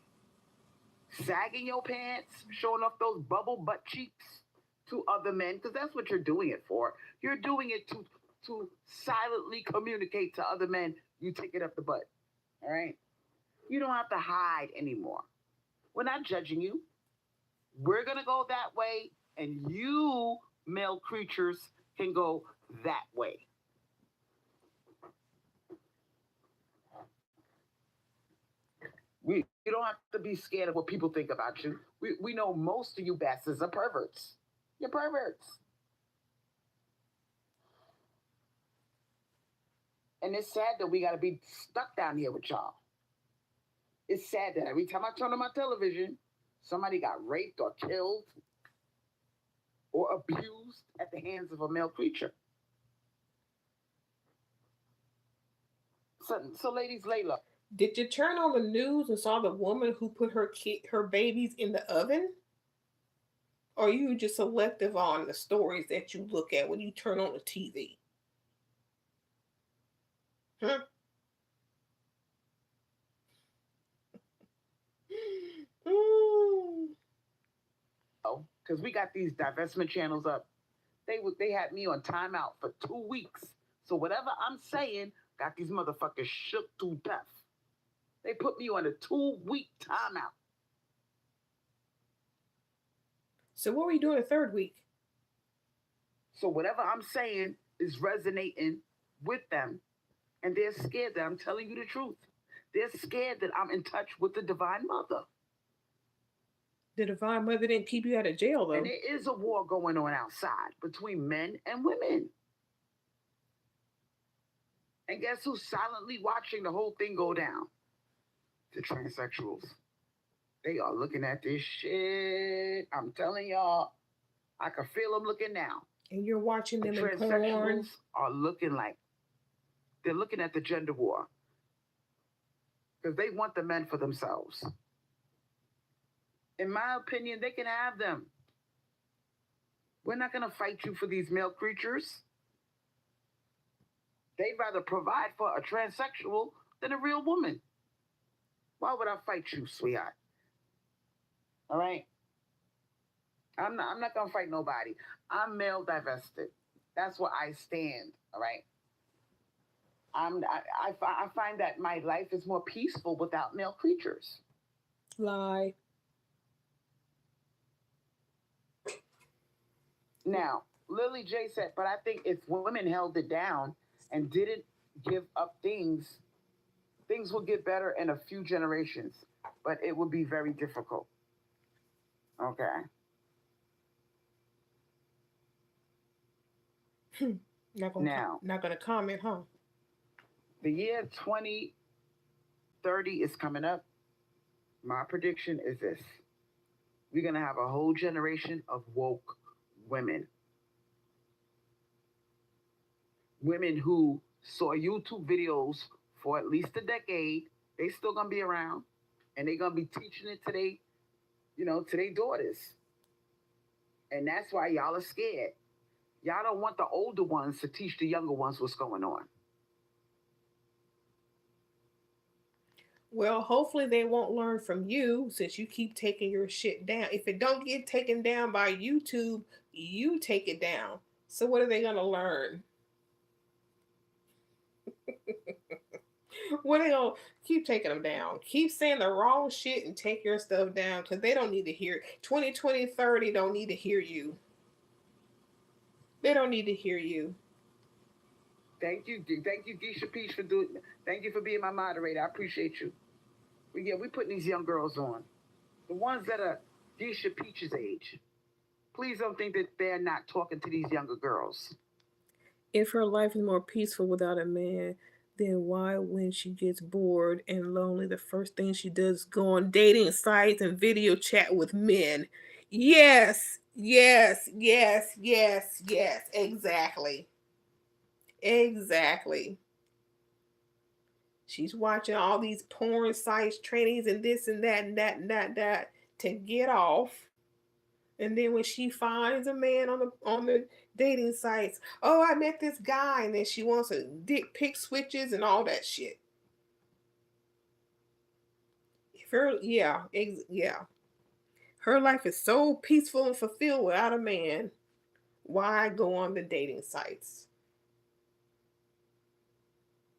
sagging your pants, showing off those bubble butt cheeks to other men, because that's what you're doing it for. You're doing it to silently communicate to other men you take it up the butt. All right? You don't have to hide anymore. We're not judging you. We're gonna go that way, and you male creatures can go that way. You don't have to be scared of what people think about you. We know most of you bastards are perverts. You're perverts. And it's sad that we got to be stuck down here with y'all. It's sad that every time I turn on my television, somebody got raped or killed or abused at the hands of a male creature. So ladies, lay low. Did you turn on the news and saw the woman who put her babies in the oven? Or are you just selective on the stories that you look at when you turn on the TV? Huh? Mm. Oh, because we got these divestment channels up. They had me on timeout for 2 weeks. So whatever I'm saying got these motherfuckers shook to death. They put me on a 2-week timeout. So what were you doing the third week? So whatever I'm saying is resonating with them, and they're scared that I'm telling you the truth. They're scared that I'm in touch with the Divine Mother. The Divine Mother didn't keep you out of jail, though. And there is a war going on outside between men and women. And guess who's silently watching the whole thing go down? The transsexuals. They are looking at this shit. I'm telling y'all, I can feel them looking now. And you're watching them in porn. Transsexuals are looking like they're looking at the gender war because they want the men for themselves. In my opinion, they can have them. We're not going to fight you for these male creatures. They'd rather provide for a transsexual than a real woman. Why would I fight you, sweetheart? All right? I'm not going to fight nobody. I'm male divested. That's where I stand, all right? I find that my life is more peaceful without male creatures. Lie. Now, Lily J said, but I think if women held it down and didn't give up things would get better in a few generations. but it would be very difficult. Okay. Now, Not gonna comment, huh? the year 2030 is coming up. My prediction is this: we're going to have a whole generation of woke women. Women who saw YouTube videos for at least a decade. They still going to be around, and they're going to be teaching it to to their daughters. And that's why y'all are scared. Y'all don't want the older ones to teach the younger ones what's going on. Well, hopefully they won't learn from you since you keep taking your shit down. If it don't get taken down by YouTube, you take it down. So what are they gonna learn? What are they gonna keep taking them down? Keep saying the wrong shit and take your stuff down because they don't need to hear it. 2020, 30 don't need to hear you. They don't need to hear you. Thank you, Geisha Peach, for doing. Thank you for being my moderator. I appreciate you. We putting these young girls on, the ones that are Geisha Peach's age. Please don't think that they're not talking to these younger girls. If her life is more peaceful without a man, then why, when she gets bored and lonely, the first thing she does is go on dating sites and video chat with men? Yes, yes, yes, yes, yes, exactly. Exactly. She's watching all these porn sites, trainings, and this and that and that and that to get off. And then when she finds a man on the dating sites, oh, I met this guy, and then she wants a dick pic switches and all that shit. If her, yeah, yeah, her life is so peaceful and fulfilled without a man. Why go on the dating sites?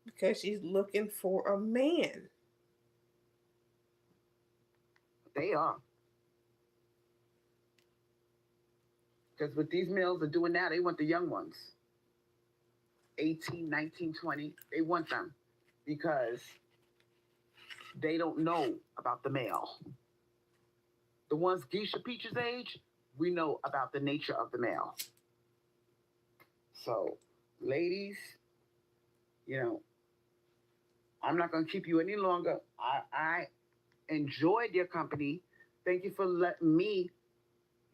Because she's looking for a man. They are. Because what these males are doing now, they want the young ones. 18, 19, 20. They want them because they don't know about the male. The ones Geisha Peach's age, we know about the nature of the male. So, ladies, you know, I'm not going to keep you any longer. I enjoyed your company. Thank you for letting me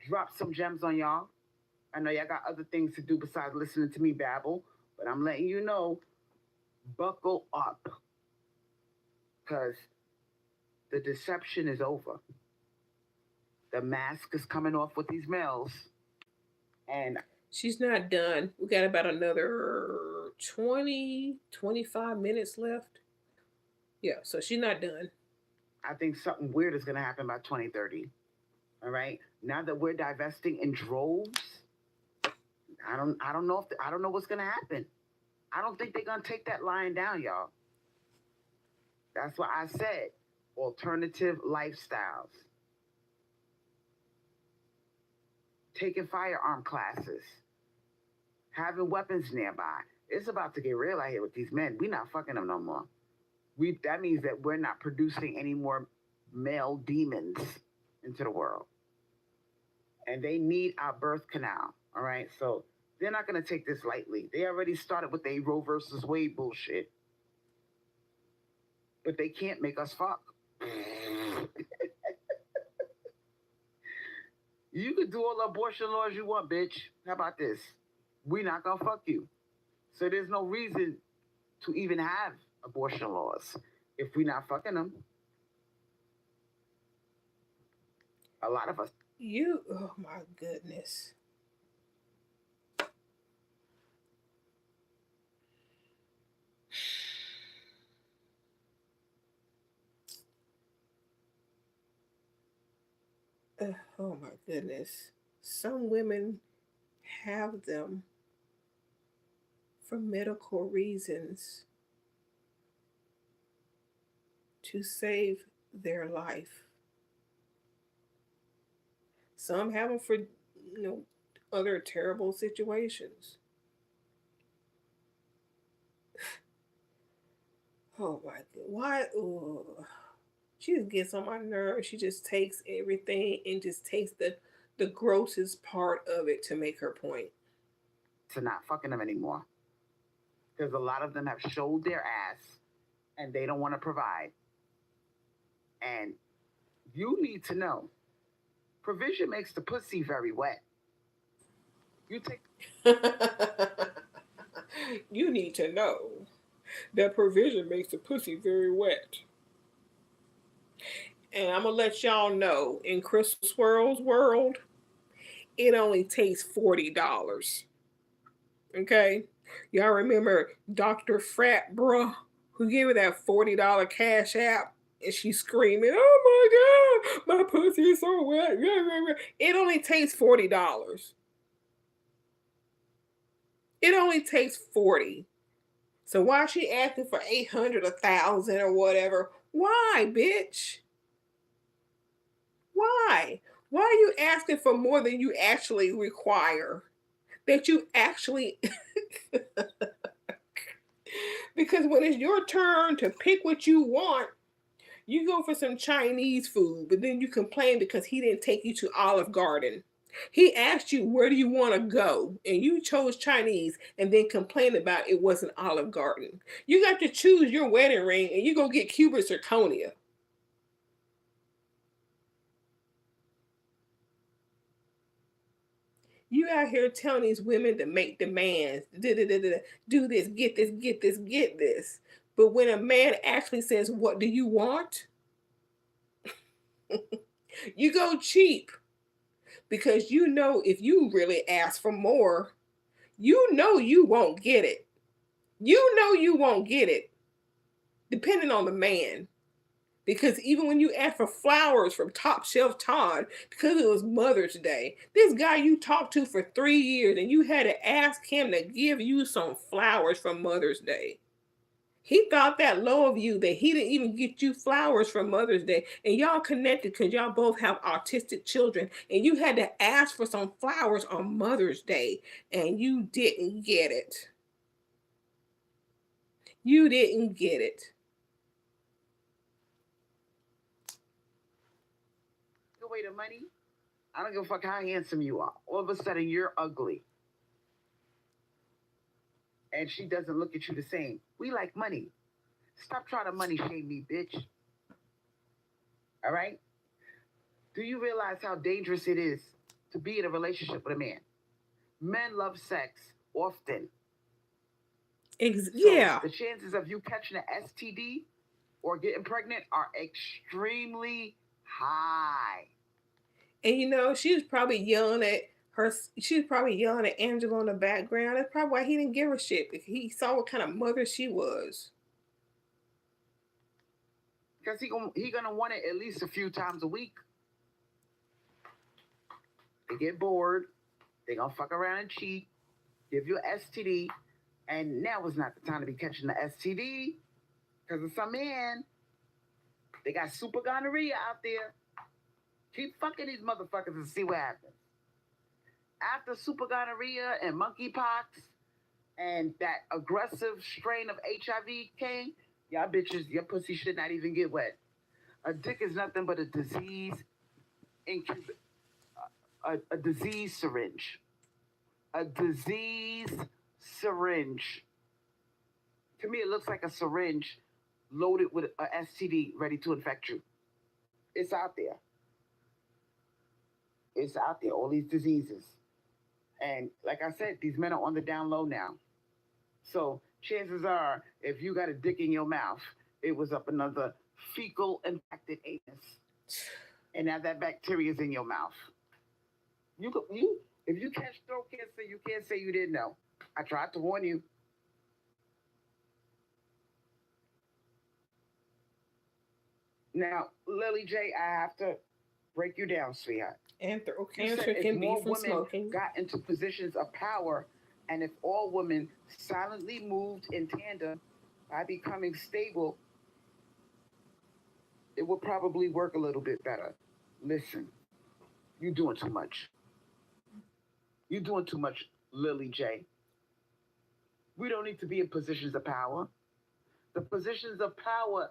drop some gems on y'all. I know y'all got other things to do besides listening to me babble, but I'm letting you know, buckle up, because the deception is over. The mask is coming off with these males, and She's not done. We got about another 20, 25 minutes left. Yeah, so she's not done. I think something weird is going to happen by 2030. All right. Now that we're divesting in droves, I don't know I don't know what's going to happen. I don't think they're going to take that line down, y'all. That's why I said alternative lifestyles, taking firearm classes, having weapons nearby. It's about to get real out here with these men. We're not fucking them no more. That means that we're not producing any more male demons into the world. And they need our birth canal. All right. So they're not going to take this lightly. They already started with the Roe versus Wade bullshit. But they can't make us fuck. You can do all the abortion laws you want, bitch. How about this? We're not going to fuck you. So there's no reason to even have abortion laws if we're not fucking them. A lot of us. Oh my goodness. Oh my goodness. Some women have them for medical reasons to save their life. Some have them for, other terrible situations. Oh my god. Why? Ugh. She just gets on my nerves. She just takes everything and just takes the grossest part of it to make her point. To not fucking them anymore. Because a lot of them have showed their ass and they don't want to provide. And you need to know, provision makes the pussy very wet. You take. You need to know that provision makes the pussy very wet. And I'm gonna let y'all know, in Crystal Swirl's world, it only takes $40. Okay? Y'all remember Dr. Frat Bruh, who gave her that $40 cash app? And she's screaming, "Oh my God, my pussy is so wet." It only takes $40. It only takes 40. So why is she asking for 800, 1,000, or whatever? Why, bitch? Why? Why are you asking for more than you actually require? That you actually. Because when it's your turn to pick what you want, you go for some Chinese food, but then you complain because he didn't take you to Olive Garden. He asked you, where do you want to go? And you chose Chinese and then complained about it wasn't Olive Garden. You got to choose your wedding ring and you go get Cuban zirconia. You out here telling these women to make demands, do this, get this, get this, get this. But when a man actually says, what do you want? You go cheap. Because you know if you really ask for more, you know you won't get it. You know you won't get it, depending on the man. Because even when you ask for flowers from Top Shelf Todd, because it was Mother's Day, this guy you talked to for 3 years and you had to ask him to give you some flowers for Mother's Day. He thought that low of you that he didn't even get you flowers for Mother's Day. And y'all connected because y'all both have autistic children. And you had to ask for some flowers on Mother's Day. And you didn't get it. You didn't get it. Go away the money. I don't give a fuck how handsome you are. All of a sudden, you're ugly. And she doesn't look at you the same. We like money. Stop trying to money shame me, bitch. All right? Do you realize how dangerous it is to be in a relationship with a man? Men love sex often. Yeah. So the chances of you catching an STD or getting pregnant are extremely high. And you know, she was probably yelling at her. She was probably yelling at Angela in the background. That's probably why he didn't give a shit. Because he saw what kind of mother she was. Because he gonna want it at least a few times a week. They get bored. They gonna fuck around and cheat. Give you an STD. And now is not the time to be catching the STD. Because of some men. They got super gonorrhea out there. Keep fucking these motherfuckers and see what happens. After super gonorrhea and monkeypox and that aggressive strain of HIV came, y'all bitches, your pussy should not even get wet. A dick is nothing but a disease a disease syringe. A disease syringe. To me, it looks like a syringe loaded with a STD ready to infect you. It's out there. It's out there, all these diseases. And like I said, these men are on the down low now. So chances are, if you got a dick in your mouth, it was up another fecal infected anus. And now that bacteria is in your mouth. If you catch throat cancer, you can't say you didn't know. I tried to warn you. Now, Lily J, I have to break you down, sweetheart. And throat cancer can be from smoking. Got into positions of power, and if all women silently moved in tandem by becoming stable, it would probably work a little bit better. Listen, you're doing too much. You're doing too much, Lily J. We don't need to be in positions of power. The positions of power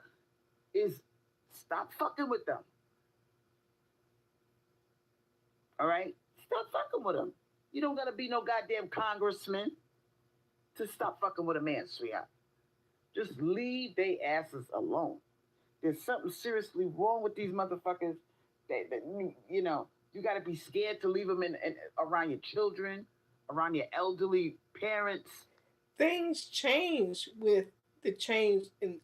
is Stop fucking with them. All right? Stop fucking with them. You don't gotta be no goddamn congressman to stop fucking with a man, sweetheart. Just leave they asses alone. There's something seriously wrong with these motherfuckers. You know, you got to be scared to leave them in around your children, around your elderly parents. Things change with the change in.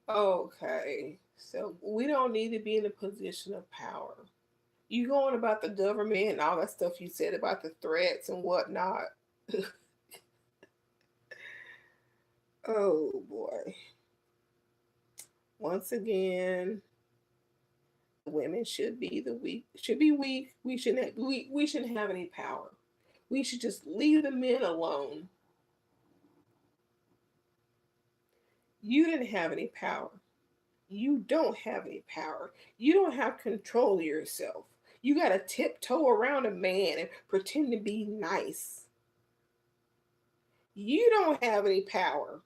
Okay, so we don't need to be in a position of power. You going about the government and all that stuff you said about the threats and whatnot. Oh boy. Once again, women should be the weak. Should be weak. We shouldn't have any power. We should just leave the men alone. You didn't have any power. You don't have any power. You don't have control of yourself. You got to tiptoe around a man and pretend to be nice. You don't have any power.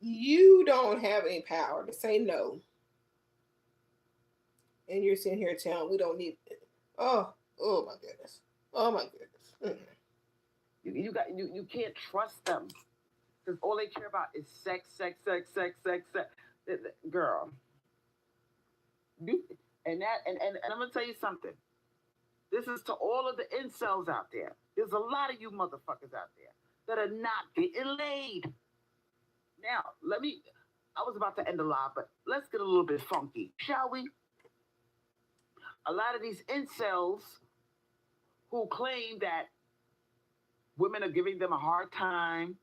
You don't have any power to say no. And you're sitting here telling we don't need it. Oh my goodness. Oh my goodness. You can't trust them because all they care about is sex. Girl, and I'm gonna tell you something. This is to all of the incels out there. There's a lot of you motherfuckers out there that are not getting laid. Now, I was about to end the live, but let's get a little bit funky, shall we? A lot of these incels who claim that women are giving them a hard time,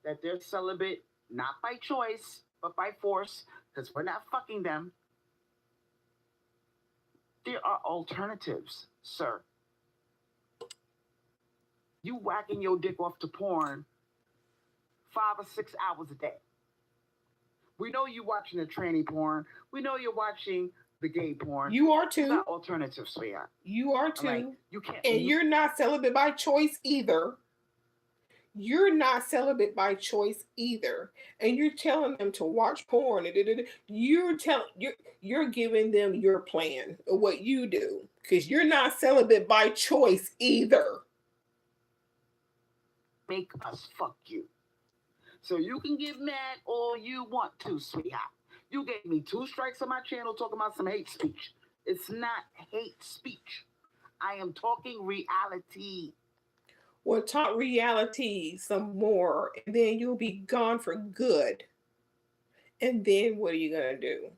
that they're celibate, not by choice, but by force, because we're not fucking them. There are alternatives, sir. You whacking your dick off to porn 5 or 6 hours a day. We know you watching the tranny porn. We know you're watching the gay porn. You are too. It's not alternative, sweetheart. You are too. Right? You can't. And you're not celibate by choice either. You're not celibate by choice either. And you're telling them to watch porn. You're giving them your plan of what you do. Because you're not celibate by choice either. Make us fuck you. So you can get mad all you want to, sweetheart. You gave me 2 strikes on my channel talking about some hate speech. It's not hate speech. I am talking reality. Well, talk reality some more, and then you'll be gone for good. And then what are you going to do?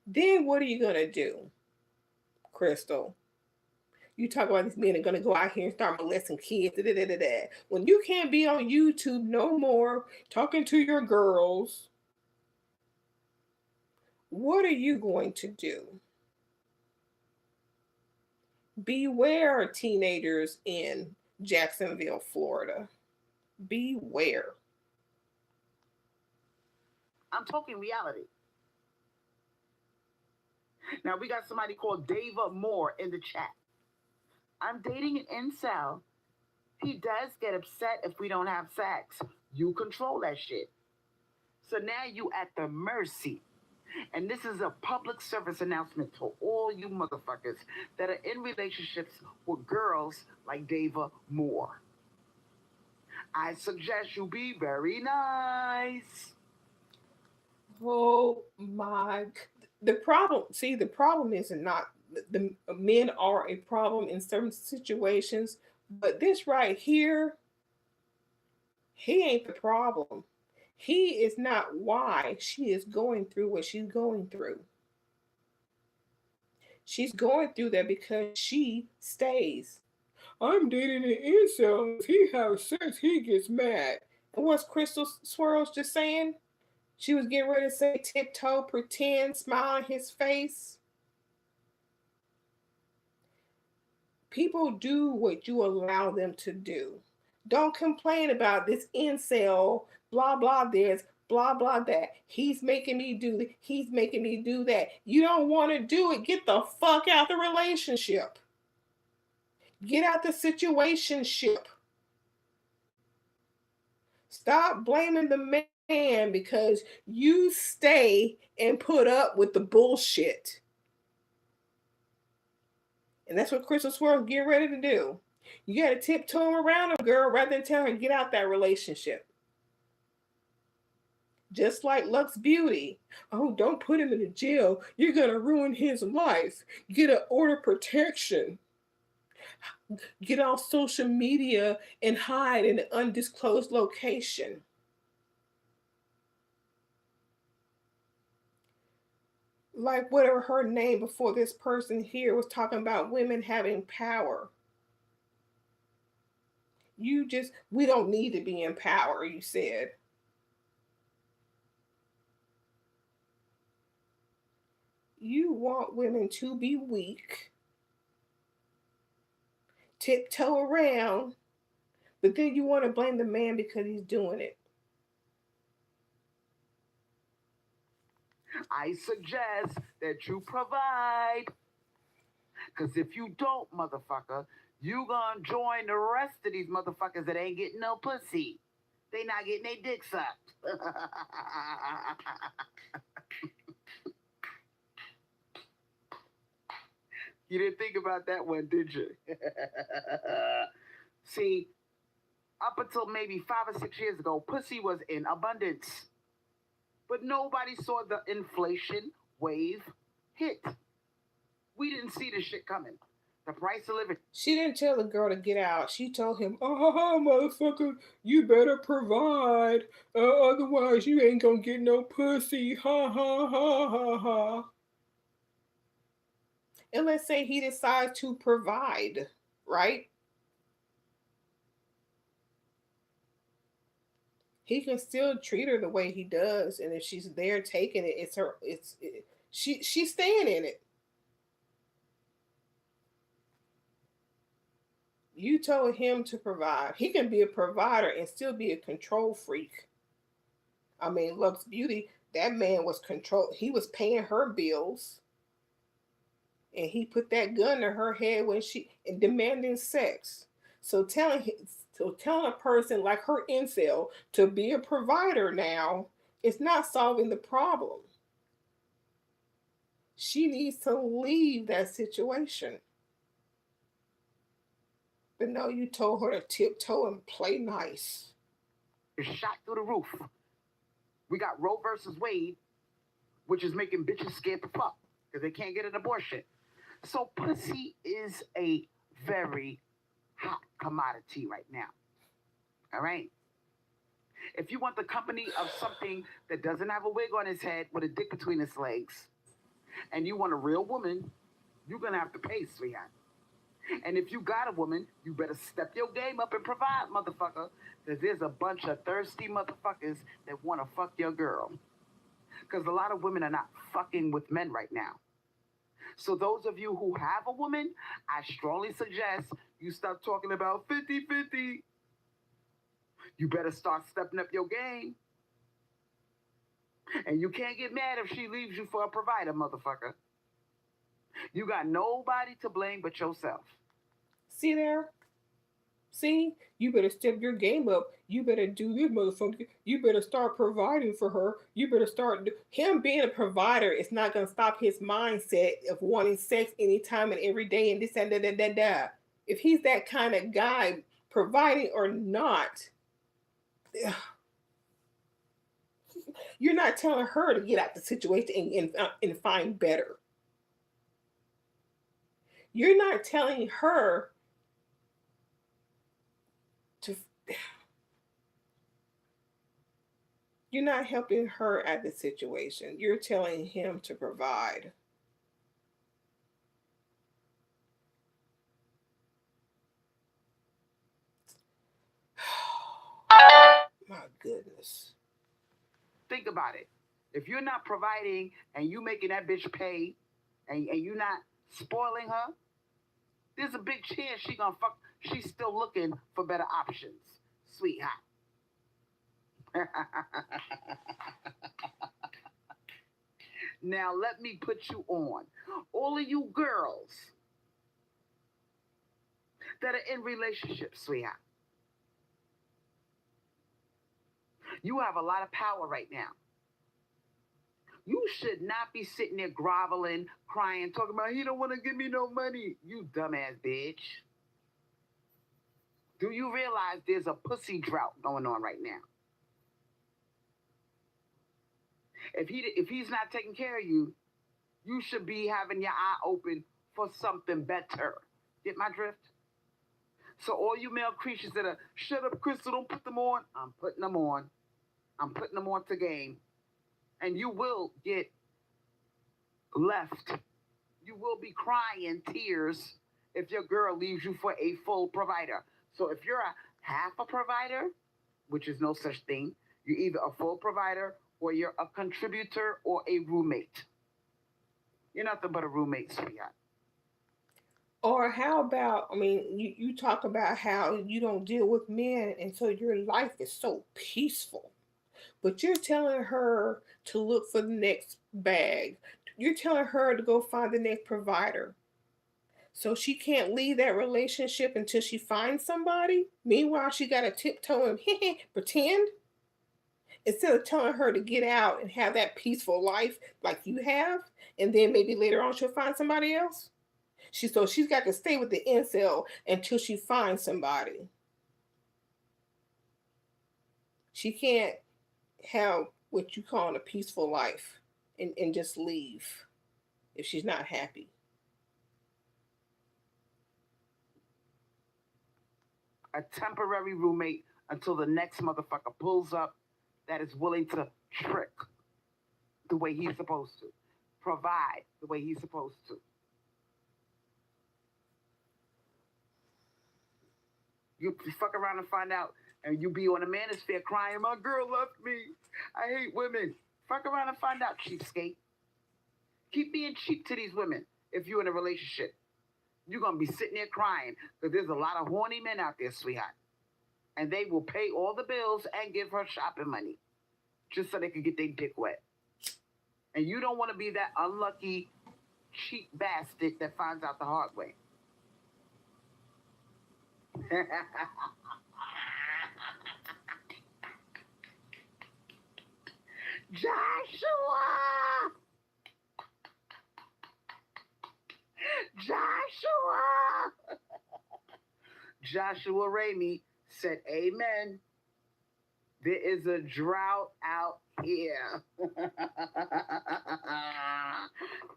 Then what are you going to do, Crystal? You talk about these men are going to go out here and start molesting kids. When you can't be on YouTube no more talking to your girls, what are you going to do? Beware, teenagers in Jacksonville, Florida. Beware. I'm talking reality. Now we got somebody called Dava Moore in the chat. I'm dating an incel. He does get upset if we don't have sex. You control that shit. So now you at the mercy. And this is a public service announcement to all you motherfuckers that are in relationships with girls like Dava Moore. I suggest you be very nice. Oh my. The problem is not the men are a problem in certain situations, but this right here, he ain't the problem. He is not why she is going through what she's going through. She's going through that because she stays. I'm dating an incel. If he has sex, he gets mad. And what's Crystal Swirlz just saying? She was getting ready to say tiptoe, pretend, smile in his face. People do what you allow them to do. Don't complain about this incel, blah, blah, this, blah, blah, that. He's making me do this. He's making me do that. You don't want to do it. Get the fuck out the relationship. Get out the situationship. Stop blaming the man because you stay and put up with the bullshit. And that's what Crystal Swirlz getting ready to do. You got to tiptoe around a girl rather than tell her get out that relationship. Just like Lux Beauty. Oh, don't put him in the jail. You're going to ruin his life. Get an order protection. Get off social media and hide in an undisclosed location. Like whatever her name before this person here was talking about women having power. We don't need to be in power, you said. You want women to be weak, tiptoe around, but then you want to blame the man because he's doing it. I suggest that you provide. Because if you don't, motherfucker, you gonna join the rest of these motherfuckers that ain't getting no pussy. They not getting their dick sucked. You didn't think about that one, did you? See, up until maybe 5 or 6 years ago, pussy was in abundance. But nobody saw the inflation wave hit. We didn't see this shit coming. The price of living. She didn't tell the girl to get out. She told him, oh, motherfucker, you better provide. Otherwise, you ain't gonna get no pussy. Ha, ha, ha, ha, ha. And let's say he decides to provide, right? He can still treat her the way he does, and if she's there taking it, she's staying in it. You told him to provide. He can be a provider and still be a control freak. I mean, Lux Beauty, that man was control. He was paying her bills, and he put that gun to her head when she and demanding sex. So telling a person like her incel to be a provider now is not solving the problem. She needs to leave that situation. But no, you told her to tiptoe and play nice. Shot through the roof. We got Roe versus Wade, which is making bitches scared to fuck because they can't get an abortion. So pussy is a very hot commodity right now. All right? If you want the company of something that doesn't have a wig on his head with a dick between his legs, and you want a real woman, you're going to have to pay, sweetheart. And if you got a woman, you better step your game up and provide, motherfucker. Because there's a bunch of thirsty motherfuckers that want to fuck your girl. Because a lot of women are not fucking with men right now. So those of you who have a woman, I strongly suggest you stop talking about 50-50. You better start stepping up your game. And you can't get mad if she leaves you for a provider, motherfucker. You got nobody to blame but yourself. See there? See? You better step your game up. You better do this, motherfucker. You better start providing for her. You better start. Him being a provider is not going to stop his mindset of wanting sex anytime and every day and this and that. If he's that kind of guy, providing or not, you're not telling her to get out the situation and find better. You're not telling her to. You're not helping her at the situation. You're telling him to provide. My goodness. Think about it. If you're not providing and you making that bitch pay and you're not spoiling her, there's a big chance she gonna fuck. She's still looking for better options, sweetheart. Now let me put you on. All of you girls that are in relationships, sweetheart. You have a lot of power right now. You should not be sitting there groveling, crying, talking about he don't want to give me no money. You dumbass bitch. Do you realize there's a pussy drought going on right now? If he's not taking care of you, you should be having your eye open for something better. Get my drift? So all you male creatures that are, shut up, Crystal, don't put them on. I'm putting them on. I'm putting them on to game. And you will get left. You will be crying tears if your girl leaves you for a full provider. So if you're a half a provider, which is no such thing, you're either a full provider or you're a contributor or a roommate. You're nothing but a roommate, sweetheart. Or how about, I mean, you talk about how you don't deal with men, and so your life is so peaceful. But you're telling her to look for the next bag. You're telling her to go find the next provider. So she can't leave that relationship until she finds somebody. Meanwhile, she got to tiptoe and pretend. Instead of telling her to get out and have that peaceful life like you have, and then maybe later on she'll find somebody else. She's got to stay with the incel until she finds somebody. She can't have what you call a peaceful life and just leave if she's not happy. A temporary roommate until the next motherfucker pulls up that is willing to trick the way he's supposed to, provide the way he's supposed to. You fuck around and find out, and you be on the manosphere crying, my girl left me. I hate women. Fuck around and find out, cheapskate. Keep being cheap to these women if you're in a relationship. You're going to be sitting there crying because there's a lot of horny men out there, sweetheart. And they will pay all the bills and give her shopping money just so they can get their dick wet. And you don't want to be that unlucky, cheap bastard that finds out the hard way. Joshua! Joshua Ramey said, amen. There is a drought out here.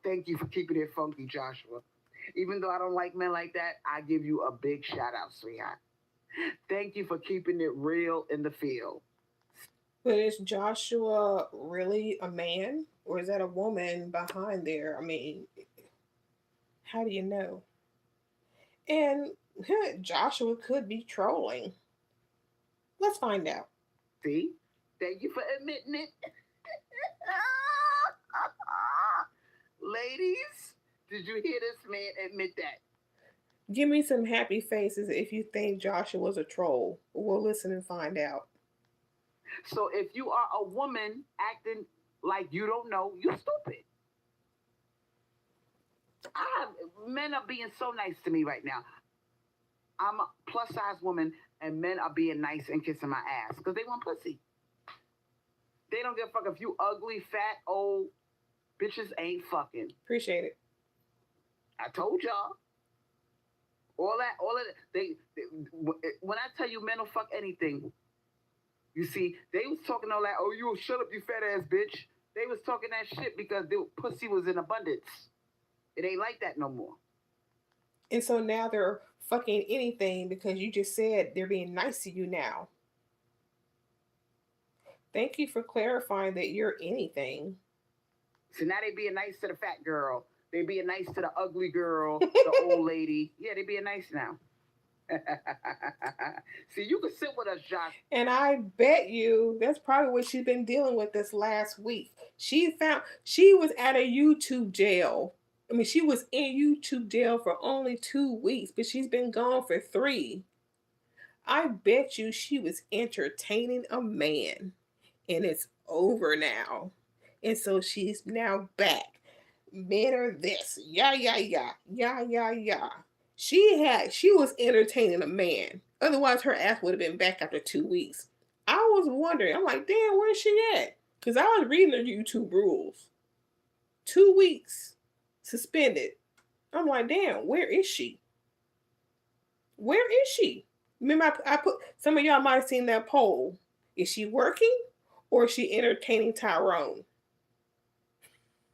Thank you for keeping it funky, Joshua. Even though I don't like men like that, I give you a big shout out, sweetheart. Thank you for keeping it real in the field. But is Joshua really a man? Or is that a woman behind there? I mean, how do you know? And Joshua could be trolling. Let's find out. See? Thank you for admitting it. Ladies, did you hear this man admit that? Give me some happy faces if you think Joshua was a troll. We'll listen and find out. So if you are a woman acting like you don't know, you're stupid. Men are being so nice to me right now. I'm a plus size woman and men are being nice and kissing my ass because they want pussy. They don't give a fuck if you ugly, fat, old bitches ain't fucking. Appreciate it. I told y'all. All of that. When I tell you men will fuck anything, you see, they was talking all that, oh, you shut up, you fat ass bitch. They was talking that shit because their pussy was in abundance. It ain't like that no more. And so now they're fucking anything because you just said they're being nice to you now. Thank you for clarifying that you're anything. So now they being nice to the fat girl. They being nice to the ugly girl, the old lady. Yeah, they being nice now. See, you can sit with us, Josh. And I bet you that's probably what she's been dealing with this last week. She was at a YouTube jail. I mean, she was in YouTube jail for only 2 weeks, but she's been gone for 3. I bet you she was entertaining a man, and it's over now. And so she's now back. Men are this. Yeah. She was entertaining a man. Otherwise, her ass would have been back after 2 weeks. I was wondering. I'm like, damn, where's she at? Because I was reading the YouTube rules. 2 weeks suspended. I'm like, damn, where is she? Where is she? Remember, I put some of y'all might have seen that poll. Is she working or is she entertaining Tyrone?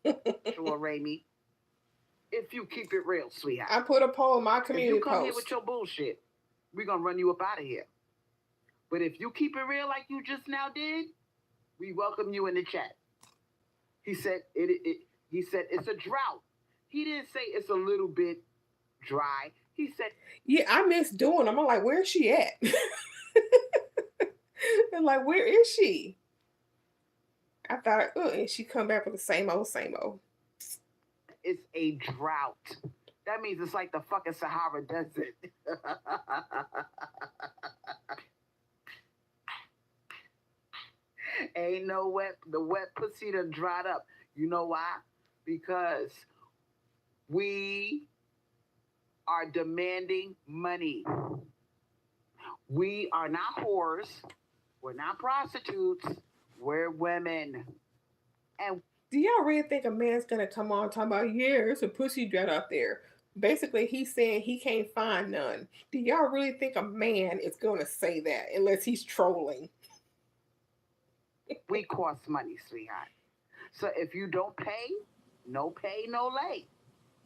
Sure, Raimi. If you keep it real, sweetheart. I put a poll in my community If you come post. here with your bullshit, we're gonna run you up out of here. But if you keep it real like you just now did, we welcome you in the chat. He said he said it's a drought. He didn't say it's a little bit dry. He said, yeah, I miss doing them. I'm like, where's she at? I'm like, where is she? I thought, and she come back with the same old, same old. It's a drought. That means it's like the fucking Sahara Desert. Ain't no the wet pussy done dried up. You know why? Because we are demanding money. We are not whores. We're not prostitutes. We're women. And do y'all really think a man's gonna come on talking about, yeah, it's a pussy drought out there? Basically, he's saying he can't find none. Do y'all really think a man is gonna say that unless he's trolling? We cost money, sweetheart. So if you don't pay, no lay.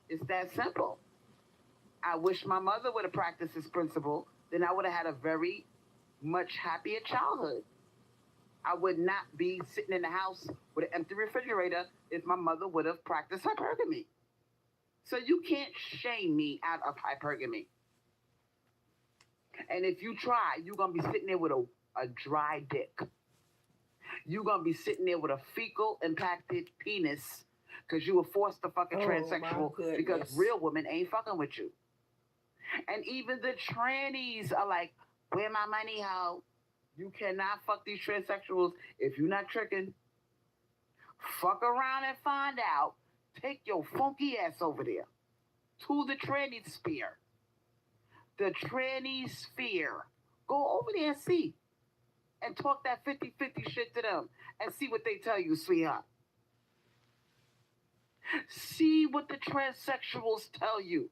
It's that simple. I wish my mother would have practiced this principle. Then I would have had a very much happier childhood. I would not be sitting in the house with an empty refrigerator if my mother would have practiced hypergamy. So you can't shame me out of hypergamy. And if you try, you're going to be sitting there with a dry dick. You're going to be sitting there with a fecal impacted penis because you were forced to fuck a transsexual because real women ain't fucking with you. And even the trannies are like, where my money, hoe? You cannot fuck these transsexuals if you're not tricking. Fuck around and find out. Take your funky ass over there to the tranny sphere. The tranny sphere. Go over there and see. And talk that 50-50 shit to them and see what they tell you, sweetheart. See what the transsexuals tell you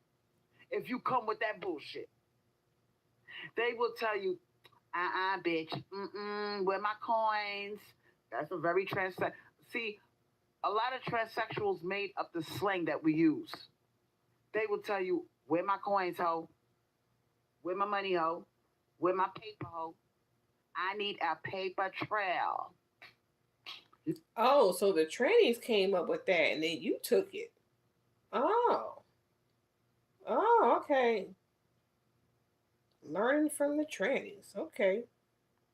if you come with that bullshit. They will tell you, bitch, where my coins? That's a very transsexual. See, a lot of transsexuals made up the slang that we use. They will tell you, where my coins, ho? Where my money, ho? Where my paper, ho? I need a paper trail. Oh, so the trannies came up with that and then you took it. Oh, okay. Learning from the trannies. Okay.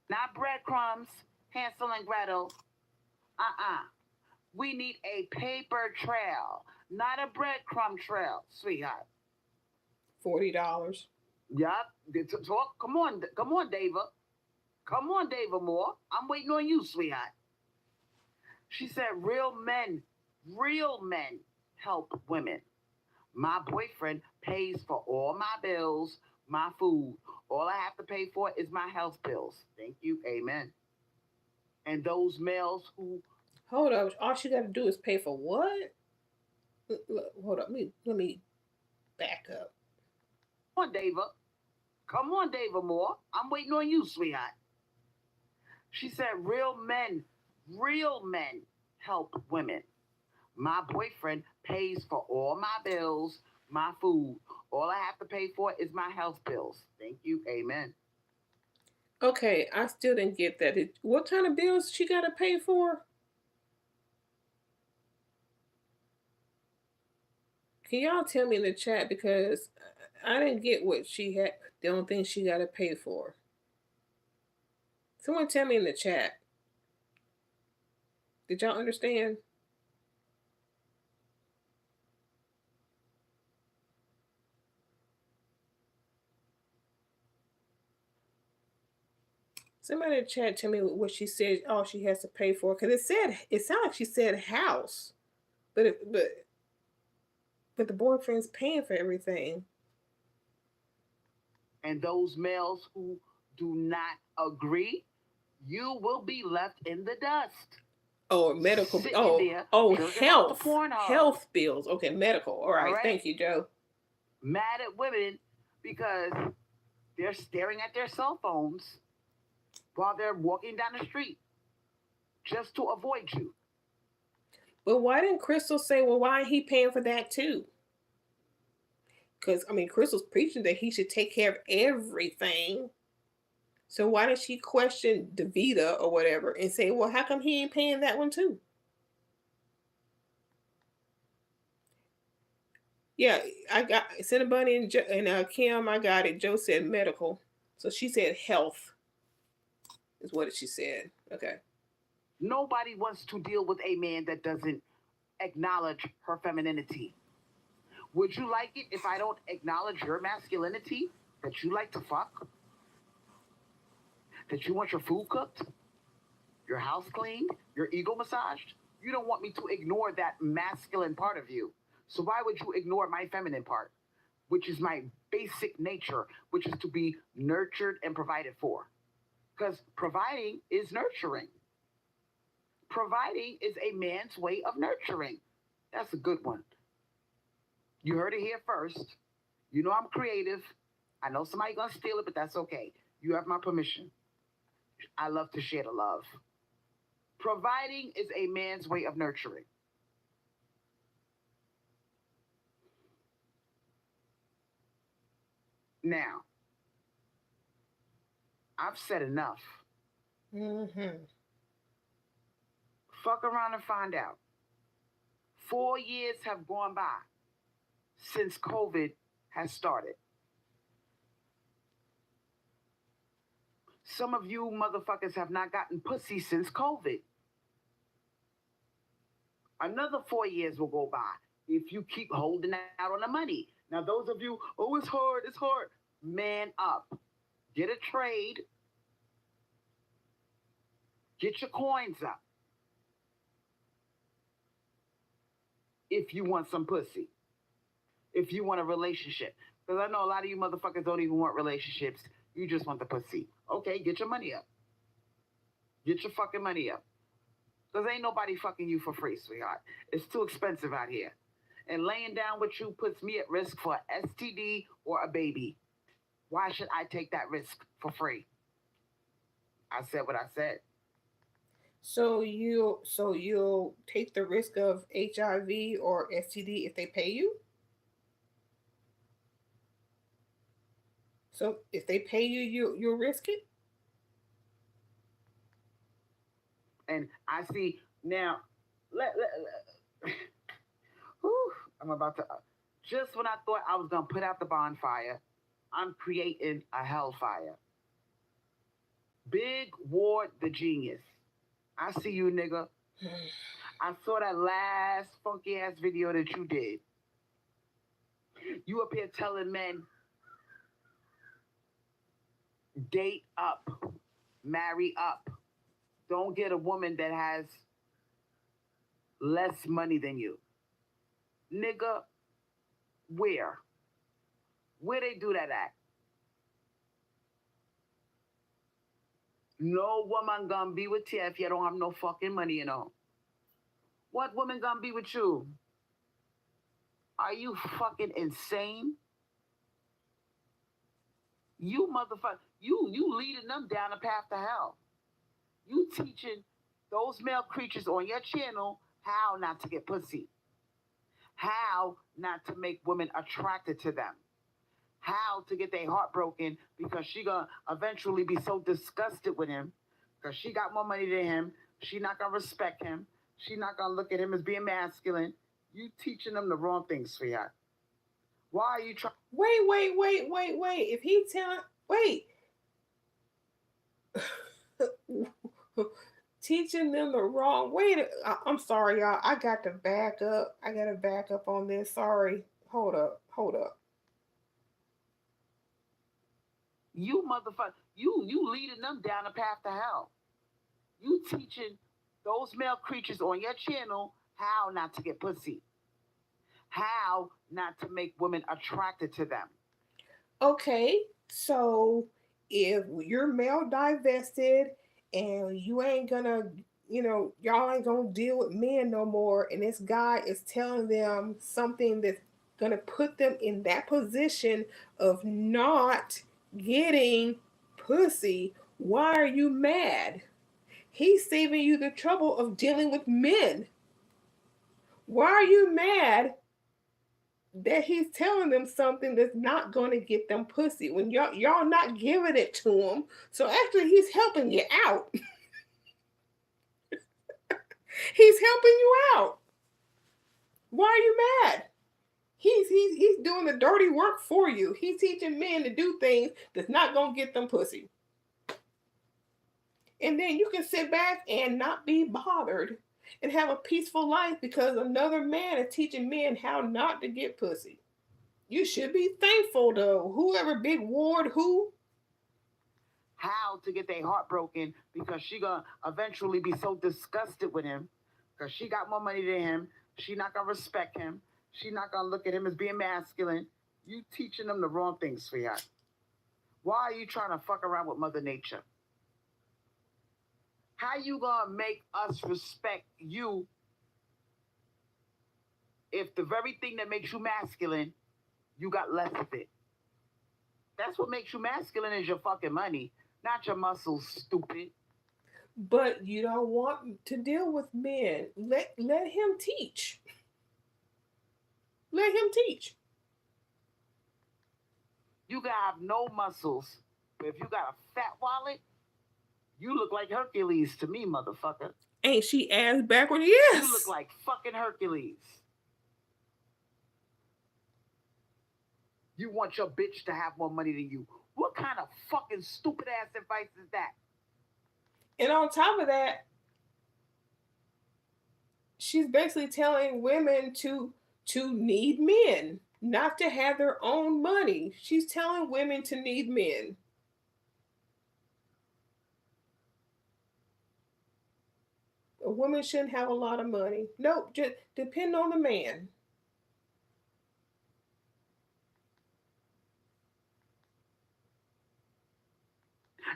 Not breadcrumbs, Hansel and Gretel. We need a paper trail, not a breadcrumb trail, sweetheart. $40. Yup. Talk. Come on, Dava. Come on, Dava Moore. I'm waiting on you, sweetheart. She said, real men help women. My boyfriend pays for all my bills, my food. All I have to pay for is my health bills. Thank you. Amen. And those males who... Hold up. All she got to do is pay for what? Hold up. Let me back up. Come on, Dava Moore. I'm waiting on you, sweetheart. She said, real men help women. My boyfriend pays for all my bills, my food. All I have to pay for is my health bills. Thank you. Amen. Okay, I still didn't get that. What kind of bills she got to pay for? Can y'all tell me in the chat, because I didn't get what she had, the only thing she got to pay for. Someone tell me in the chat. Did y'all understand? Somebody in the chat tell me what she said. All she has to pay for, because it sounded like she said house, but the boyfriend's paying for everything. And those males who do not agree, you will be left in the dust. Oh, medical. Sitting Oh, there oh, jerking off the health. Pornhub. Health bills. Okay, medical. All All right. right? Thank you, Joe. Mad at women because they're staring at their cell phones while they're walking down the street just to avoid you. But why didn't Crystal say, well, why ain't he paying for that too? Because, I mean, Crystal's preaching that he should take care of everything. So why did she question Davita or whatever and say, well, how come he ain't paying that one too? Yeah, I got Cinnabon and Kim. I got it. Joe said medical, so she said health is what she said. Okay. Nobody wants to deal with a man that doesn't acknowledge her femininity. Would you like it if I don't acknowledge your masculinity? That you like to fuck? That you want your food cooked? Your house cleaned? Your ego massaged? You don't want me to ignore that masculine part of you. So why would you ignore my feminine part, which is my basic nature, which is to be nurtured and provided for? Because providing is nurturing. Providing is a man's way of nurturing. That's a good one. You heard it here first. You know I'm creative. I know somebody's gonna steal it, but that's okay. You have my permission. I love to share the love. Providing is a man's way of nurturing. Now, I've said enough. Mm-hmm. Fuck around and find out. 4 years have gone by since COVID has started. Some of you motherfuckers have not gotten pussy since COVID. Another 4 years will go by if you keep holding out on the money. Now, those of you, oh, it's hard, it's hard. Man up. Get a trade. Get your coins up. If you want some pussy. If you want a relationship. Because I know a lot of you motherfuckers don't even want relationships. You just want the pussy. Okay, get your money up. Get your fucking money up. Because ain't nobody fucking you for free, sweetheart. It's too expensive out here. And laying down with you puts me at risk for an STD or a baby. Why should I take that risk for free? I said what I said. So you'll take the risk of HIV or STD if they pay you? So if they pay you, you'll risk it? And I see now, whew, I'm about to, just when I thought I was going to put out the bonfire, I'm creating a hellfire. Big Ward the Genius. I see you, nigga. I saw that last funky ass video that you did. You up here telling men, date up, marry up. Don't get a woman that has less money than you. Nigga, where? Where they do that at? No woman gonna be with you if you don't have no fucking money, you know. What woman gonna be with you? Are you fucking insane? You motherfucker, you leading them down a path to hell. You teaching those male creatures on your channel how not to get pussy. How not to make women attracted to them. How to get their heart broken because she gonna eventually be so disgusted with him because she got more money than him. She not gonna respect him. She not gonna look at him as being masculine. You teaching them the wrong things, sweetheart. Why are you trying? Wait. If he telling, wait. Teaching them the wrong way. I'm sorry, y'all. I got to back up. I got to back up on this. Sorry. Hold up. You motherfucker, you leading them down a path to hell. You teaching those male creatures on your channel how not to get pussy. How not to make women attracted to them. Okay, so if you're male divested and you ain't gonna, y'all ain't gonna deal with men no more. And this guy is telling them something that's gonna put them in that position of not getting pussy. Why are you mad? He's saving you the trouble of dealing with men. Why are you mad that he's telling them something that's not going to get them pussy when y'all not giving it to him? So actually, he's helping you out. He's helping you out. Why are you mad? He's doing the dirty work for you. He's teaching men to do things that's not gonna get them pussy. And then you can sit back and not be bothered and have a peaceful life because another man is teaching men how not to get pussy. You should be thankful though. Whoever Big Ward how to get their heart broken because she gonna eventually be so disgusted with him because she got more money than him. She not gonna respect him. She not gonna look at him as being masculine. You teaching them the wrong things, sweetheart. Why are you trying to fuck around with Mother Nature? How you gonna make us respect you if the very thing that makes you masculine, you got less of it? That's what makes you masculine is your fucking money, not your muscles, stupid. but you don't want to deal with men. Let him teach. Let him teach. You can have no muscles, but if you got a fat wallet, you look like Hercules to me, motherfucker. Ain't she ass backward? You look Yes. like fucking Hercules. You want your bitch to have more money than you. What kind of fucking stupid ass advice is that? And on top of that, she's basically telling women to need men, not to have their own money. She's telling women to need men. A woman shouldn't have a lot of money. Nope, just depend on the man.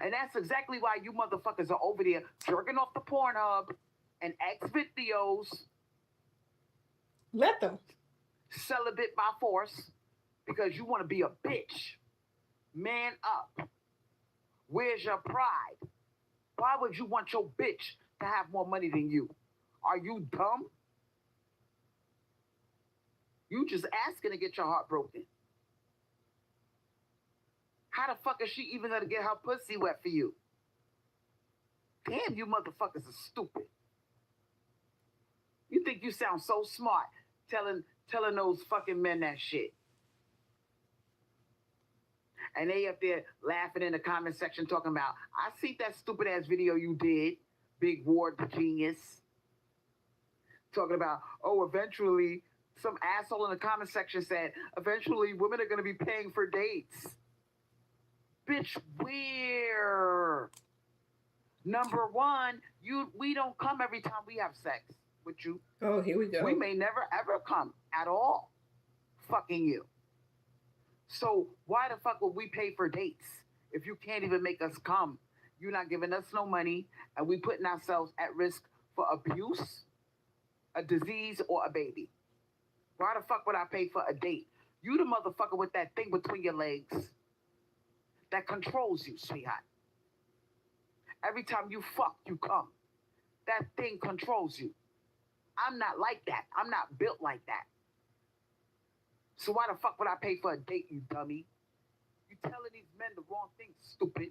And that's exactly why you motherfuckers are over there jerking off the Pornhub and X videos, Let them. celibate by force, because you want to be a bitch. Man up. Where's your pride? Why would you want your bitch to have more money than you? Are you dumb? You just asking to get your heart broken. How the fuck is she even gonna get her pussy wet for you? Damn, you motherfuckers are stupid. You think you sound so smart telling those fucking men that shit. And they up there laughing in the comment section talking about, I see that stupid ass video you did, Big Ward the genius. Talking about, oh, eventually, some asshole in the comment section said, eventually women are going to be paying for dates. Bitch, where? Number one, we don't come every time we have sex with you. Oh, here we go. We may never ever come at all fucking you. So why the fuck would we pay for dates if you can't even make us come? You're not giving us no money, and we putting ourselves at risk for abuse, a disease, or a baby. Why the fuck would I pay for a date? You the motherfucker with that thing between your legs that controls you, sweetheart. Every time you fuck, you come. That thing controls you. I'm not like that. I'm not built like that. So why the fuck would I pay for a date, you dummy? You telling these men the wrong thing, stupid.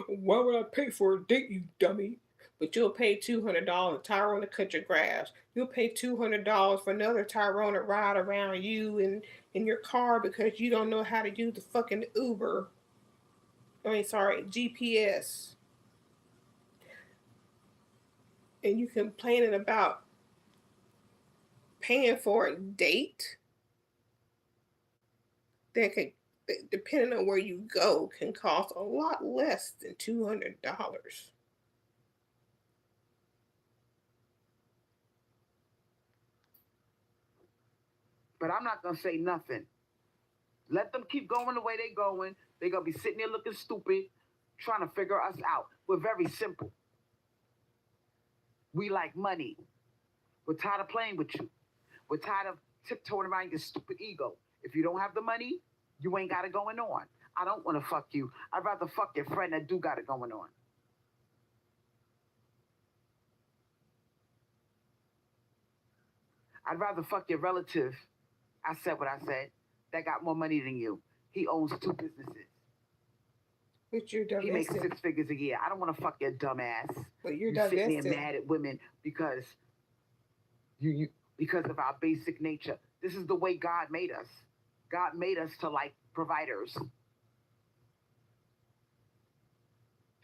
Why would I pay for a date, you dummy? But you'll pay $200 Tyrone to cut your grass. You'll pay $200 for another Tyrone to ride around you in your car because you don't know how to use the fucking Uber. GPS. And you complaining about paying for a date that could, depending on where you go, can cost a lot less than $200. But I'm not gonna say nothing. Let them keep going the way they going. They're gonna be sitting there looking stupid, trying to figure us out. We're very simple. We like money. We're tired of playing with you. We're tired of tiptoeing around your stupid ego. If you don't have the money, you ain't got it going on. I don't want to fuck you. I'd rather fuck your friend that do got it going on. I'd rather fuck your relative. I said what I said. That got more money than you. He owns 2 businesses. But you're He makes divesting. 6 figures a year. I don't want to fuck your dumb ass. But you're You sitting there divesting. mad at women because because of our basic nature. This is the way God made us. God made us to like providers.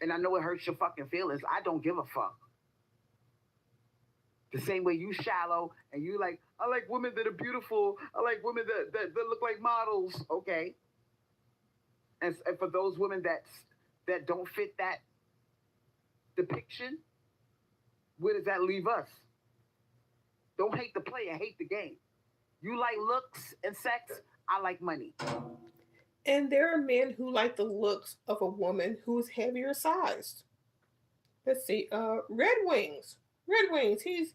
And I know it hurts your fucking feelings. I don't give a fuck. The same way you shallow and you like, I like women that are beautiful. I like women that look like models. Okay. And for those women that don't fit that depiction, where does that leave us? Don't hate the player, hate the game. You like looks and sex, I like money. And there are men who like the looks of a woman who is heavier sized. Let's see, Red Wings. Red Wings, he's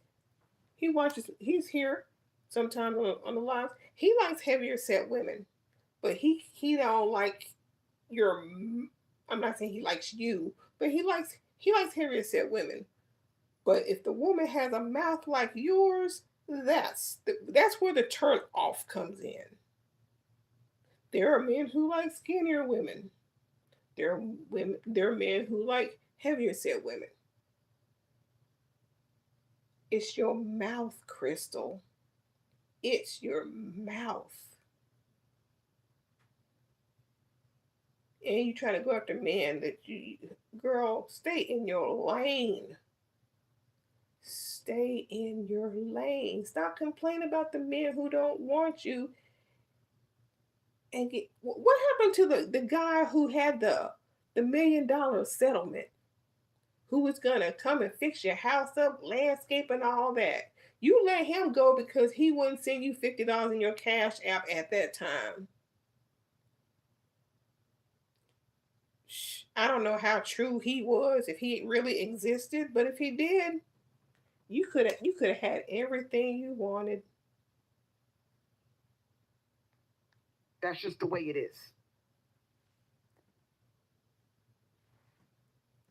here sometimes on the live. He likes heavier set women. But he don't like your I'm not saying he likes you, but he likes heavier set women. But if the woman has a mouth like yours, that's where the turn off comes in. There are men who like skinnier women. There are men who like heavier set women. It's your mouth, Crystal. It's your mouth. And you try to go after men that girl, stay in your lane. Stay in your lane. Stop complaining about the men who don't want you. And what happened to the guy who had the $1 million settlement? Who was gonna come and fix your house up, landscape and all that? You let him go because he wouldn't send you $50 in your cash app at that time. I don't know how true he was, if he really existed, but if he did, you could have had everything you wanted. That's just the way it is.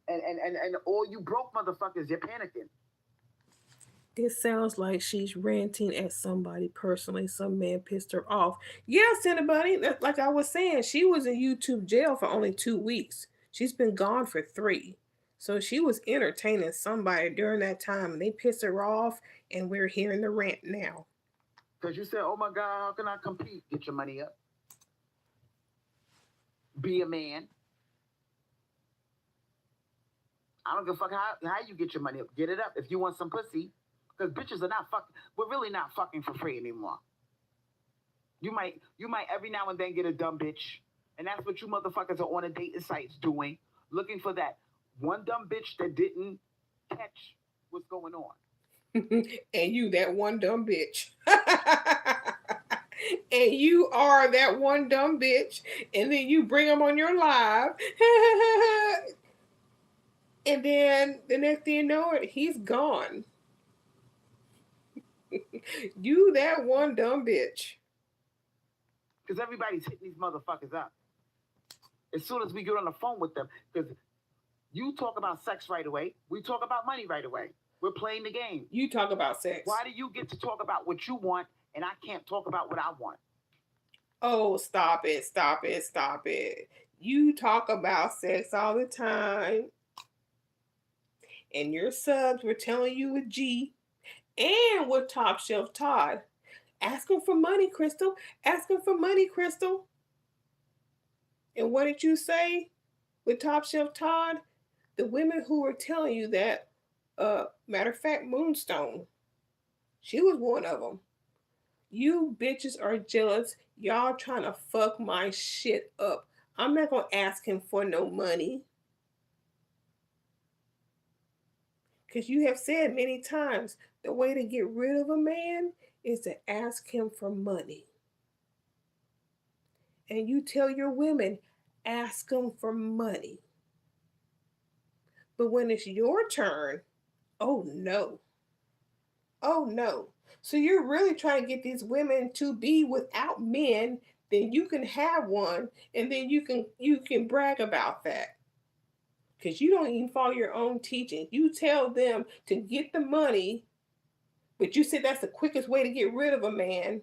And all you broke motherfuckers, you're panicking. This sounds like she's ranting at somebody personally. Some man pissed her off. Yes, anybody. Like I was saying, she was in YouTube jail for only 2 weeks. She's been gone for 3. So she was entertaining somebody during that time, and they pissed her off, and we're hearing the rant now. Because you said, oh my God, how can I compete? Get your money up. Be a man. I don't give a fuck how you get your money up. Get it up if you want some pussy. Because bitches are not fucking. We're really not fucking for free anymore. You might every now and then get a dumb bitch. And that's what you motherfuckers are on the dating sites doing. Looking for that one dumb bitch that didn't catch what's going on. And you, that one dumb bitch. And you are that one dumb bitch. And then you bring him on your live. And then the next thing you know it, he's gone. You that one dumb bitch. Because everybody's hitting these motherfuckers up. As soon as we get on the phone with them. Because you talk about sex right away. We talk about money right away. We're playing the game. You talk about sex. Why do you get to talk about what you want and I can't talk about what I want? Oh, stop it, stop it, stop it. You talk about sex all the time. And your subs were telling you with G and with Top Shelf Todd. Ask him for money, Crystal. Ask him for money, Crystal. And what did you say with Top Shelf Todd? The women who were telling you that, matter of fact, Moonstone, she was one of them. You bitches are jealous. Y'all trying to fuck my shit up. I'm not going to ask him for no money. Because you have said many times, the way to get rid of a man is to ask him for money. And you tell your women, ask him for money. But when it's your turn, oh no. Oh no. So you're really trying to get these women to be without men, then you can have one and then you can brag about that. Cuz you don't even follow your own teaching. You tell them to get the money, but you said that's the quickest way to get rid of a man.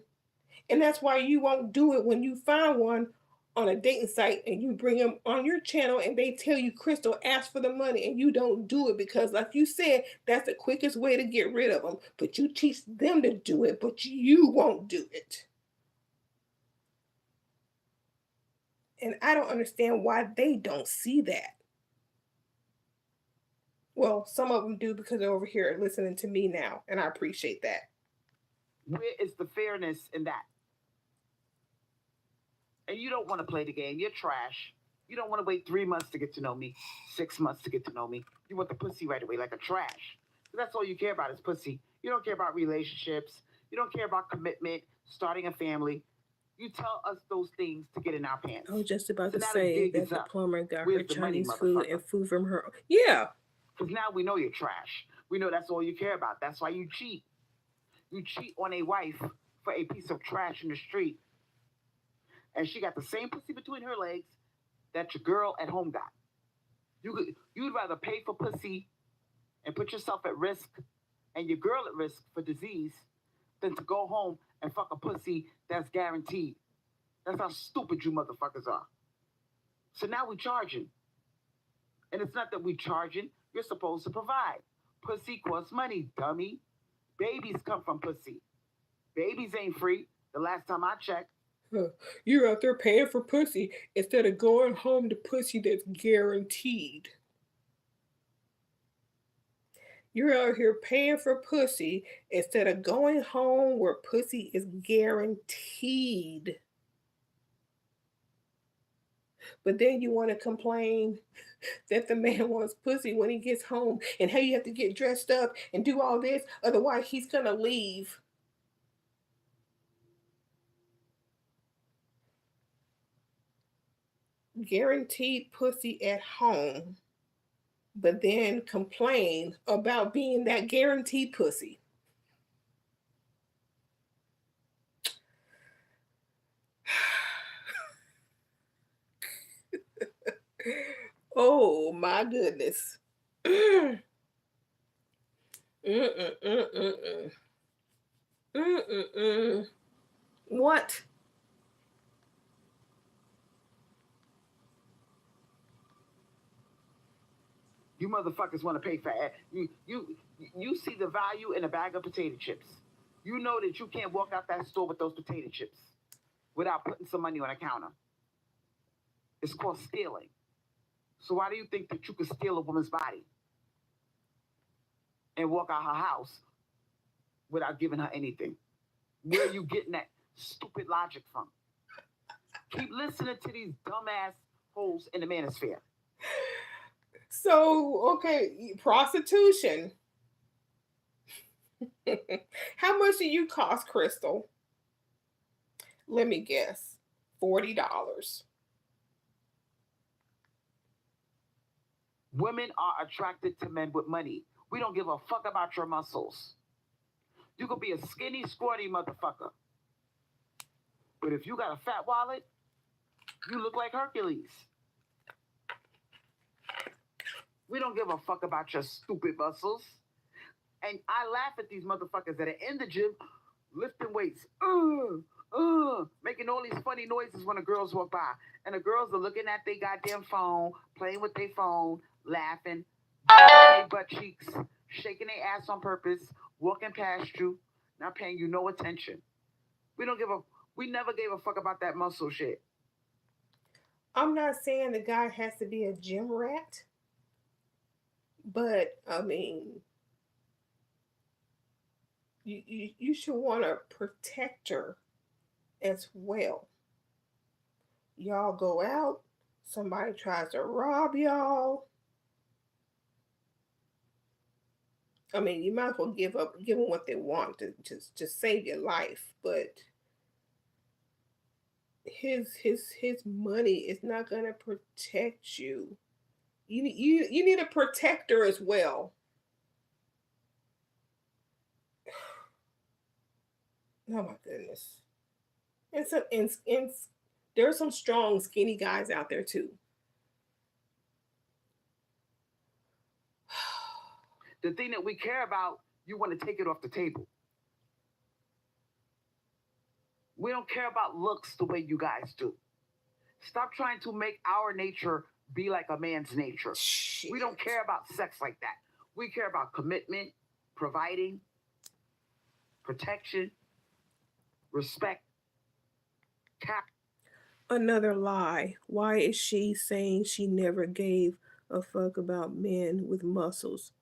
And that's why you won't do it when you find one on a dating site and you bring them on your channel and they tell you, Crystal, ask for the money, and you don't do it because, like you said, that's the quickest way to get rid of them. But you teach them to do it, but you won't do it. And I don't understand why they don't see that. Well, some of them do because they're over here listening to me now, and I appreciate that. Where is the fairness in that? And you don't want to play the game. You're trash. You don't want to wait 3 months to get to know me, 6 months to get to know me. You want the pussy right away, like a trash. That's all you care about is pussy. You don't care about relationships. You don't care about commitment, starting a family. You tell us those things to get in our pants. I was just about to say that the plumber got her Chinese food and food from her. Yeah. Because now we know you're trash. We know that's all you care about. That's why you cheat. You cheat on a wife for a piece of trash in the street. And she got the same pussy between her legs that your girl at home got. You'd rather pay for pussy and put yourself at risk and your girl at risk for disease than to go home and fuck a pussy that's guaranteed. That's how stupid you motherfuckers are. So now we charging. And it's not that we charging. You're supposed to provide. Pussy costs money, dummy. Babies come from pussy. Babies ain't free. The last time I checked. You're out there paying for pussy instead of going home to pussy that's guaranteed. You're out here paying for pussy instead of going home where pussy is guaranteed. But then you want to complain that the man wants pussy when he gets home and how you have to get dressed up and do all this, otherwise he's going to leave. Guaranteed pussy at home, but then complain about being that guaranteed pussy. Oh my goodness. What? You motherfuckers want to pay for it. You see the value in a bag of potato chips. You know that you can't walk out that store with those potato chips without putting some money on a counter. It's called stealing. So why do you think that you could steal a woman's body and walk out her house without giving her anything? Where are you getting that stupid logic from? Keep listening to these dumbass holes in the manosphere. So, okay, prostitution. How much do you cost, Crystal? Let me guess. $40. Women are attracted to men with money. We don't give a fuck about your muscles. You could be a skinny, squirty motherfucker. But if you got a fat wallet, you look like Hercules. We don't give a fuck about your stupid muscles. And I laugh at these motherfuckers that are in the gym lifting weights. Making all these funny noises when the girls walk by. And the girls are looking at their goddamn phone, playing with their phone, laughing, their butt cheeks, shaking their ass on purpose, walking past you, not paying you no attention. We never gave a fuck about that muscle shit. I'm not saying the guy has to be a gym rat, but I mean, you should want to protect her as well. Y'all go out, somebody tries to rob y'all. I mean, you might as well give them what they want to just save your life, but his money is not gonna protect you You need a protector as well. Oh my goodness. And some and there are some strong, skinny guys out there too. The thing that we care about, you want to take it off the table. We don't care about looks the way you guys do. Stop trying to make our nature be like a man's nature. Shit. We don't care about sex like that. We care about commitment, providing, protection, respect, cap. Another lie. Why is she saying she never gave a fuck about men with muscles?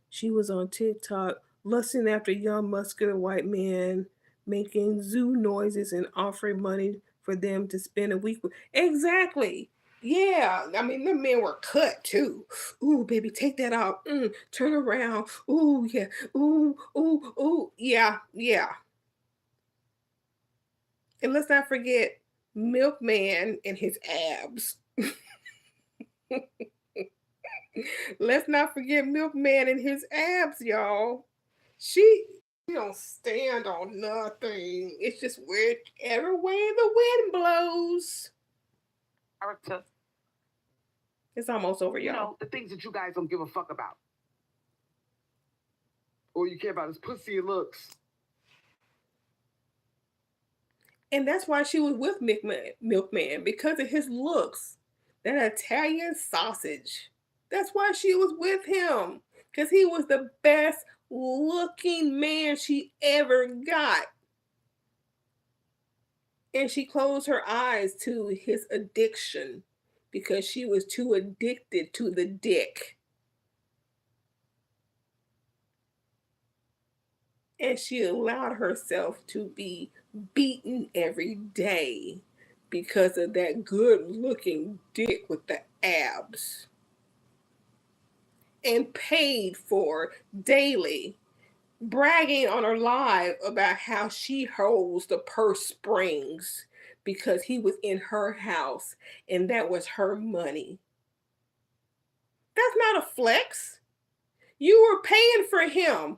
She was on TikTok lusting after young muscular white men, making zoo noises and offering money for them to spend a week with. Exactly. Yeah, I mean the men were cut too. Ooh, baby, take that off. Turn around. Ooh, yeah. Ooh, ooh, ooh. Yeah, yeah. And let's not forget Milkman and his abs. Let's not forget Milkman and his abs, y'all. She don't stand on nothing. It's just whichever way the wind blows. Character. It's almost over, y'all. You know, the things that you guys don't give a fuck about. All you care about is pussy and looks. And that's why she was with Milkman, because of his looks. That Italian sausage. That's why she was with him. Because he was the best looking man she ever got. And she closed her eyes to his addiction because she was too addicted to the dick. And she allowed herself to be beaten every day because of that good looking dick with the abs. And paid for daily, bragging on her live about how she holds the purse strings because he was in her house and that was her money. That's not a flex. You were paying for him.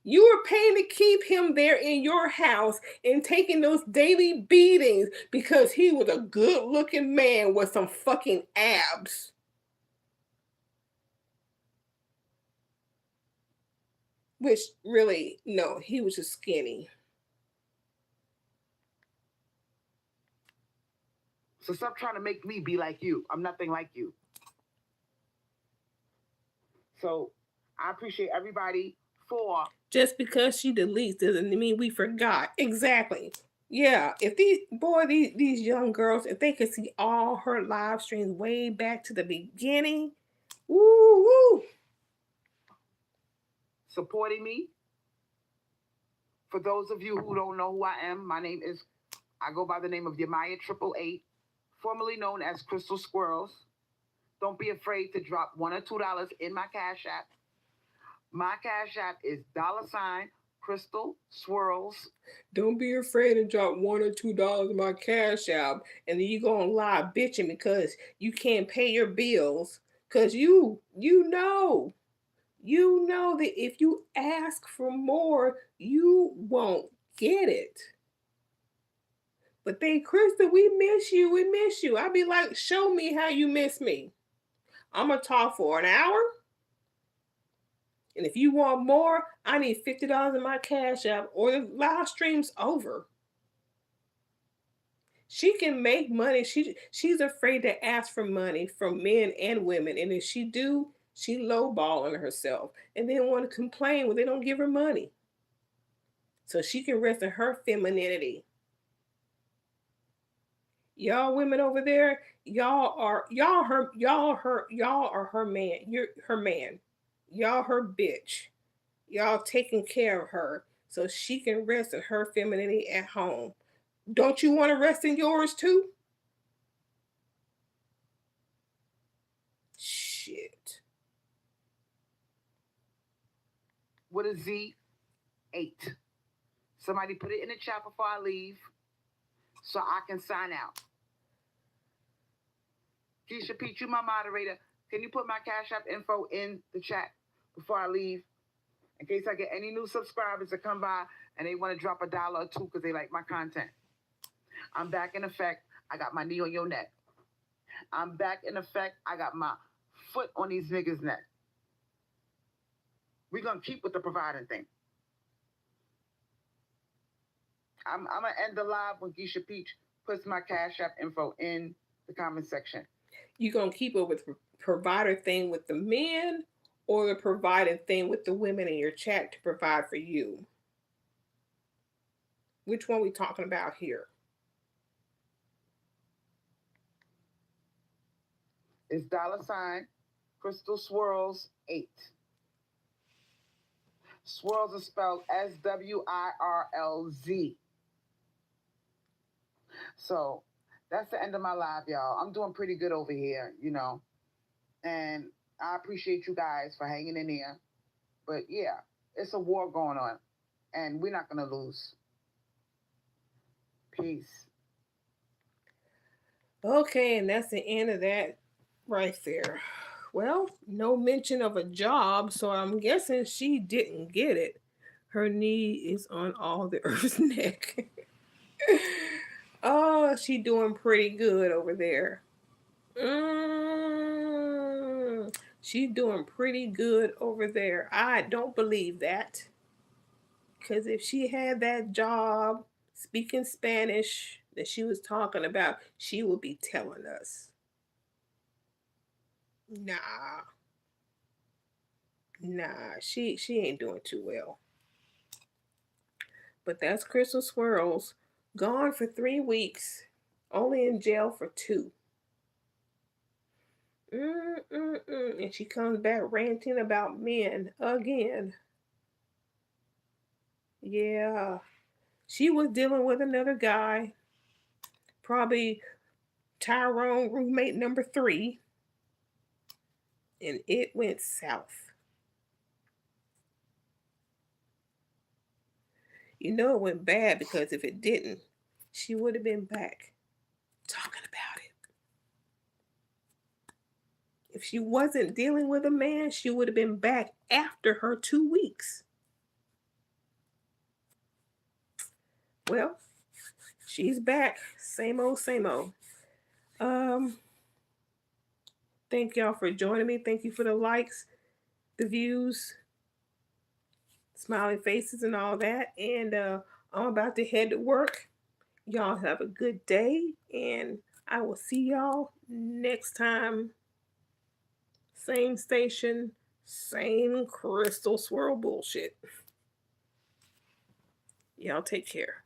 You were paying to keep him there in your house and taking those daily beatings because he was a good looking man with some fucking abs. Which really, no, he was just skinny. So stop trying to make me be like you. I'm nothing like you. So I appreciate everybody for. Just because she deletes doesn't mean we forgot. Exactly. Yeah, if these young girls, if they could see all her live streams way back to the beginning, woo woo. Supporting me. For those of you who don't know who I am, I go by the name of Yamaya 888, formerly known as Crystal Swirlz. Don't be afraid to drop $1 or $2 in my Cash App. My Cash App is $Crystal Swirlz. Don't be afraid to drop $1 or $2 in my Cash App, and then you gonna lie bitching because you can't pay your bills. Cause you know that if you ask for more, you won't get it. But then, Krista, we miss you. I'd be like, show me how you miss me. I'm gonna talk for an hour. And if you want more, I need $50 in my Cash App or the live stream's over. She can make money. She's afraid to ask for money from men and women. And if she do, she lowballing herself. And then want to complain when they don't give her money. So she can rest in her femininity. Y'all women over there, y'all are her man. You're her man. Y'all her bitch. Y'all taking care of her so she can rest in her femininity at home. Don't you want to rest in yours too? Shit. What is Z8? Somebody put it in the chat before I leave so I can sign out. Keisha Pete, you my moderator. Can you put my Cash App info in the chat before I leave? In case I get any new subscribers that come by and they want to drop $1 or $2 because they like my content. I'm back in effect. I got my knee on your neck. I'm back in effect. I got my foot on these niggas' neck. We're going to keep with the providing thing. I'm going to end the live when Geisha Peach puts my Cash App info in the comment section. You gonna keep it with the provider thing with the men, or the providing thing with the women in your chat to provide for you? Which one we talking about here? It's $ Crystal Swirlz 8. Swirlz is spelled SWIRLZ. So that's the end of my live, y'all. I'm doing pretty good over here, you know. And I appreciate you guys for hanging in there. But yeah, it's a war going on. And we're not going to lose. Peace. Okay, and that's the end of that right there. Well, no mention of a job, so I'm guessing she didn't get it. Her knee is on all the earth's neck. Oh, she doing pretty good over there. She's doing pretty good over there. I don't believe that. Because if she had that job speaking Spanish that she was talking about, she would be telling us. Nah. She ain't doing too well. But that's Crystal Swirlz. Gone for 3 weeks. Only in jail for 2. And she comes back ranting about men again. Yeah. She was dealing with another guy. Probably Tyrone roommate number 3. And it went south. You know it went bad because if it didn't, she would have been back talking about it. If she wasn't dealing with a man, she would have been back after her 2 weeks. Well, she's back. Same old, same old. Thank y'all for joining me. Thank you for the likes, the views, smiling faces, and all that. And I'm about to head to work. Y'all have a good day, and I will see y'all next time. Same station, same Crystal Swirl bullshit. Y'all take care.